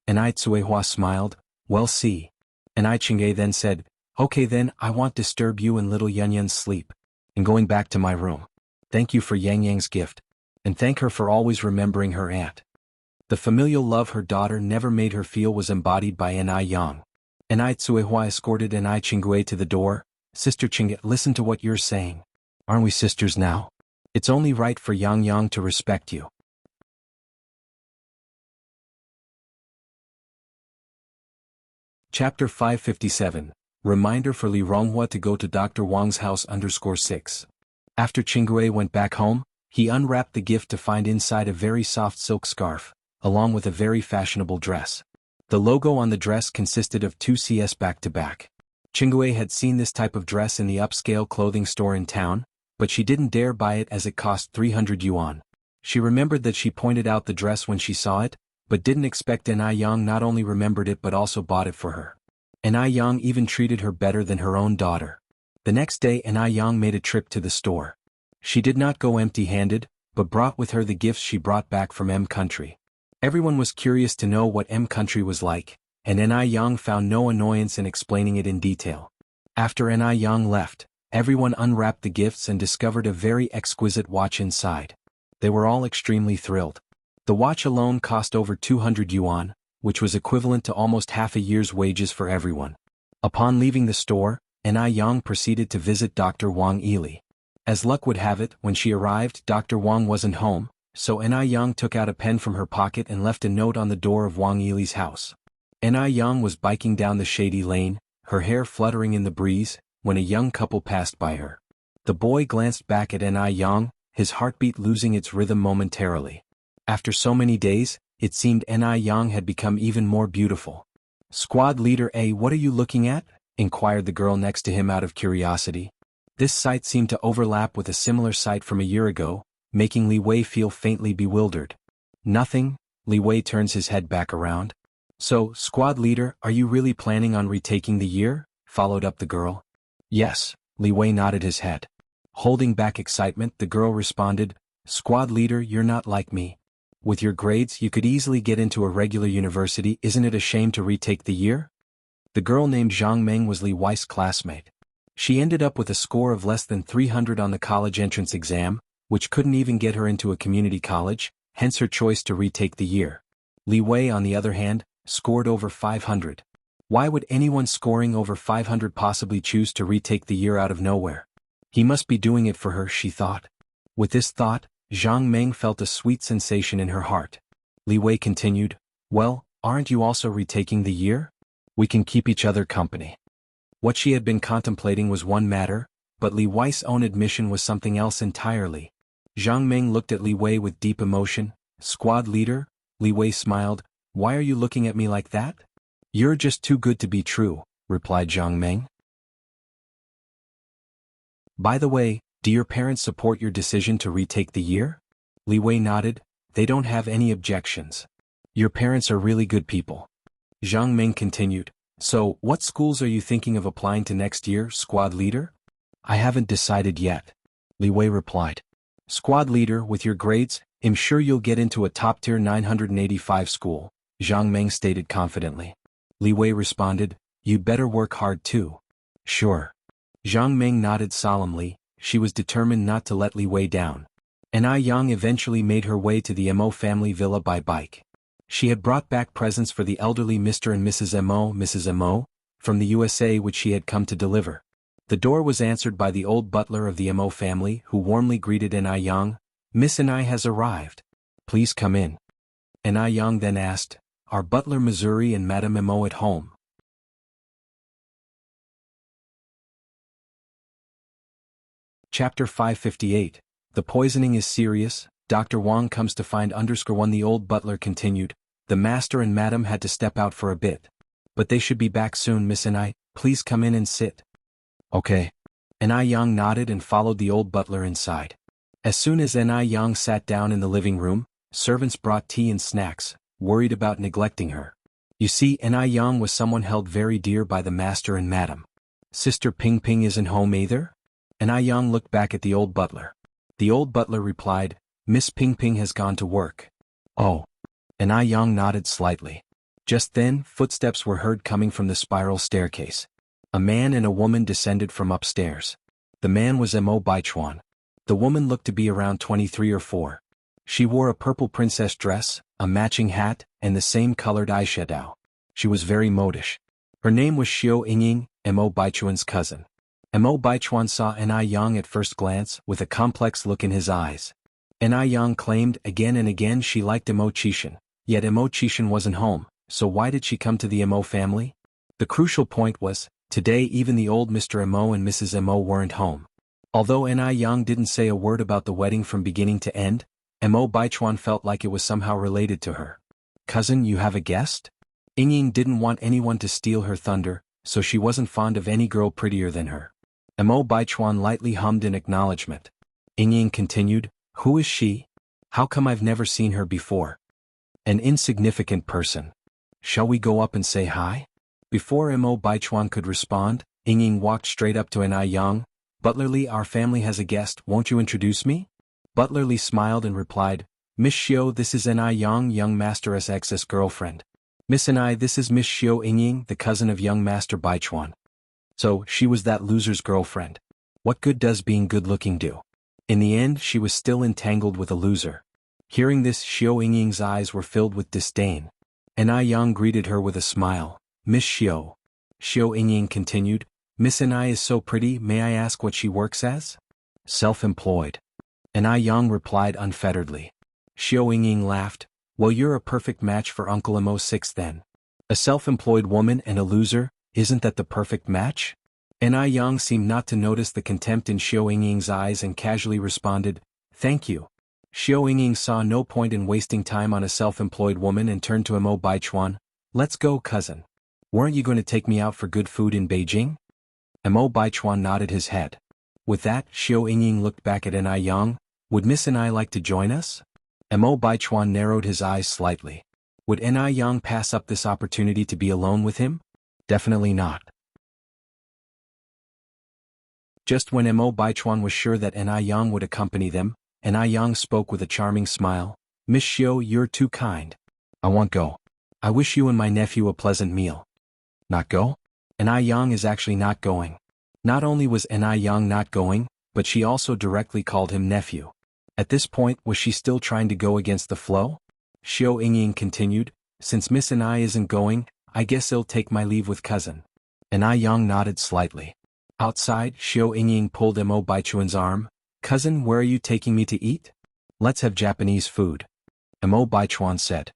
Enai Tsuehua smiled, well see. Enai Qinggui then said, okay then I won't disturb you and little Yun's sleep. And going back to my room. Thank you for Yang's gift. And thank her for always remembering her aunt. The familial love her daughter never made her feel was embodied by Enai Yang. Enai Tsuehua escorted Enai Qinggui to the door. Sister Qinggui, listen to what you're saying. Aren't we sisters now? It's only right for Yang to respect you. Chapter 557. Reminder for Li Ronghua to go to Dr. Wang's house _6. After Qinggui went back home, he unwrapped the gift to find inside a very soft silk scarf, along with a very fashionable dress. The logo on the dress consisted of 2 CS back-to-back. Qinggui had seen this type of dress in the upscale clothing store in town, but she didn't dare buy it as it cost 300 yuan. She remembered that she pointed out the dress when she saw it, but didn't expect Enai Yang not only remembered it but also bought it for her. Enai Yang even treated her better than her own daughter. The next day Enai Yang made a trip to the store. She did not go empty-handed, but brought with her the gifts she brought back from M country. Everyone was curious to know what M country was like, and Enai Yang found no annoyance in explaining it in detail. After Enai Yang left, everyone unwrapped the gifts and discovered a very exquisite watch inside. They were all extremely thrilled. The watch alone cost over 200 yuan, which was equivalent to almost half a year's wages for everyone. Upon leaving the store, Enai Yang proceeded to visit Dr. Wang Yili. As luck would have it, when she arrived, Dr. Wang wasn't home, so Enai Yang took out a pen from her pocket and left a note on the door of Wang Yili's house. Enai Yang was biking down the shady lane, her hair fluttering in the breeze, when a young couple passed by her. The boy glanced back at Enai Yang, his heartbeat losing its rhythm momentarily. After so many days, it seemed Enai Yang had become even more beautiful. Squad leader A, what are you looking at? Inquired the girl next to him out of curiosity. This sight seemed to overlap with a similar sight from a year ago, making Li Wei feel faintly bewildered. Nothing. Li Wei turns his head back around. So, squad leader, are you really planning on retaking the year? Followed up the girl. Yes, Li Wei nodded his head. Holding back excitement, the girl responded, Squad leader, you're not like me. With your grades, you could easily get into a regular university, isn't it a shame to retake the year? The girl named Zhang Meng was Li Wei's classmate. She ended up with a score of less than 300 on the college entrance exam, which couldn't even get her into a community college, hence her choice to retake the year. Li Wei, on the other hand, scored over 500. Why would anyone scoring over 500 possibly choose to retake the year out of nowhere? He must be doing it for her, she thought. With this thought, Zhang Meng felt a sweet sensation in her heart. Li Wei continued, well, aren't you also retaking the year? We can keep each other company. What she had been contemplating was one matter, but Li Wei's own admission was something else entirely. Zhang Meng looked at Li Wei with deep emotion. Squad leader? Li Wei smiled. Why are you looking at me like that? You're just too good to be true, replied Zhang Meng. By the way, do your parents support your decision to retake the year? Li Wei nodded. They don't have any objections. Your parents are really good people. Zhang Ming continued. So, what schools are you thinking of applying to next year, squad leader? I haven't decided yet. Li Wei replied. Squad leader, with your grades, I'm sure you'll get into a top-tier 985 school, Zhang Ming stated confidently. Li Wei responded, you'd better work hard too. Sure. Zhang Ming nodded solemnly. She was determined not to let Li Wei down. And Yang eventually made her way to the Mo family villa by bike. She had brought back presents for the elderly Mr. and Mrs. Mo, from the USA which she had come to deliver. The door was answered by the old butler of the Mo family, who warmly greeted Yang. Miss Anai has arrived. Please come in. Yang then asked, are Butler Missouri and Madame Mo at home? Chapter 558. The poisoning is serious. Dr. Wang comes to find _1. The old butler continued. The master and madam had to step out for a bit. But they should be back soon. Miss Anai, please come in and sit. Okay. Yang nodded and followed the old butler inside. As soon as Yang sat down in the living room, servants brought tea and snacks, worried about neglecting her. You see, Yang was someone held very dear by the master and madam. Sister Ping Ping isn't home either? Yang looked back at the old butler. The old butler replied, Miss Ping Ping has gone to work. Oh. Yang nodded slightly. Just then, footsteps were heard coming from the spiral staircase. A man and a woman descended from upstairs. The man was Mo Baichuan. The woman looked to be around 23 or 4. She wore a purple princess dress, a matching hat, and the same colored eyeshadow. She was very modish. Her name was Xiao Yingying, Mo Baichuan's cousin. Mo Baichuan saw Yang at first glance, with a complex look in his eyes. Yang claimed again and again she liked Mo Qishan, yet Mo Qishan wasn't home, so why did she come to the Mo family? The crucial point was, today even the old Mr. Mo and Mrs. Mo weren't home. Although Yang didn't say a word about the wedding from beginning to end, Mo Baichuan felt like it was somehow related to her. Cousin, you have a guest? Yingying didn't want anyone to steal her thunder, so she wasn't fond of any girl prettier than her. Mo Baichuan lightly hummed in acknowledgement. Yingying continued, who is she? How come I've never seen her before? An insignificant person. Shall we go up and say hi? Before Mo Baichuan could respond, Yingying walked straight up to Yang. Butler Li, our family has a guest, won't you introduce me? Butler Li smiled and replied, Miss Xiao, this is Yang, young Master SX's girlfriend. Miss Anai, this is Miss Xiao Yingying, the cousin of young Master Baichuan. So, she was that loser's girlfriend. What good does being good-looking do? In the end, she was still entangled with a loser. Hearing this, Xiao Yingying's eyes were filled with disdain. Yang greeted her with a smile. Miss Xiao. Xiao Yingying continued, Miss Anai is so pretty, may I ask what she works as? Self-employed. Yang replied unfetteredly. Xiao Yingying laughed. Well, you're a perfect match for Uncle Mo 6 then. A self-employed woman and a loser, isn't that the perfect match? Yang seemed not to notice the contempt in Xiao Yingying's eyes and casually responded, thank you. Xiao Yingying saw no point in wasting time on a self-employed woman and turned to Mo Baichuan. Let's go, cousin. Weren't you going to take me out for good food in Beijing? Mo Baichuan nodded his head. With that, Xiao Yingying looked back at Yang. Would Miss Anai like to join us? Mo Baichuan narrowed his eyes slightly. Would Yang pass up this opportunity to be alone with him? Definitely not. Just when Mo Baichuan was sure that Yang would accompany them, Yang spoke with a charming smile. Miss Xiao, you're too kind. I won't go. I wish you and my nephew a pleasant meal. Not go? Yang is actually not going. Not only was Yang not going, but she also directly called him nephew. At this point, was she still trying to go against the flow? Xiao Yingying continued, since Miss Anai isn't going, I guess I'll take my leave with cousin. Yang nodded slightly. Outside, Xiao Yingying pulled Mo Baichuan's arm. Cousin, where are you taking me to eat? Let's have Japanese food. Mo Baichuan said.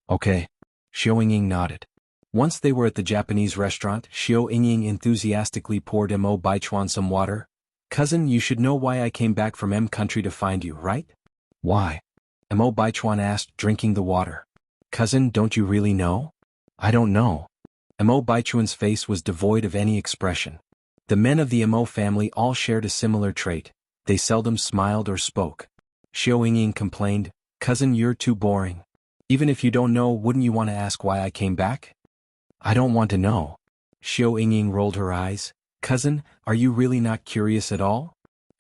Okay. Xiao Yingying nodded. Once they were at the Japanese restaurant, Xiao Yingying enthusiastically poured Mo Baichuan some water. Cousin, you should know why I came back from country to find you, right? Why? Mo Baichuan asked, drinking the water. Cousin, don't you really know? I don't know. Mo Baichuan's face was devoid of any expression. The men of the Mo family all shared a similar trait, they seldom smiled or spoke. Xiao Yingying complained, "Cousin, you're too boring. Even if you don't know, wouldn't you want to ask why I came back?" "I don't want to know." Xiao Yingying rolled her eyes, "Cousin, are you really not curious at all?"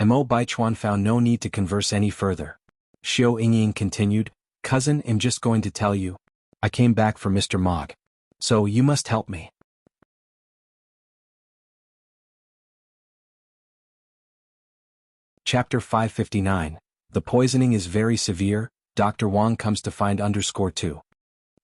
Mo Baichuan found no need to converse any further. Xiao Yingying continued, "Cousin, I'm just going to tell you. I came back for Mr. Mog. So you must help me." Chapter 559. The poisoning is very severe, Dr. Wang comes to find _2.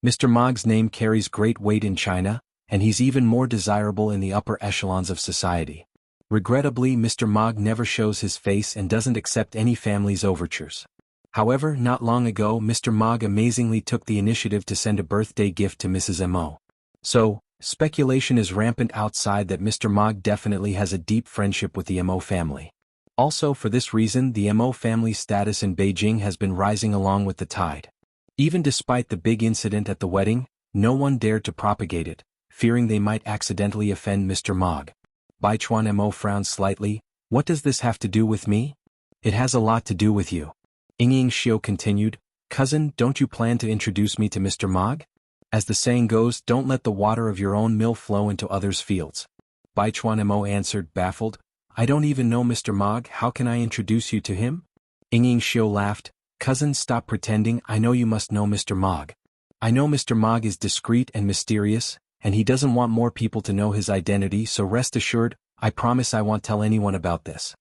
Mr. Mog's name carries great weight in China, and he's even more desirable in the upper echelons of society. Regrettably, Mr. Mog never shows his face and doesn't accept any family's overtures. However, not long ago Mr. Mog amazingly took the initiative to send a birthday gift to Mrs. Mo. So, speculation is rampant outside that Mr. Mog definitely has a deep friendship with the Mo family. Also, for this reason, the Mo family's status in Beijing has been rising along with the tide. Even despite the big incident at the wedding, no one dared to propagate it, fearing they might accidentally offend Mr. Mog. Baichuan Mo frowned slightly, "What does this have to do with me?" "It has a lot to do with you." Yingying Xiao continued, "Cousin, don't you plan to introduce me to Mr. Mog? As the saying goes, don't let the water of your own mill flow into others' fields." Baichuan Mo answered, baffled, "I don't even know Mr. Mog, how can I introduce you to him?" Yingying Xiao laughed, "Cousin, stop pretending, I know you must know Mr. Mog. I know Mr. Mog is discreet and mysterious, and he doesn't want more people to know his identity, so rest assured, I promise I won't tell anyone about this."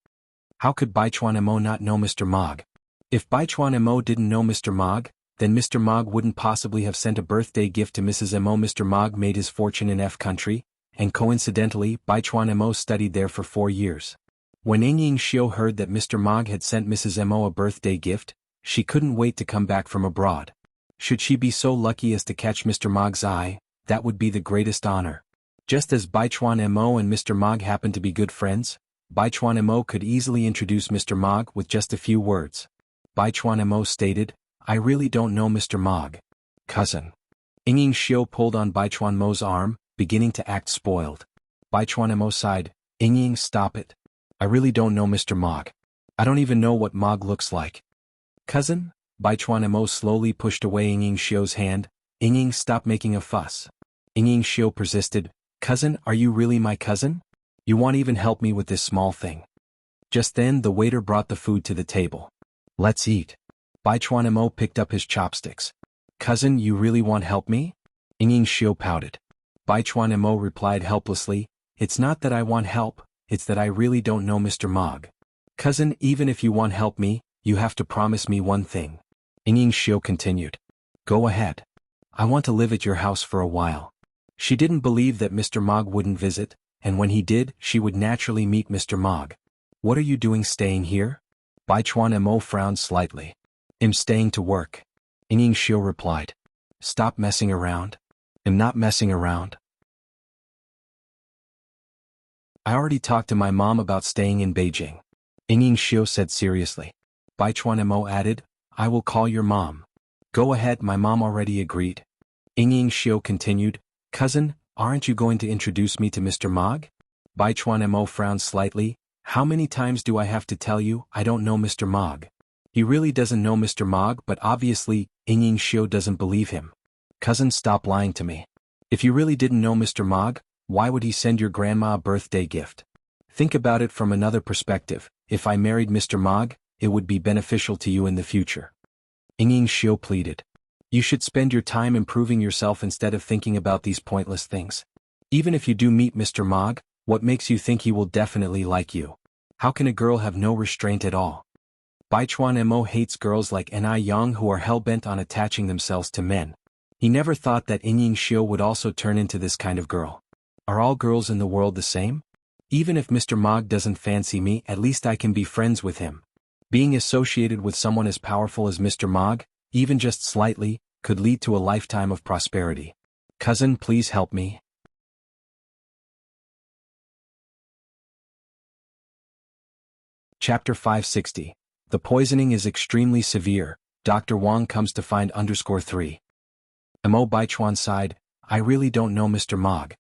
How could Baichuan Mo not know Mr. Mog? If Baichuan Mo didn't know Mr. Mog, then Mr. Mog wouldn't possibly have sent a birthday gift to Mrs. Mo. Mr. Mog made his fortune in F country, and coincidentally, Baichuan Mo studied there for 4 years. When Yingying Xiao heard that Mr. Mog had sent Mrs. Mo a birthday gift, she couldn't wait to come back from abroad. Should she be so lucky as to catch Mr. Mog's eye, that would be the greatest honor. Just as Baichuan Mo and Mr. Mog happened to be good friends, Baichuan Mo could easily introduce Mr. Mog with just a few words. Baichuan Mo stated, "I really don't know Mr. Mog." "Cousin." Yingying Xiao pulled on Baichuan Mo's arm, beginning to act spoiled. Baichuan Mo sighed, "Yingying, stop it. I really don't know Mr. Mog. I don't even know what Mog looks like." "Cousin?" Baichuan Mo slowly pushed away Yingying Xiao's hand. "Yingying, stop making a fuss." Yingying Xiao persisted, "Cousin, are you really my cousin? You won't even help me with this small thing." Just then the waiter brought the food to the table. "Let's eat." Baichuan Mo picked up his chopsticks. "Cousin, you really won't help me?" Yingying Xiao pouted. Baichuan Mo replied helplessly, "It's not that I want help, it's that I really don't know Mr. Mog." "Cousin, even if you want help me, you have to promise me one thing." Yingying Xiao continued. "Go ahead. I want to live at your house for a while." She didn't believe that Mr. Mog wouldn't visit, and when he did, she would naturally meet Mr. Mog. "What are you doing staying here?" Baichuan Mo frowned slightly. "I'm staying to work." Yingying Xiao replied. "Stop messing around." "I'm not messing around. I already talked to my mom about staying in Beijing." Yingying Xiao said seriously. Baichuan Mo added, "I will call your mom." "Go ahead, my mom already agreed." Yingying Xiao continued, "Cousin, aren't you going to introduce me to Mr. Mog?" Baichuan Mo frowned slightly, "How many times do I have to tell you, I don't know Mr. Mog?" He really doesn't know Mr. Mog, but obviously, Yingying Xiao doesn't believe him. "Cousin, stop lying to me. If you really didn't know Mr. Mog, why would he send your grandma a birthday gift? Think about it from another perspective. If I married Mr. Mog, it would be beneficial to you in the future." Yingying Xiao pleaded. "You should spend your time improving yourself instead of thinking about these pointless things. Even if you do meet Mr. Mog, what makes you think he will definitely like you? How can a girl have no restraint at all?" Baichuan Mo hates girls like Ni Yang who are hell-bent on attaching themselves to men. He never thought that Yingying Xiao would also turn into this kind of girl. Are all girls in the world the same? Even if Mr. Mog doesn't fancy me, at least I can be friends with him. Being associated with someone as powerful as Mr. Mog, even just slightly, could lead to a lifetime of prosperity. "Cousin, please help me." Chapter 560. The poisoning is extremely severe, Dr. Wang comes to find _3. Mo Baichuan sighed, "I really don't know Mr. Mog.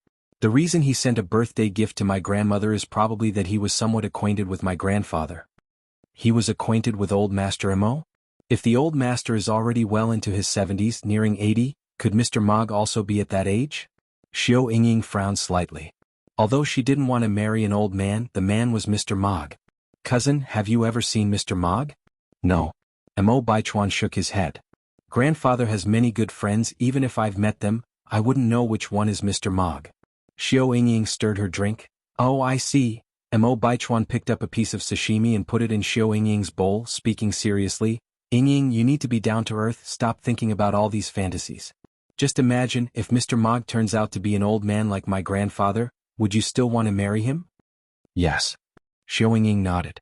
The reason he sent a birthday gift to my grandmother is probably that he was somewhat acquainted with my grandfather. He was acquainted with old Master Mo? If the old master is already well into his 70s, nearing 80, could Mr. Mog also be at that age? Xiao Yingying frowned slightly. Although she didn't want to marry an old man, the man was Mr. Mog. Cousin, have you ever seen Mr. Mog? No. Mo Baichuan shook his head. Grandfather has many good friends, even if I've met them, I wouldn't know which one is Mr. Mog. Xiao Yingying stirred her drink. Oh, I see. Mo Baichuan picked up a piece of sashimi and put it in Xiao Yingying's bowl, speaking seriously. Yingying, you need to be down to earth, stop thinking about all these fantasies. Just imagine, if Mr. Mog turns out to be an old man like my grandfather, would you still want to marry him? Yes. Xiao Yingying nodded.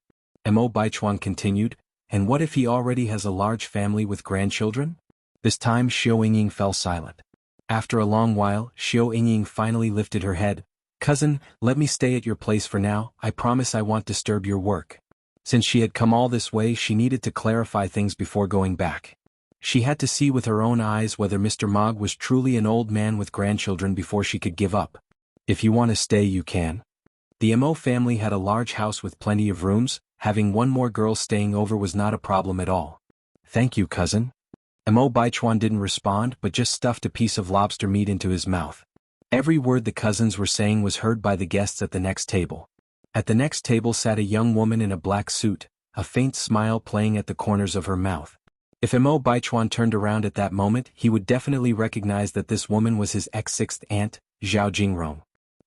Mo Baichuan continued, and what if he already has a large family with grandchildren? This time Xiao Yingying fell silent. After a long while, Xiao Yingying finally lifted her head. Cousin, let me stay at your place for now, I promise I won't disturb your work. Since she had come all this way, she needed to clarify things before going back. She had to see with her own eyes whether Mr. Mog was truly an old man with grandchildren before she could give up. If you want to stay, you can. The Mo family had a large house with plenty of rooms, having one more girl staying over was not a problem at all. Thank you, cousin. Mo Baichuan didn't respond but just stuffed a piece of lobster meat into his mouth. Every word the cousins were saying was heard by the guests at the next table. At the next table sat a young woman in a black suit, a faint smile playing at the corners of her mouth. If Mo Baichuan turned around at that moment, he would definitely recognize that this woman was his ex-sixth aunt, Zhao Jingrong.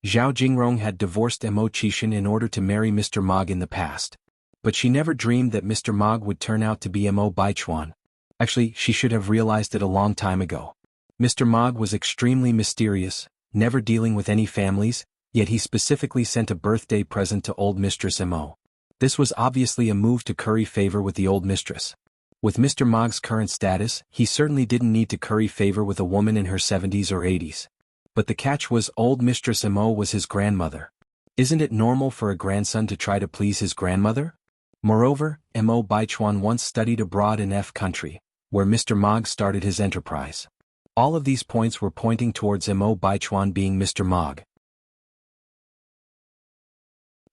Zhao Jingrong had divorced Mo Qishan in order to marry Mr. Mog in the past. But she never dreamed that Mr. Mog would turn out to be Mo Baichuan. Actually, she should have realized it a long time ago. Mr. Mog was extremely mysterious, never dealing with any families, yet he specifically sent a birthday present to old Mistress Mo. This was obviously a move to curry favor with the old mistress. With Mr. Mog's current status, he certainly didn't need to curry favor with a woman in her 70s or 80s. But the catch was old Mistress Mo was his grandmother. Isn't it normal for a grandson to try to please his grandmother? Moreover, Mo Baichuan once studied abroad in F country, where Mr. Mog started his enterprise. All of these points were pointing towards Mo Baichuan being Mr. Mog.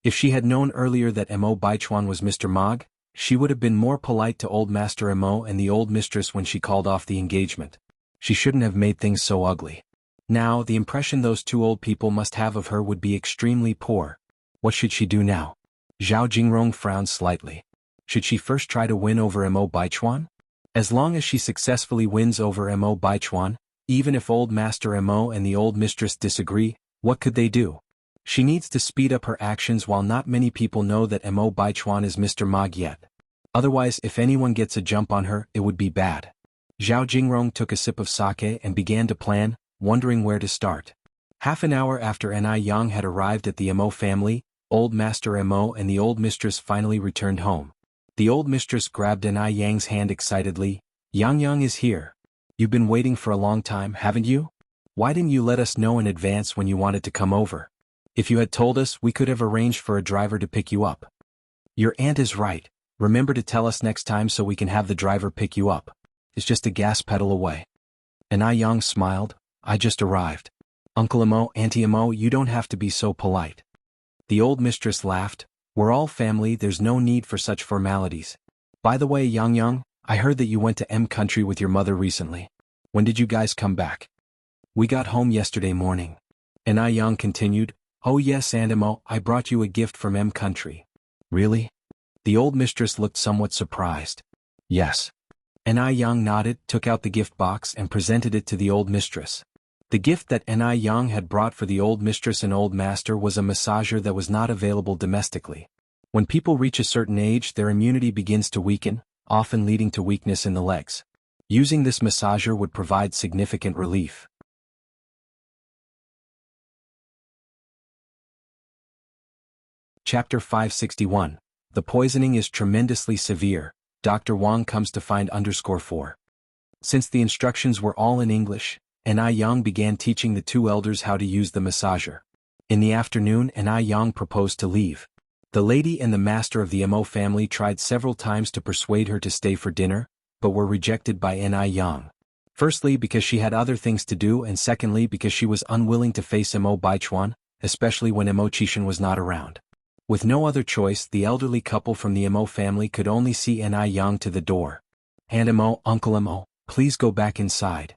If she had known earlier that Mo Baichuan was Mr. Mog, she would have been more polite to old Master Mo and the old mistress when she called off the engagement. She shouldn't have made things so ugly. Now, the impression those two old people must have of her would be extremely poor. What should she do now? Zhao Jingrong frowned slightly. Should she first try to win over Mo Baichuan? As long as she successfully wins over Mo Baichuan, even if old Master Mo and the old mistress disagree, what could they do? She needs to speed up her actions while not many people know that Mo Baichuan is Mr. Mog yet. Otherwise, if anyone gets a jump on her, it would be bad. Zhao Jingrong took a sip of sake and began to plan, wondering where to start. Half an hour after Yang had arrived at the Mo family, old Master Mo and the old mistress finally returned home. The old mistress grabbed Yang's hand excitedly. Yang is here. You've been waiting for a long time, haven't you? Why didn't you let us know in advance when you wanted to come over? If you had told us, we could have arranged for a driver to pick you up. Your aunt is right. Remember to tell us next time so we can have the driver pick you up. It's just a gas pedal away. Yang smiled. I just arrived. Uncle Mo, Auntie Mo, you don't have to be so polite. The old mistress laughed. We're all family, there's no need for such formalities. By the way, Yang, I heard that you went to M country with your mother recently. When did you guys come back? We got home yesterday morning. Yang continued. Oh yes, Aunt Mo, I brought you a gift from M country. Really? The old mistress looked somewhat surprised. Yes. Yang nodded, took out the gift box and presented it to the old mistress. The gift that Yang had brought for the old mistress and old master was a massager that was not available domestically. When people reach a certain age, their immunity begins to weaken, often leading to weakness in the legs. Using this massager would provide significant relief. Chapter 561. The poisoning is tremendously severe. Dr. Wang comes to find _4. Since the instructions were all in English, Yang began teaching the two elders how to use the massager. In the afternoon, Yang proposed to leave. The lady and the master of the Mo family tried several times to persuade her to stay for dinner, but were rejected by Yang. Firstly because she had other things to do, and secondly because she was unwilling to face Imo Baichuan, especially when Imo Qixin was not around. With no other choice, the elderly couple from the Imo family could only see Ni Yang to the door. "And Imo, Uncle Imo, please go back inside."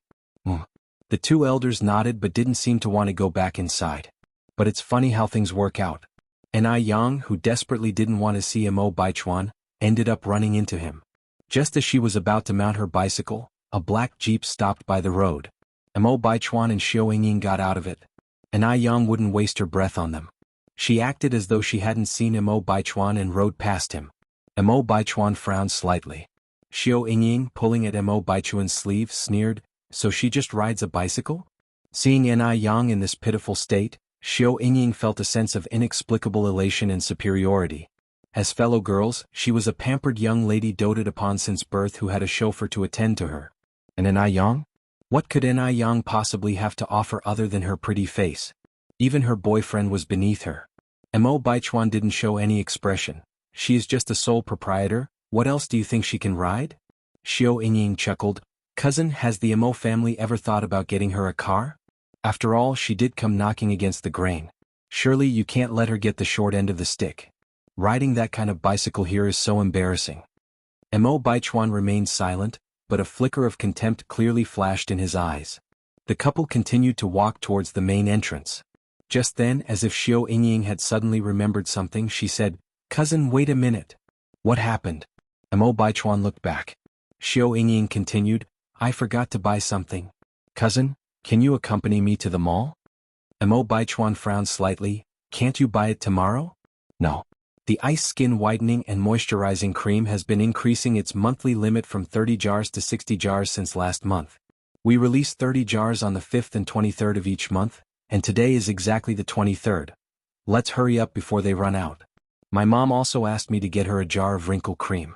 The two elders nodded but didn't seem to want to go back inside. But it's funny how things work out. Ni Yang, who desperately didn't want to see Imo Baichuan, ended up running into him. Just as she was about to mount her bicycle, a black jeep stopped by the road. Imo Baichuan and Xiao Yingying got out of it. Ni Yang wouldn't waste her breath on them. She acted as though she hadn't seen Imo Baichuan and rode past him. Imo Baichuan frowned slightly. Xiao Yingying, pulling at Imo Baichuan's sleeve, sneered, "So she just rides a bicycle?" Seeing Ni Yang in this pitiful state, Xiao Yingying felt a sense of inexplicable elation and superiority. As fellow girls, she was a pampered young lady doted upon since birth who had a chauffeur to attend to her. And Ni Yang? What could Ni Yang possibly have to offer other than her pretty face? Even her boyfriend was beneath her. Imo Baichuan didn't show any expression. She is just a sole proprietor, what else do you think she can ride? Xiao Yingying chuckled. Cousin, has the Imo family ever thought about getting her a car? After all, she did come knocking against the grain. Surely you can't let her get the short end of the stick. Riding that kind of bicycle here is so embarrassing. Imo Baichuan remained silent, but a flicker of contempt clearly flashed in his eyes. The couple continued to walk towards the main entrance. Just then, as if Xiao Yingying had suddenly remembered something, she said, "Cousin, wait a minute." "What happened?" Imo Baichuan looked back. Xiao Yingying continued, "I forgot to buy something. Cousin, can you accompany me to the mall?" Imo Baichuan frowned slightly. "Can't you buy it tomorrow?" "No. The Ice Skin Whitening and Moisturizing Cream has been increasing its monthly limit from 30 jars to 60 jars since last month. We release 30 jars on the 5th and 23rd of each month, and today is exactly the 23rd. Let's hurry up before they run out. My mom also asked me to get her a jar of wrinkle cream."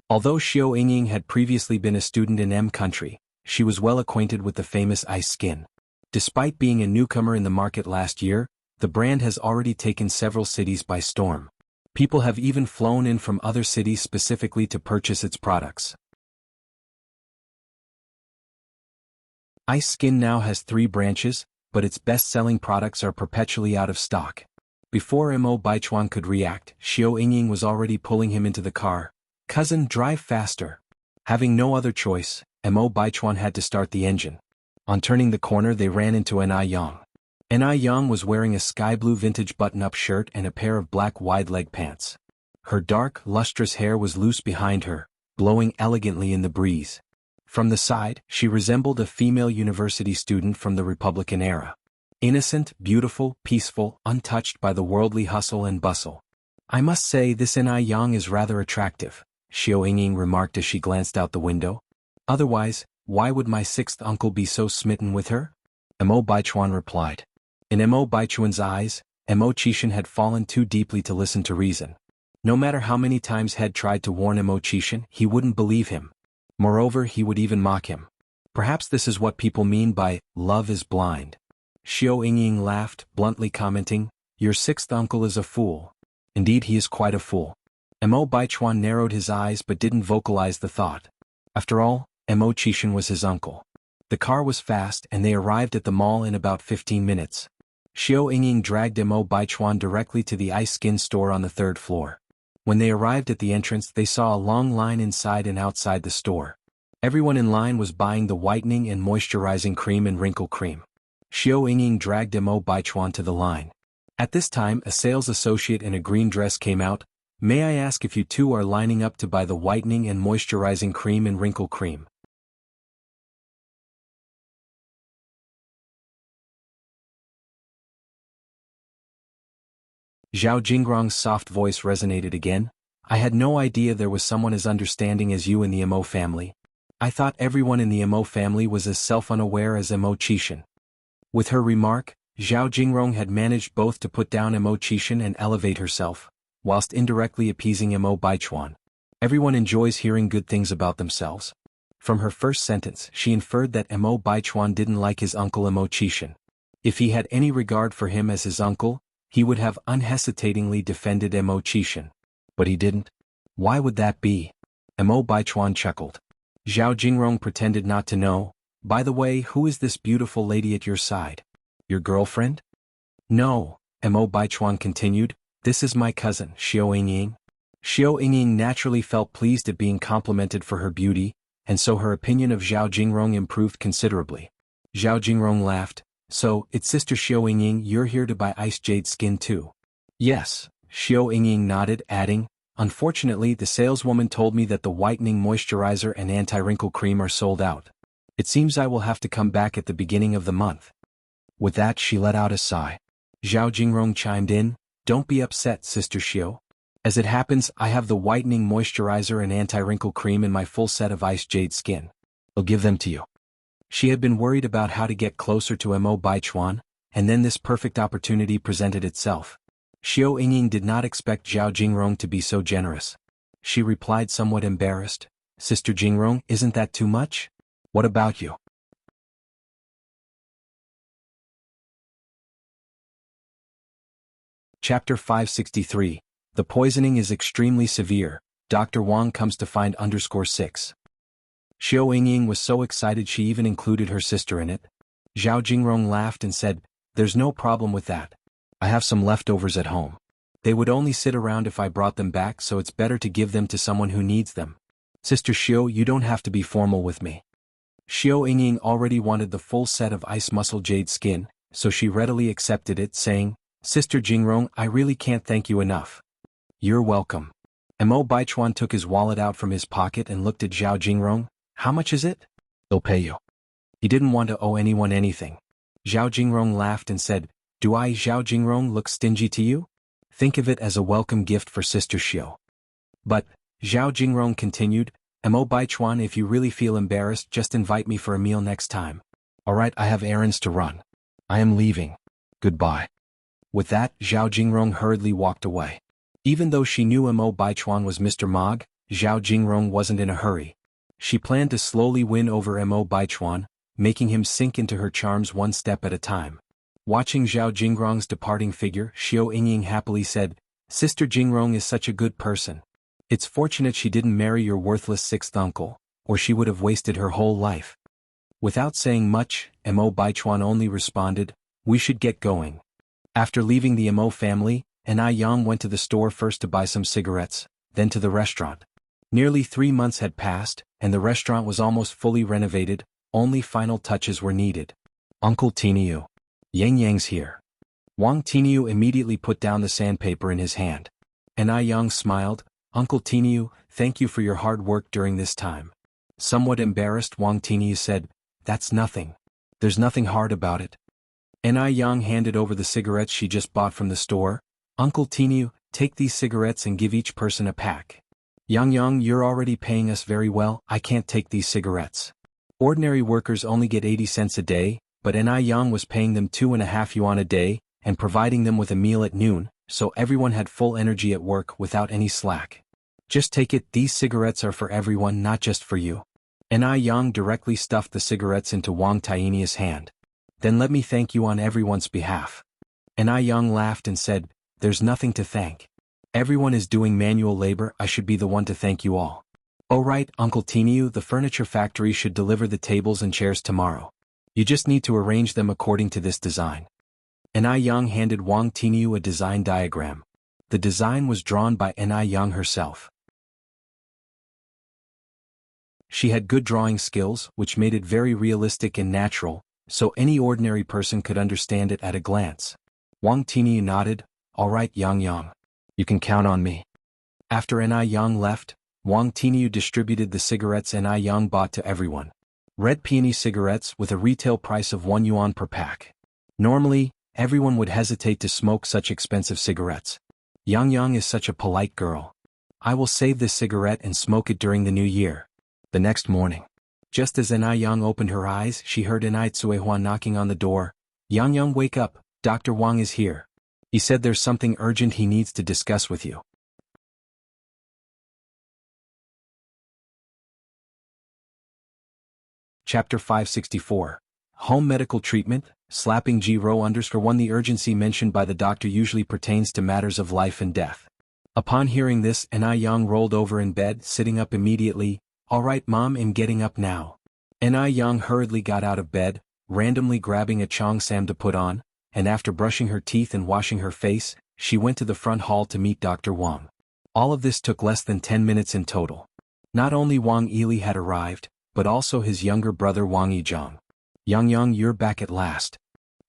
Although Xiao Yingying had previously been a student in M country, she was well acquainted with the famous Ice Skin. Despite being a newcomer in the market last year, the brand has already taken several cities by storm. People have even flown in from other cities specifically to purchase its products. Ice Skin now has 3 branches, but its best-selling products are perpetually out of stock. Before Imo Baichuan could react, Xiao Yingying was already pulling him into the car. "Cousin, drive faster." Having no other choice, Imo Baichuan had to start the engine. On turning the corner they ran into Ni Yang. Ni Yang was wearing a sky-blue vintage button-up shirt and a pair of black wide-leg pants. Her dark, lustrous hair was loose behind her, blowing elegantly in the breeze. From the side, she resembled a female university student from the Republican era. Innocent, beautiful, peaceful, untouched by the worldly hustle and bustle. "I must say this Ni Yang is rather attractive," Xiao Yingying remarked as she glanced out the window. "Otherwise, why would my 6th uncle be so smitten with her?" Imo Baichuan replied. In Imo Baichuan's eyes, Imo Qixin had fallen too deeply to listen to reason. No matter how many times Head tried to warn Imo Qixin, he wouldn't believe him. Moreover, he would even mock him. Perhaps this is what people mean by love is blind. Xiao Yingying laughed, bluntly commenting, "Your 6th uncle is a fool." Indeed, he is quite a fool. Imo Baichuan narrowed his eyes but didn't vocalize the thought. After all, Imo Qixin was his uncle. The car was fast and they arrived at the mall in about 15 minutes. Xiao Yingying dragged Imo Baichuan directly to the Ice Skin store on the 3rd floor. When they arrived at the entrance they saw a long line inside and outside the store. Everyone in line was buying the whitening and moisturizing cream and wrinkle cream. Xiao Yingying dragged Imo Baichuan to the line. At this time a sales associate in a green dress came out. "May I ask if you two are lining up to buy the whitening and moisturizing cream and wrinkle cream?" Zhao Jingrong's soft voice resonated again. "I had no idea there was someone as understanding as you in the Imo family. I thought everyone in the Imo family was as self-unaware as Imo Qixin." With her remark, Zhao Jingrong had managed both to put down Imo Qixin and elevate herself, whilst indirectly appeasing Imo Baichuan. Everyone enjoys hearing good things about themselves. From her first sentence, she inferred that Imo Baichuan didn't like his uncle Imo Qixin. If he had any regard for him as his uncle, he would have unhesitatingly defended Imo Qixin. But he didn't. Why would that be? Imo Baichuan chuckled. Zhao Jingrong pretended not to know. By the way, who is this beautiful lady at your side? Your girlfriend? No, Mo Baichuan continued, this is my cousin, Xiao Yingying. Xiao Yingying naturally felt pleased at being complimented for her beauty, and so her opinion of Zhao Jingrong improved considerably. Zhao Jingrong laughed, so, it's Sister Xiao Yingying, you're here to buy ice jade skin too? Yes, Xiao Yingying nodded, adding, unfortunately the saleswoman told me that the whitening moisturizer and anti-wrinkle cream are sold out. It seems I will have to come back at the beginning of the month. With that she let out a sigh. Zhao Jingrong chimed in, don't be upset, Sister Xiao. As it happens, I have the whitening moisturizer and anti-wrinkle cream in my full set of ice jade skin. I'll give them to you. She had been worried about how to get closer to Mo Baichuan, and then this perfect opportunity presented itself. Xiao Yingying did not expect Zhao Jingrong to be so generous. She replied somewhat embarrassed, Sister Jingrong, isn't that too much? What about you? Chapter 563. The poisoning is extremely severe. Dr. Wang comes to find _6. Xiao Yingying was so excited she even included her sister in it. Zhao Jingrong laughed and said, there's no problem with that. I have some leftovers at home. They would only sit around if I brought them back, so it's better to give them to someone who needs them. Sister Xiao, you don't have to be formal with me. Xiao Yingying already wanted the full set of ice muscle jade skin, so she readily accepted it, saying, Sister Jingrong, I really can't thank you enough. You're welcome. Mo Baichuan took his wallet out from his pocket and looked at Zhao Jingrong. How much is it? They'll pay you. He didn't want to owe anyone anything. Zhao Jingrong laughed and said, do I, Zhao Jingrong, look stingy to you? Think of it as a welcome gift for Sister Xiao. But, Zhao Jingrong continued, Mo Baichuan, if you really feel embarrassed, just invite me for a meal next time. Alright, I have errands to run. I am leaving. Goodbye. With that, Zhao Jingrong hurriedly walked away. Even though she knew Mo Baichuan was Mr. Mog, Zhao Jingrong wasn't in a hurry. She planned to slowly win over Mo Baichuan, making him sink into her charms one step at a time. Watching Zhao Jingrong's departing figure, Xiao Yingying happily said, Sister Jingrong is such a good person. It's fortunate she didn't marry your worthless sixth uncle, or she would have wasted her whole life. Without saying much, Mo Baichuan only responded, we should get going. After leaving the Mo family, Yang went to the store first to buy some cigarettes, then to the restaurant. Nearly 3 months had passed, and the restaurant was almost fully renovated, only final touches were needed. Uncle Tiniu. Yang here. Wang Tiniu immediately put down the sandpaper in his hand. Yang smiled, Uncle Tiniu, thank you for your hard work during this time. Somewhat embarrassed, Wang Tiniu said, that's nothing. There's nothing hard about it. Yang handed over the cigarettes she just bought from the store. Uncle Tiniu, take these cigarettes and give each person a pack. Yang, you're already paying us very well, I can't take these cigarettes. Ordinary workers only get 80 cents a day, but Yang was paying them 2.5 yuan a day, and providing them with a meal at noon, so everyone had full energy at work without any slack. Just take it, these cigarettes are for everyone, not just for you. Yang directly stuffed the cigarettes into Wang Tainia's hand. Then let me thank you on everyone's behalf. Yang laughed and said, there's nothing to thank. Everyone is doing manual labor, I should be the one to thank you all. Oh right, Uncle Tiniu, the furniture factory should deliver the tables and chairs tomorrow. You just need to arrange them according to this design. Yang handed Wang Tiniu a design diagram. The design was drawn by Yang herself. She had good drawing skills, which made it very realistic and natural, so any ordinary person could understand it at a glance. Wang Tiniu nodded, alright Yang. You can count on me. After Yang left, Wang Tiniu distributed the cigarettes Yang bought to everyone. Red peony cigarettes with a retail price of 1 yuan per pack. Normally, everyone would hesitate to smoke such expensive cigarettes. Yang is such a polite girl. I will save this cigarette and smoke it during the new year. The next morning. Just as Yang opened her eyes, she heard Cuihua knocking on the door. Yang, wake up, Dr. Wang is here. He said there's something urgent he needs to discuss with you. Chapter 564. Home medical treatment, slapping G-1. The urgency mentioned by the doctor usually pertains to matters of life and death. Upon hearing this, Yang rolled over in bed, sitting up immediately. Alright mom, I'm getting up now. Ni Yang hurriedly got out of bed, randomly grabbing a cheongsam to put on, and after brushing her teeth and washing her face, she went to the front hall to meet Dr. Wang. All of this took less than 10 minutes in total. Not only Wang Yili had arrived, but also his younger brother Wang Yizhang. Yang, you're back at last.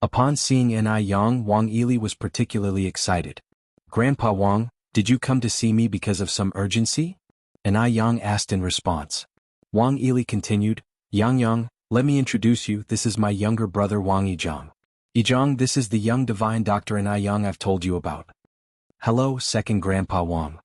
Upon seeing Ni Yang, Wang Yili was particularly excited. Grandpa Wang, did you come to see me because of some urgency? Ni Yang asked in response. Wang Yili continued, Yang, let me introduce you, this is my younger brother Wang Yizhang. Yizhang, this is the young divine doctor Ni Yang I've told you about. Hello, second Grandpa Wang.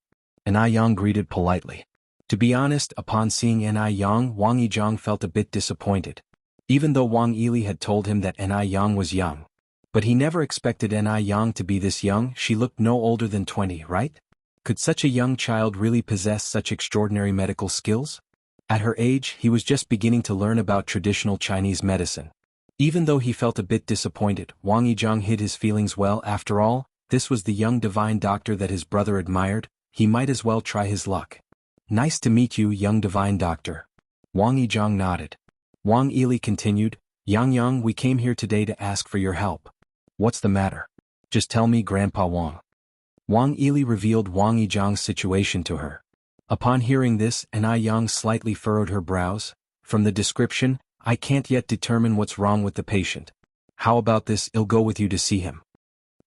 Ni Yang greeted politely. To be honest, upon seeing Ni Yang, Wang Yizhang felt a bit disappointed. Even though Wang Yili had told him that Ni Yang was young. But he never expected Ni Yang to be this young. She looked no older than 20, right? Could such a young child really possess such extraordinary medical skills? At her age, he was just beginning to learn about traditional Chinese medicine. Even though he felt a bit disappointed, Wang Yizhang hid his feelings well. After all, this was the young divine doctor that his brother admired. He might as well try his luck. Nice to meet you, young divine doctor. Wang Yizhang nodded. Wang Yili continued, Yang, we came here today to ask for your help. What's the matter? Just tell me, Grandpa Wang. Wang Yili revealed Wang Yizhang's situation to her. Upon hearing this, Ni Yang slightly furrowed her brows. From the description, I can't yet determine what's wrong with the patient. How about this, I'll go with you to see him?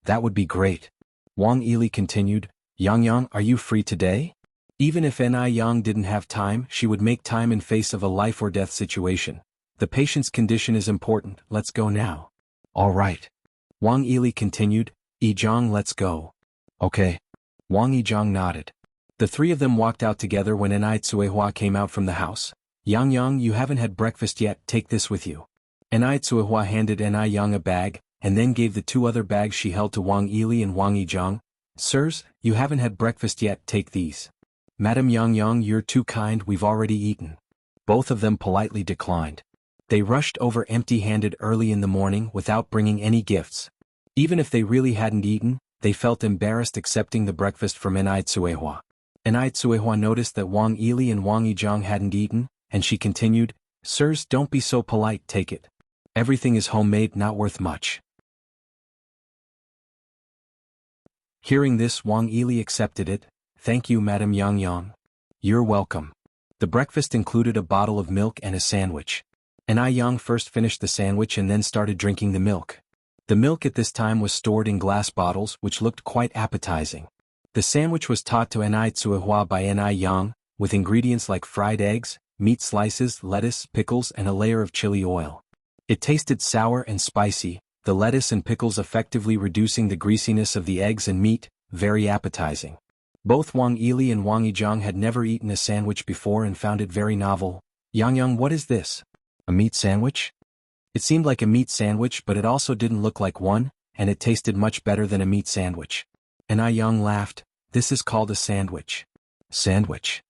That would be great. Wang Yili continued, Yang, are you free today? Even if Ni Yang didn't have time, she would make time in face of a life or death situation. The patient's condition is important, let's go now. All right. Wang Yili continued, Yizhang, let's go. Okay. Wang Yizhang nodded. The three of them walked out together when Ni Tsuehua came out from the house. Yang, you haven't had breakfast yet, take this with you. Ni Tsuehua handed Ni Yang a bag, and then gave the two other bags she held to Wang Yili and Wang Yizhang. Sirs, you haven't had breakfast yet, take these. Madam Yang, you're too kind, we've already eaten. Both of them politely declined. They rushed over empty-handed early in the morning without bringing any gifts. Even if they really hadn't eaten, they felt embarrassed accepting the breakfast from Ni Tsuehua. Ni Tsuehua noticed that Wang Yili and Wang Yizhang hadn't eaten, and she continued, Sirs, don't be so polite, take it. Everything is homemade, not worth much. Hearing this, Wang Yili accepted it. Thank you, Madam Yang. You're welcome. The breakfast included a bottle of milk and a sandwich. Ni Yang first finished the sandwich and then started drinking the milk. The milk at this time was stored in glass bottles which looked quite appetizing. The sandwich was taught to Ni Tsuehua by Ni Yang, with ingredients like fried eggs, meat slices, lettuce, pickles and a layer of chili oil. It tasted sour and spicy, the lettuce and pickles effectively reducing the greasiness of the eggs and meat, very appetizing. Both Wang Yili and Wang Yizhang had never eaten a sandwich before and found it very novel. Yang, what is this? A meat sandwich? It seemed like a meat sandwich, but it also didn't look like one, and it tasted much better than a meat sandwich. Ni Yang laughed, this is called a sandwich. Sandwich.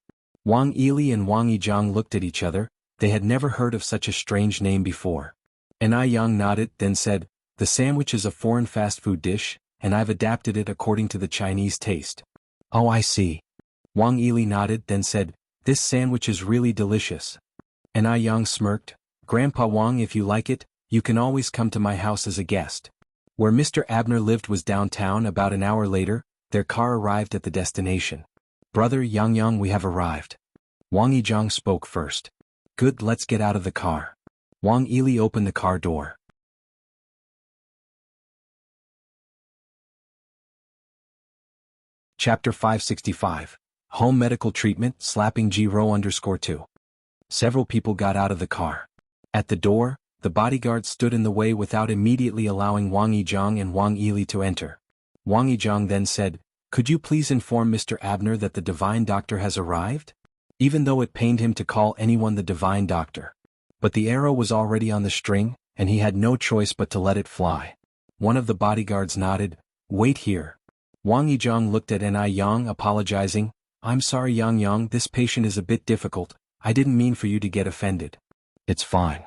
Wang Yili and Wang Yizhang looked at each other, they had never heard of such a strange name before. Ni Yang nodded, then said, the sandwich is a foreign fast food dish, and I've adapted it according to the Chinese taste. Oh, I see. Wang Yili nodded, then said, this sandwich is really delicious. Ni Yang smirked, Grandpa Wang, if you like it, you can always come to my house as a guest. Where Mr. Abner lived was downtown. About an hour later, their car arrived at the destination. Brother Yang, we have arrived. Wang Yizhang spoke first. Good, let's get out of the car. Wang Yili opened the car door. Chapter 565. Home Medical Treatment, Slapping G-Row_2. Several people got out of the car. At the door, the bodyguard stood in the way without immediately allowing Wang Yizhang and Wang Yili to enter. Wang Yizhang then said, could you please inform Mr. Abner that the divine doctor has arrived? Even though it pained him to call anyone the divine doctor. But the arrow was already on the string, and he had no choice but to let it fly. One of the bodyguards nodded, wait here. Wang Yizhang looked at Ni Yang apologizing, I'm sorry Yang, this patient is a bit difficult, I didn't mean for you to get offended. It's fine.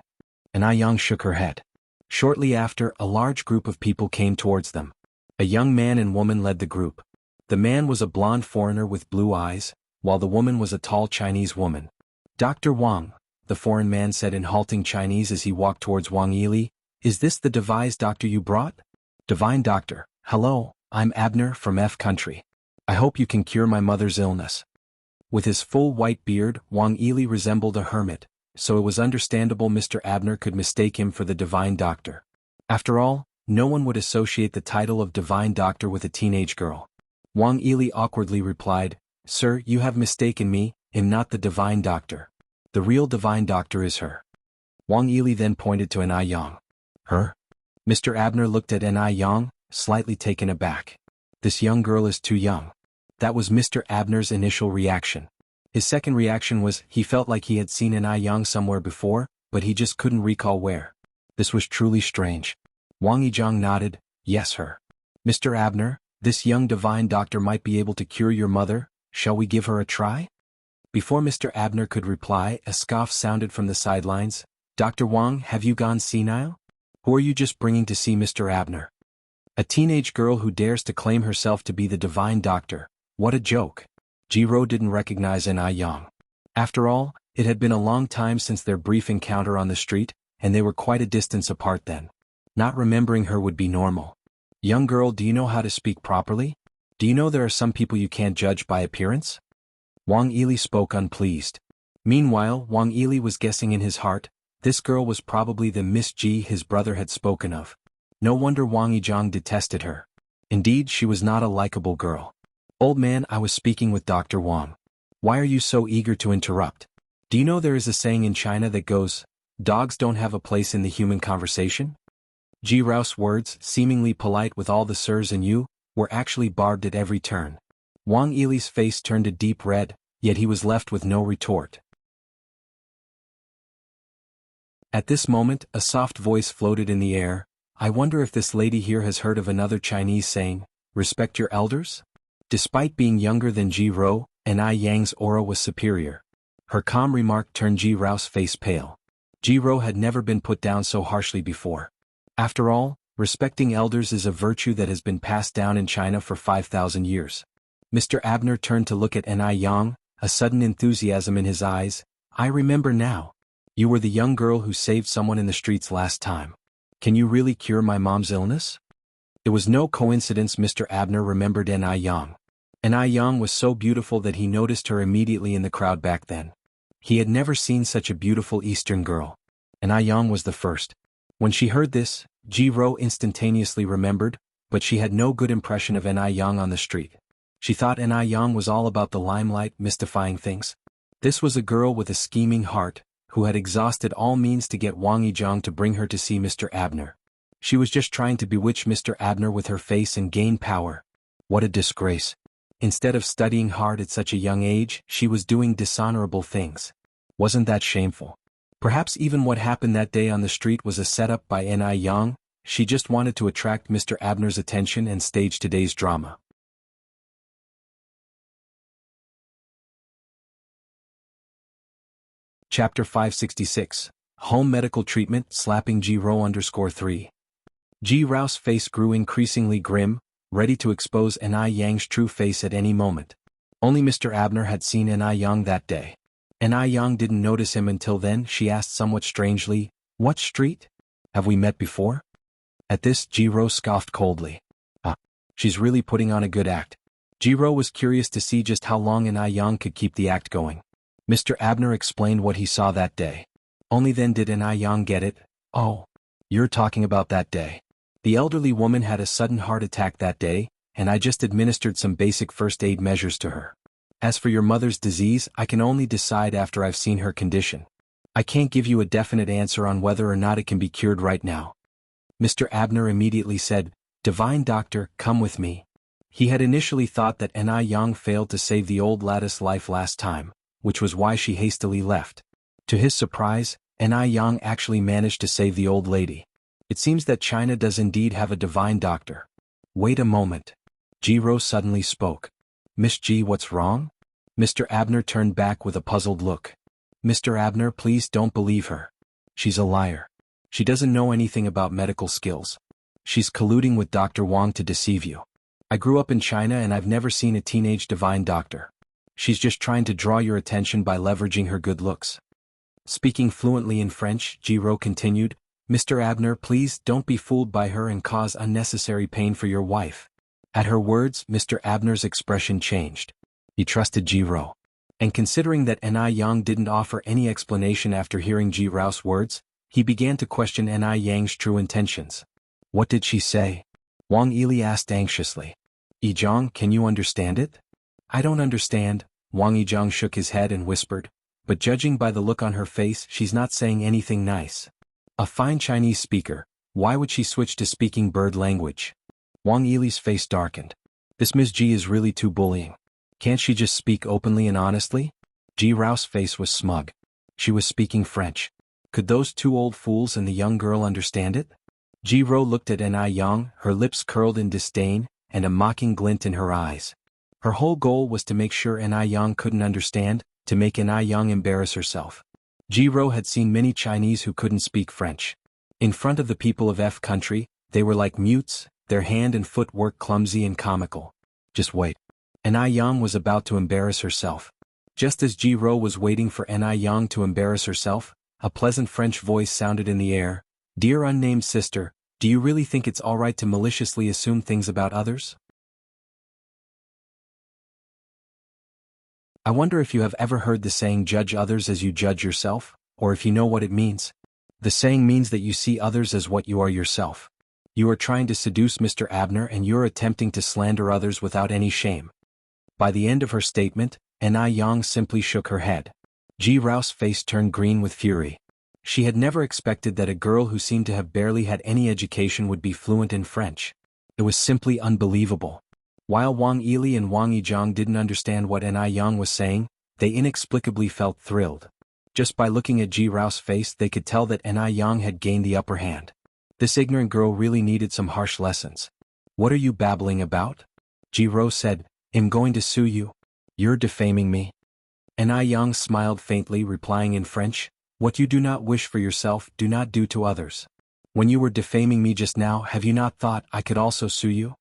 Ni Yang shook her head. Shortly after, a large group of people came towards them. A young man and woman led the group. The man was a blonde foreigner with blue eyes, while the woman was a tall Chinese woman. Dr. Wang, the foreign man said in halting Chinese as he walked towards Wang Yili. Is this the devised doctor you brought? Divine doctor, hello, I'm Abner from F country. I hope you can cure my mother's illness. With his full white beard, Wang Yili resembled a hermit, so it was understandable Mr. Abner could mistake him for the divine doctor. After all, no one would associate the title of divine doctor with a teenage girl. Wang Yili awkwardly replied, Sir, you have mistaken me, I'm not the divine doctor. The real divine doctor is her. Wang Yili then pointed to Anai Yang. Her? Mr. Abner looked at Anai Yang, slightly taken aback. This young girl is too young. That was Mr. Abner's initial reaction. His second reaction was he felt like he had seen Anai Yang somewhere before, but he just couldn't recall where. This was truly strange. Wang Yizhang nodded, yes her. Mr. Abner, this young divine doctor might be able to cure your mother, shall we give her a try? Before Mr. Abner could reply, a scoff sounded from the sidelines. Dr. Wang, have you gone senile? Who are you just bringing to see Mr. Abner? A teenage girl who dares to claim herself to be the divine doctor. What a joke. Jiro didn't recognize Anai Yang. After all, it had been a long time since their brief encounter on the street, and they were quite a distance apart then. Not remembering her would be normal. Young girl, do you know how to speak properly? Do you know there are some people you can't judge by appearance? Wang Yili spoke unpleased. Meanwhile, Wang Yili was guessing in his heart, this girl was probably the Miss Ji his brother had spoken of. No wonder Wang Yizhang detested her. Indeed, she was not a likable girl. Old man, I was speaking with Dr. Wang. Why are you so eager to interrupt? Do you know there is a saying in China that goes, dogs don't have a place in the human conversation? Ji Rao's words, seemingly polite with all the sirs and you, were actually barbed at every turn. Wang Yili's face turned a deep red, yet he was left with no retort. At this moment, a soft voice floated in the air. I wonder if this lady here has heard of another Chinese saying, respect your elders? Despite being younger than Ji Rao, Anai Yang's aura was superior. Her calm remark turned Ji Rao's face pale. Ji Rao had never been put down so harshly before. After all, respecting elders is a virtue that has been passed down in China for 5,000 years. Mr. Abner turned to look at Anai Yang, a sudden enthusiasm in his eyes. I remember now. You were the young girl who saved someone in the streets last time. Can you really cure my mom's illness? It was no coincidence Mr. Abner remembered Anai Yang. Anai Yang was so beautiful that he noticed her immediately in the crowd back then. He had never seen such a beautiful Eastern girl. Anai Yang was the first. When she heard this, Ji Rao instantaneously remembered, but she had no good impression of Anai Yang on the street. She thought Anai Yang was all about the limelight, mystifying things. This was a girl with a scheming heart, who had exhausted all means to get Wang Yizhang to bring her to see Mr. Abner. She was just trying to bewitch Mr. Abner with her face and gain power. What a disgrace. Instead of studying hard at such a young age, she was doing dishonorable things. Wasn't that shameful? Perhaps even what happened that day on the street was a setup by Anai Yang. She just wanted to attract Mr. Abner's attention and stage today's drama. Chapter 566. Home Medical Treatment, Slapping Ji Rao _3. Ji Rao's face grew increasingly grim, ready to expose Anai Yang's true face at any moment. Only Mr. Abner had seen Anai Yang that day. Anai Yang didn't notice him until then. She asked somewhat strangely, what street? Have we met before? At this, Ji Rao scoffed coldly. She's really putting on a good act. Ji Rao was curious to see just how long Anai Yang could keep the act going. Mr. Abner explained what he saw that day. Only then did Anai Yang get it. Oh, you're talking about that day. The elderly woman had a sudden heart attack that day, and I just administered some basic first aid measures to her. As for your mother's disease, I can only decide after I've seen her condition. I can't give you a definite answer on whether or not it can be cured right now. Mr. Abner immediately said, Divine Doctor, come with me. He had initially thought that Anai Yang failed to save the old lattice life last time, which was why she hastily left. To his surprise, Anai Yang actually managed to save the old lady. It seems that China does indeed have a divine doctor. Wait a moment. Ji Rao suddenly spoke. Miss Ji, what's wrong? Mr. Abner turned back with a puzzled look. Mr. Abner, please don't believe her. She's a liar. She doesn't know anything about medical skills. She's colluding with Dr. Wang to deceive you. I grew up in China and I've never seen a teenage divine doctor. She's just trying to draw your attention by leveraging her good looks. Speaking fluently in French, Jiro continued, Mr. Abner, please don't be fooled by her and cause unnecessary pain for your wife. At her words, Mr. Abner's expression changed. He trusted Jiro. And considering that Ni Yang didn't offer any explanation after hearing Jiro's words, he began to question Ni Yang's true intentions. What did she say? Wang Yili asked anxiously. Yizhang, can you understand it? I don't understand, Wang Yizhang shook his head and whispered, but judging by the look on her face, she's not saying anything nice. A fine Chinese speaker, why would she switch to speaking bird language? Wang Yili's face darkened. This Ms. Ji is really too bullying. Can't she just speak openly and honestly? Ji Rao's face was smug. She was speaking French. Could those two old fools and the young girl understand it? Ji Rao looked at Ni Yang, her lips curled in disdain, and a mocking glint in her eyes. Her whole goal was to make sure Ni Yang couldn't understand, to make Ni Yang embarrass herself. Ji Rao had seen many Chinese who couldn't speak French. In front of the people of F country, they were like mutes, their hand and foot work clumsy and comical. Just wait. Ni Yang was about to embarrass herself. Just as Ji Rao was waiting for Ni Yang to embarrass herself, a pleasant French voice sounded in the air. Dear unnamed sister, do you really think it's alright to maliciously assume things about others? I wonder if you have ever heard the saying judge others as you judge yourself, or if you know what it means. The saying means that you see others as what you are yourself. You are trying to seduce Mr. Abner and you're attempting to slander others without any shame. By the end of her statement, Ni Yang simply shook her head. Ji Rao's face turned green with fury. She had never expected that a girl who seemed to have barely had any education would be fluent in French. It was simply unbelievable. While Wang Yili and Wang Yizhang didn't understand what Ni Yang was saying, they inexplicably felt thrilled. Just by looking at Ji Rao's face they could tell that Ni Yang had gained the upper hand. This ignorant girl really needed some harsh lessons. What are you babbling about? Ji Rao said, I'm going to sue you. You're defaming me. Ni Yang smiled faintly, replying in French, What you do not wish for yourself, do not do to others. When you were defaming me just now, have you not thought I could also sue you?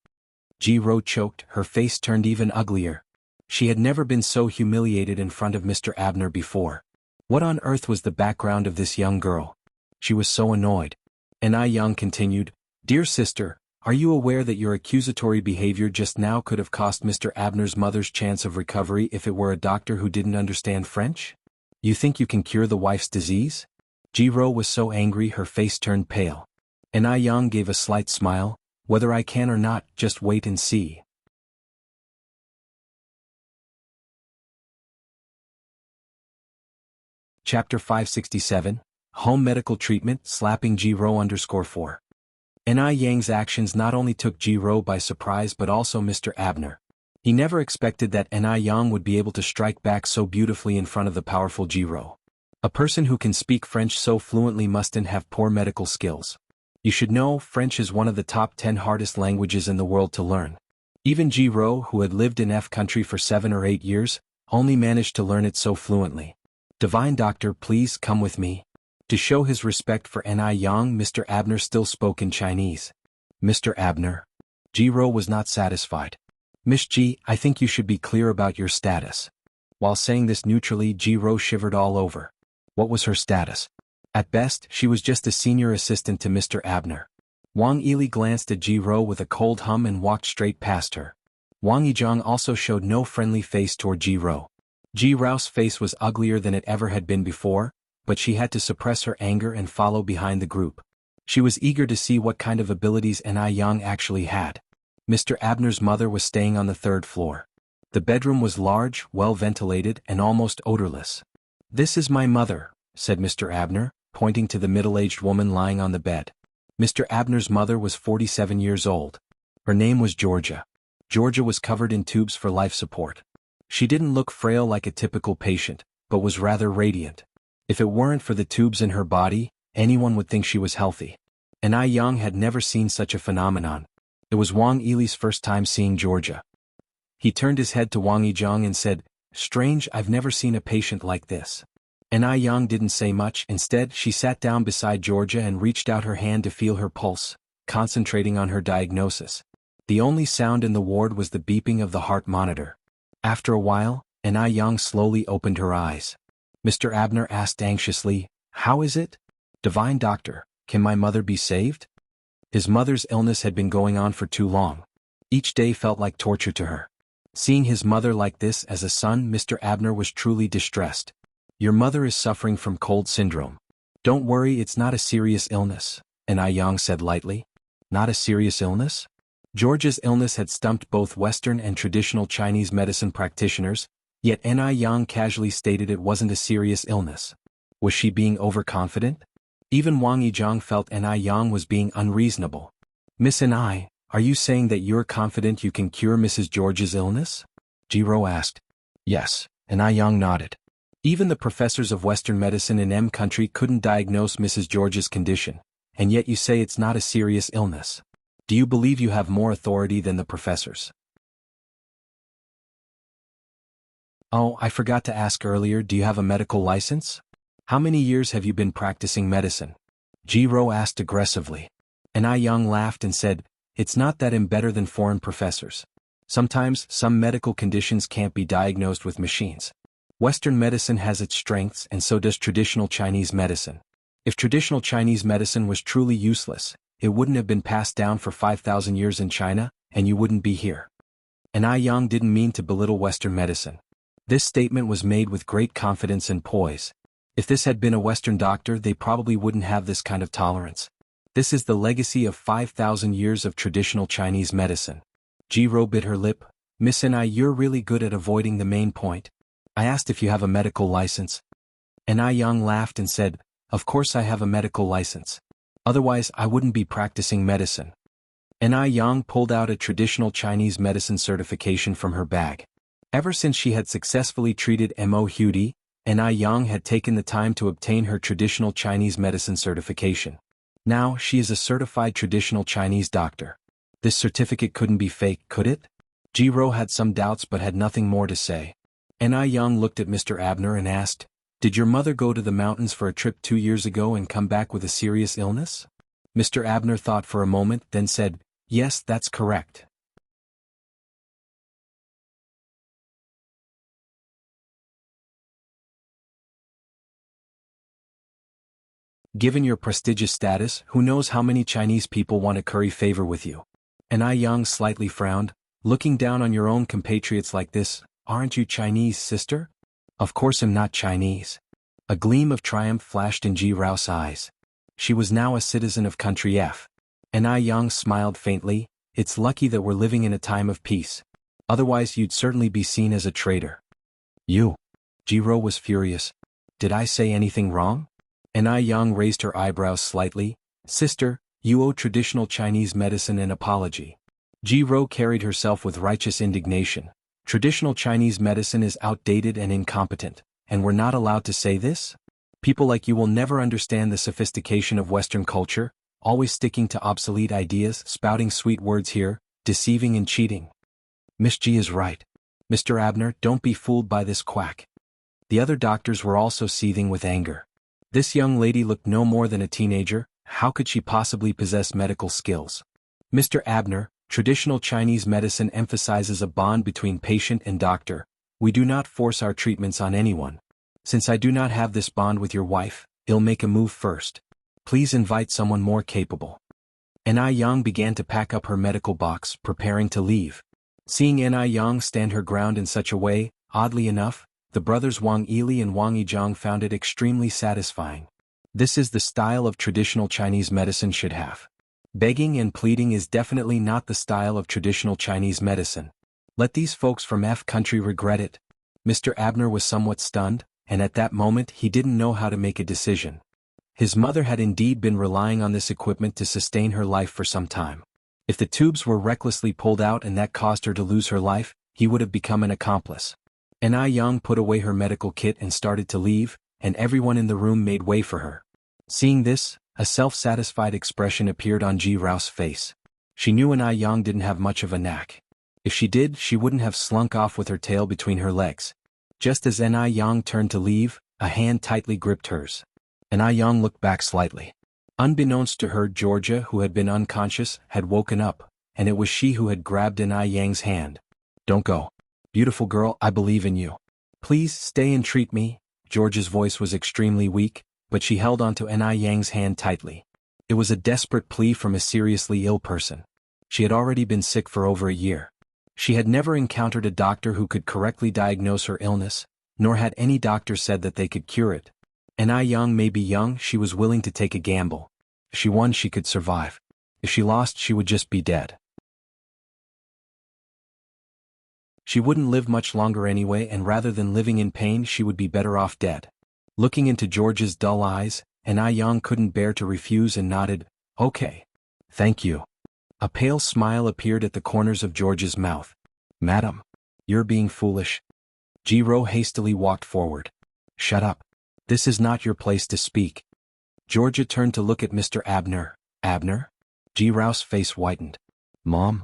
Ji Rao choked, her face turned even uglier. She had never been so humiliated in front of Mr. Abner before. What on earth was the background of this young girl? She was so annoyed. Ni Yang continued, Dear sister, are you aware that your accusatory behavior just now could have cost Mr. Abner's mother's chance of recovery if it were a doctor who didn't understand French? You think you can cure the wife's disease? Ji Rao was so angry her face turned pale. Ni Yang gave a slight smile, Whether I can or not, just wait and see. Chapter 567, Home Medical Treatment, Slapping Ji Rao _4. Ni Yang's actions not only took Ji Rao by surprise but also Mr. Abner. He never expected that Ni Yang would be able to strike back so beautifully in front of the powerful Ji Rao. A person who can speak French so fluently mustn't have poor medical skills. You should know, French is one of the top 10 hardest languages in the world to learn. Even Ji Rao, who had lived in F country for 7 or 8 years, only managed to learn it so fluently. Divine Doctor, please come with me. To show his respect for Ni Yang, Mr. Abner still spoke in Chinese. Mr. Abner. Ji Rao was not satisfied. Miss Ji, I think you should be clear about your status. While saying this neutrally, Ji Rao shivered all over. What was her status? At best, she was just a senior assistant to Mr. Abner. Wang Yili glanced at Ji Rao with a cold hum and walked straight past her. Wang Yizhang also showed no friendly face toward Ji Rao. Ji Rao's face was uglier than it ever had been before, but she had to suppress her anger and follow behind the group. She was eager to see what kind of abilities Ni Yang actually had. Mr. Abner's mother was staying on the 3rd floor. The bedroom was large, well-ventilated, and almost odorless. This is my mother, said Mr. Abner, pointing to the middle-aged woman lying on the bed. Mr. Abner's mother was 47 years old. Her name was Georgia. Georgia was covered in tubes for life support. She didn't look frail like a typical patient, but was rather radiant. If it weren't for the tubes in her body, anyone would think she was healthy. Ni Yang had never seen such a phenomenon. It was Wang Yili's first time seeing Georgia. He turned his head to Wang Yizhang and said, Strange, I've never seen a patient like this. Ni Yang didn't say much. Instead, she sat down beside Georgia and reached out her hand to feel her pulse, concentrating on her diagnosis. The only sound in the ward was the beeping of the heart monitor. After a while, Ni Yang slowly opened her eyes. Mr. Abner asked anxiously, "How is it? Divine Doctor, can my mother be saved?" His mother's illness had been going on for too long. Each day felt like torture to her. Seeing his mother like this as a son, Mr. Abner was truly distressed. "Your mother is suffering from cold syndrome. Don't worry, it's not a serious illness," Yang said lightly. Not a serious illness? George's illness had stumped both Western and traditional Chinese medicine practitioners, yet Yang casually stated it wasn't a serious illness. Was she being overconfident? Even Wang Yizhang felt Yang was being unreasonable. "Miss Ni, are you saying that you're confident you can cure Mrs. George's illness?" Jiro asked. "Yes," Yang nodded. "Even the professors of Western medicine in M country couldn't diagnose Mrs. George's condition, and yet you say it's not a serious illness. Do you believe you have more authority than the professors?" "Oh, I forgot to ask earlier, do you have a medical license? How many years have you been practicing medicine?" Jiro asked aggressively. Yang laughed and said, "It's not that I'm better than foreign professors. Sometimes some medical conditions can't be diagnosed with machines. Western medicine has its strengths and so does traditional Chinese medicine. If traditional Chinese medicine was truly useless, it wouldn't have been passed down for 5,000 years in China, and you wouldn't be here." Yang didn't mean to belittle Western medicine. This statement was made with great confidence and poise. If this had been a Western doctor, they probably wouldn't have this kind of tolerance. This is the legacy of 5,000 years of traditional Chinese medicine. Jiro bit her lip. "Miss Ni, you're really good at avoiding the main point. I asked if you have a medical license." Yang laughed and said, "Of course I have a medical license. Otherwise I wouldn't be practicing medicine." Yang pulled out a traditional Chinese medicine certification from her bag. Ever since she had successfully treated Mo Hudi, Yang had taken the time to obtain her traditional Chinese medicine certification. Now she is a certified traditional Chinese doctor. This certificate couldn't be fake, could it? Jiro had some doubts but had nothing more to say. Yang looked at Mr. Abner and asked, "Did your mother go to the mountains for a trip 2 years ago and come back with a serious illness?" Mr. Abner thought for a moment, then said, "Yes, that's correct." Given your prestigious status, who knows how many Chinese people want to curry favor with you? Yang slightly frowned. "Looking down on your own compatriots like this, aren't you Chinese, sister?" "Of course I'm not Chinese." A gleam of triumph flashed in Ji Rao's eyes. She was now a citizen of country F. Yang smiled faintly. "It's lucky that we're living in a time of peace. Otherwise you'd certainly be seen as a traitor." "You?" Jiro was furious. "Did I say anything wrong?" Yang raised her eyebrows slightly. "Sister, you owe traditional Chinese medicine an apology." Jiro carried herself with righteous indignation. "Traditional Chinese medicine is outdated and incompetent, and we're not allowed to say this? People like you will never understand the sophistication of Western culture, always sticking to obsolete ideas, spouting sweet words here, deceiving and cheating." "Miss G is right. Mr. Abner, don't be fooled by this quack." The other doctors were also seething with anger. This young lady looked no more than a teenager. How could she possibly possess medical skills? "Mr. Abner, traditional Chinese medicine emphasizes a bond between patient and doctor. We do not force our treatments on anyone. Since I do not have this bond with your wife, I'll make a move first. Please invite someone more capable." Yang began to pack up her medical box, preparing to leave. Seeing Yang stand her ground in such a way, oddly enough, the brothers Wang Yili and Wang Yizhang found it extremely satisfying. This is the style of traditional Chinese medicine should have. Begging and pleading is definitely not the style of traditional Chinese medicine. Let these folks from F country regret it. Mr. Abner was somewhat stunned, and at that moment he didn't know how to make a decision. His mother had indeed been relying on this equipment to sustain her life for some time. If the tubes were recklessly pulled out and that caused her to lose her life, he would have become an accomplice. Yang put away her medical kit and started to leave, and everyone in the room made way for her. Seeing this, a self-satisfied expression appeared on Ji Rao's face. She knew Yang didn't have much of a knack. If she did, she wouldn't have slunk off with her tail between her legs. Just as Yang turned to leave, a hand tightly gripped hers. Yang looked back slightly. Unbeknownst to her, Georgia, who had been unconscious, had woken up, and it was she who had grabbed Yang's hand. "Don't go. Beautiful girl, I believe in you. Please stay and treat me." George's voice was extremely weak, but she held onto Ni Yang's hand tightly. It was a desperate plea from a seriously ill person. She had already been sick for over a year. She had never encountered a doctor who could correctly diagnose her illness, nor had any doctor said that they could cure it. Ni Yang may be young, she was willing to take a gamble. If she won, she could survive. If she lost, she would just be dead. She wouldn't live much longer anyway, and rather than living in pain, she would be better off dead. Looking into George's dull eyes, Ni Yang couldn't bear to refuse and nodded, "Okay. Thank you." A pale smile appeared at the corners of George's mouth. "Madam, you're being foolish." Jiro hastily walked forward. "Shut up. This is not your place to speak." Georgia turned to look at Mr. Abner. "Abner?" Jiro's face whitened. "Mom?"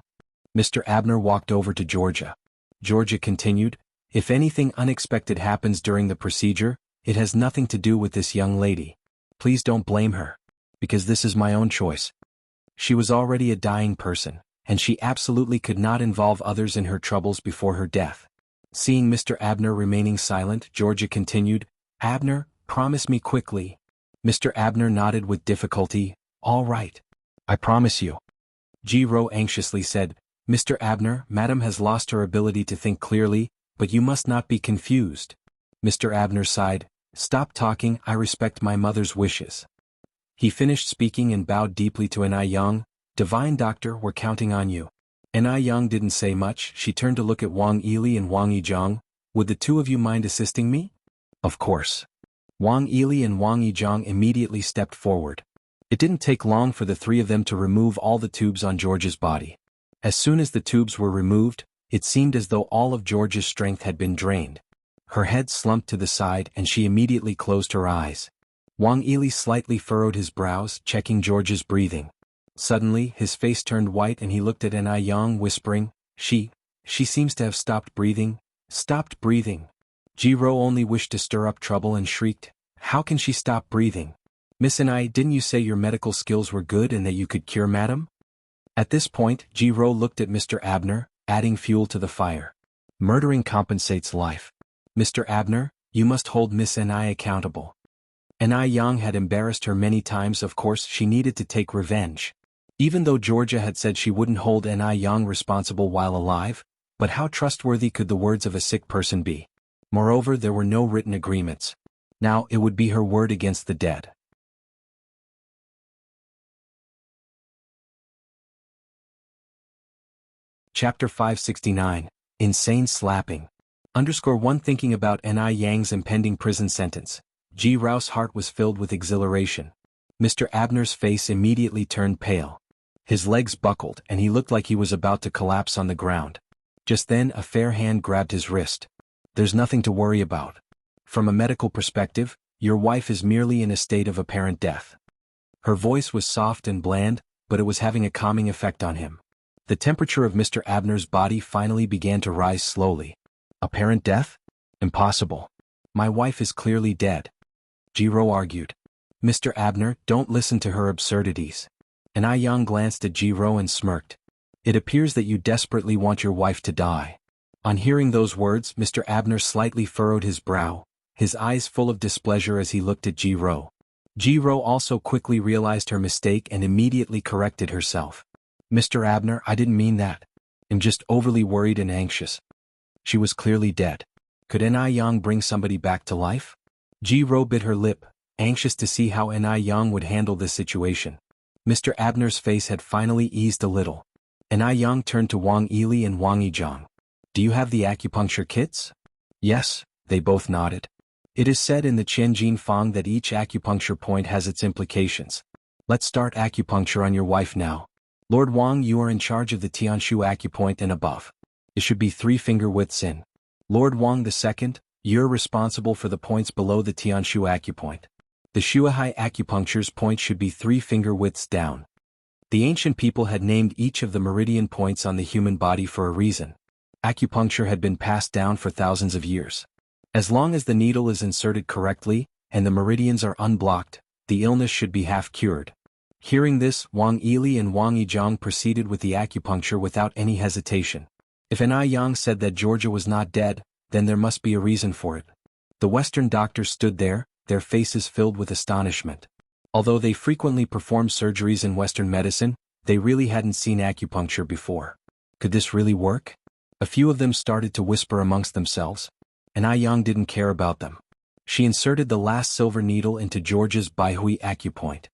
Mr. Abner walked over to Georgia. Georgia continued, "If anything unexpected happens during the procedure, it has nothing to do with this young lady. Please don't blame her. Because this is my own choice. She was already a dying person, and she absolutely could not involve others in her troubles before her death." Seeing Mr. Abner remaining silent, Georgia continued, "Abner, promise me quickly." Mr. Abner nodded with difficulty. "All right. I promise you." Jiro anxiously said, "Mr. Abner, Madam has lost her ability to think clearly, but you must not be confused." Mr. Abner sighed, "Stop talking, I respect my mother's wishes." He finished speaking and bowed deeply to Ni Yang. "Divine Doctor, we're counting on you." Ni Yang didn't say much. She turned to look at Wang Yili and Wang Yizhang. "Would the two of you mind assisting me?" "Of course." Wang Yili and Wang Yizhang immediately stepped forward. It didn't take long for the three of them to remove all the tubes on George's body. As soon as the tubes were removed, it seemed as though all of George's strength had been drained. Her head slumped to the side and she immediately closed her eyes. Wang Yili slightly furrowed his brows, checking George's breathing. Suddenly, his face turned white and he looked at Ni Yang, whispering, She seems to have stopped breathing." "Stopped breathing." Jiro only wished to stir up trouble and shrieked, "How can she stop breathing? Miss Ni, didn't you say your medical skills were good and that you could cure Madam?" At this point, Jiro looked at Mr. Abner, adding fuel to the fire. "Murdering compensates life. Mr. Abner, you must hold Miss Ni accountable." Ni Yang had embarrassed her many times. Of course she needed to take revenge. Even though Georgia had said she wouldn't hold Ni Yang responsible while alive, but how trustworthy could the words of a sick person be? Moreover, there were no written agreements. Now it would be her word against the dead. Chapter 569. Insane Slapping. _1 Thinking about Ni Yang's impending prison sentence, Ji Rao's heart was filled with exhilaration. Mr. Abner's face immediately turned pale. His legs buckled and he looked like he was about to collapse on the ground. Just then a fair hand grabbed his wrist. "There's nothing to worry about. From a medical perspective, your wife is merely in a state of apparent death." Her voice was soft and bland, but it was having a calming effect on him. The temperature of Mr. Abner's body finally began to rise slowly. "Apparent death? Impossible. My wife is clearly dead," Jiro argued. "Mr. Abner, don't listen to her absurdities." Ni Yang glanced at Jiro and smirked. "It appears that you desperately want your wife to die." On hearing those words, Mr. Abner slightly furrowed his brow, his eyes full of displeasure as he looked at Jiro. Jiro also quickly realized her mistake and immediately corrected herself. "Mr. Abner, I didn't mean that. I'm just overly worried and anxious." She was clearly dead. Could Ni Yang bring somebody back to life? Jiro bit her lip, anxious to see how Ni Yang would handle this situation. Mr. Abner's face had finally eased a little. Ni Yang turned to Wang Yili and Wang Yizhang. "Do you have the acupuncture kits?" "Yes," they both nodded. It is said in the Qianjin Fang that each acupuncture point has its implications. Let's start acupuncture on your wife now. Lord Wang, you are in charge of the Tianshu acupoint and above. It should be 3 finger widths in. Lord Wang II, you're responsible for the points below the Tianshu acupoint. The Shuahai acupuncture's point should be 3 finger widths down. The ancient people had named each of the meridian points on the human body for a reason. Acupuncture had been passed down for thousands of years. As long as the needle is inserted correctly, and the meridians are unblocked, the illness should be half cured. Hearing this, Wang Yili and Wang Yizhang proceeded with the acupuncture without any hesitation. If Ni Yang said that Georgia was not dead, then there must be a reason for it. The Western doctors stood there, their faces filled with astonishment. Although they frequently performed surgeries in Western medicine, they really hadn't seen acupuncture before. Could this really work? A few of them started to whisper amongst themselves. And Yang didn't care about them. She inserted the last silver needle into George's Baihui acupoint.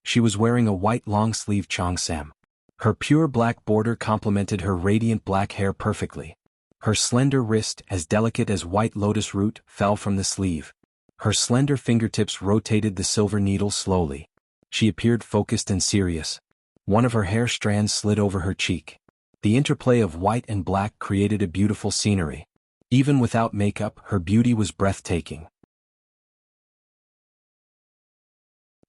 She was wearing a white long-sleeve cheongsam. Her pure black border complemented her radiant black hair perfectly. Her slender wrist, as delicate as white lotus root, fell from the sleeve. Her slender fingertips rotated the silver needle slowly. She appeared focused and serious. One of her hair strands slid over her cheek. The interplay of white and black created a beautiful scenery. Even without makeup, her beauty was breathtaking.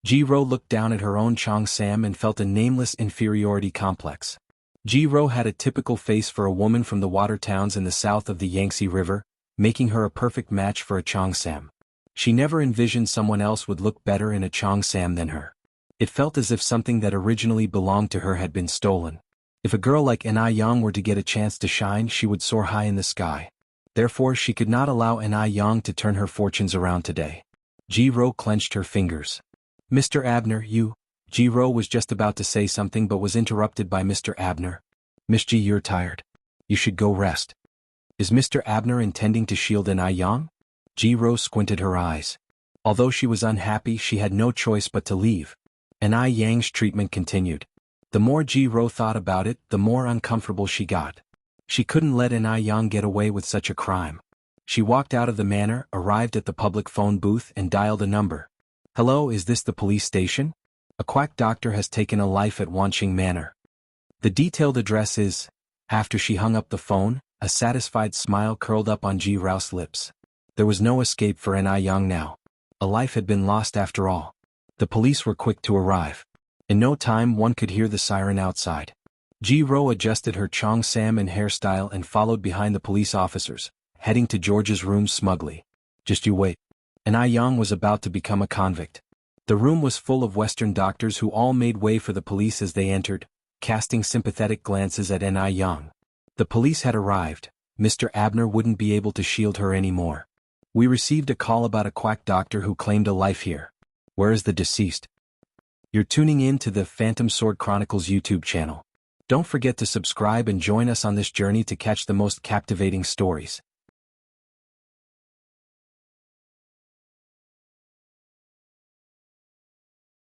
Ji-ro looked down at her own cheongsam and felt a nameless inferiority complex. Ji-ro had a typical face for a woman from the water towns in the south of the Yangtze River, making her a perfect match for a cheongsam. She never envisioned someone else would look better in a cheongsam than her. It felt as if something that originally belonged to her had been stolen. If a girl like Yang were to get a chance to shine, she would soar high in the sky. Therefore she could not allow Yang to turn her fortunes around today. Ji-ro clenched her fingers. Mr. Abner, you... Ji-ro was just about to say something but was interrupted by Mr. Abner. Miss Ji, you're tired. You should go rest. Is Mr. Abner intending to shield Yang? Ji-ro squinted her eyes. Although she was unhappy, she had no choice but to leave. Yang's treatment continued. The more Ji-ro thought about it, the more uncomfortable she got. She couldn't let Yang get away with such a crime. She walked out of the manor, arrived at the public phone booth and dialed a number. Hello, is this the police station? A quack doctor has taken a life at Wanqing Manor. The detailed address is... After she hung up the phone, a satisfied smile curled up on Ji-ro's lips. There was no escape for Yang now. A life had been lost after all. The police were quick to arrive. In no time one could hear the siren outside. Ji-ro adjusted her cheongsam and hairstyle and followed behind the police officers, heading to George's room smugly. Just you wait. Yang was about to become a convict. The room was full of Western doctors who all made way for the police as they entered, casting sympathetic glances at Yang. The police had arrived. Mr. Abner wouldn't be able to shield her anymore. We received a call about a quack doctor who claimed a life here. Where is the deceased? You're tuning in to the Phantom Sword Chronicles YouTube channel. Don't forget to subscribe and join us on this journey to catch the most captivating stories.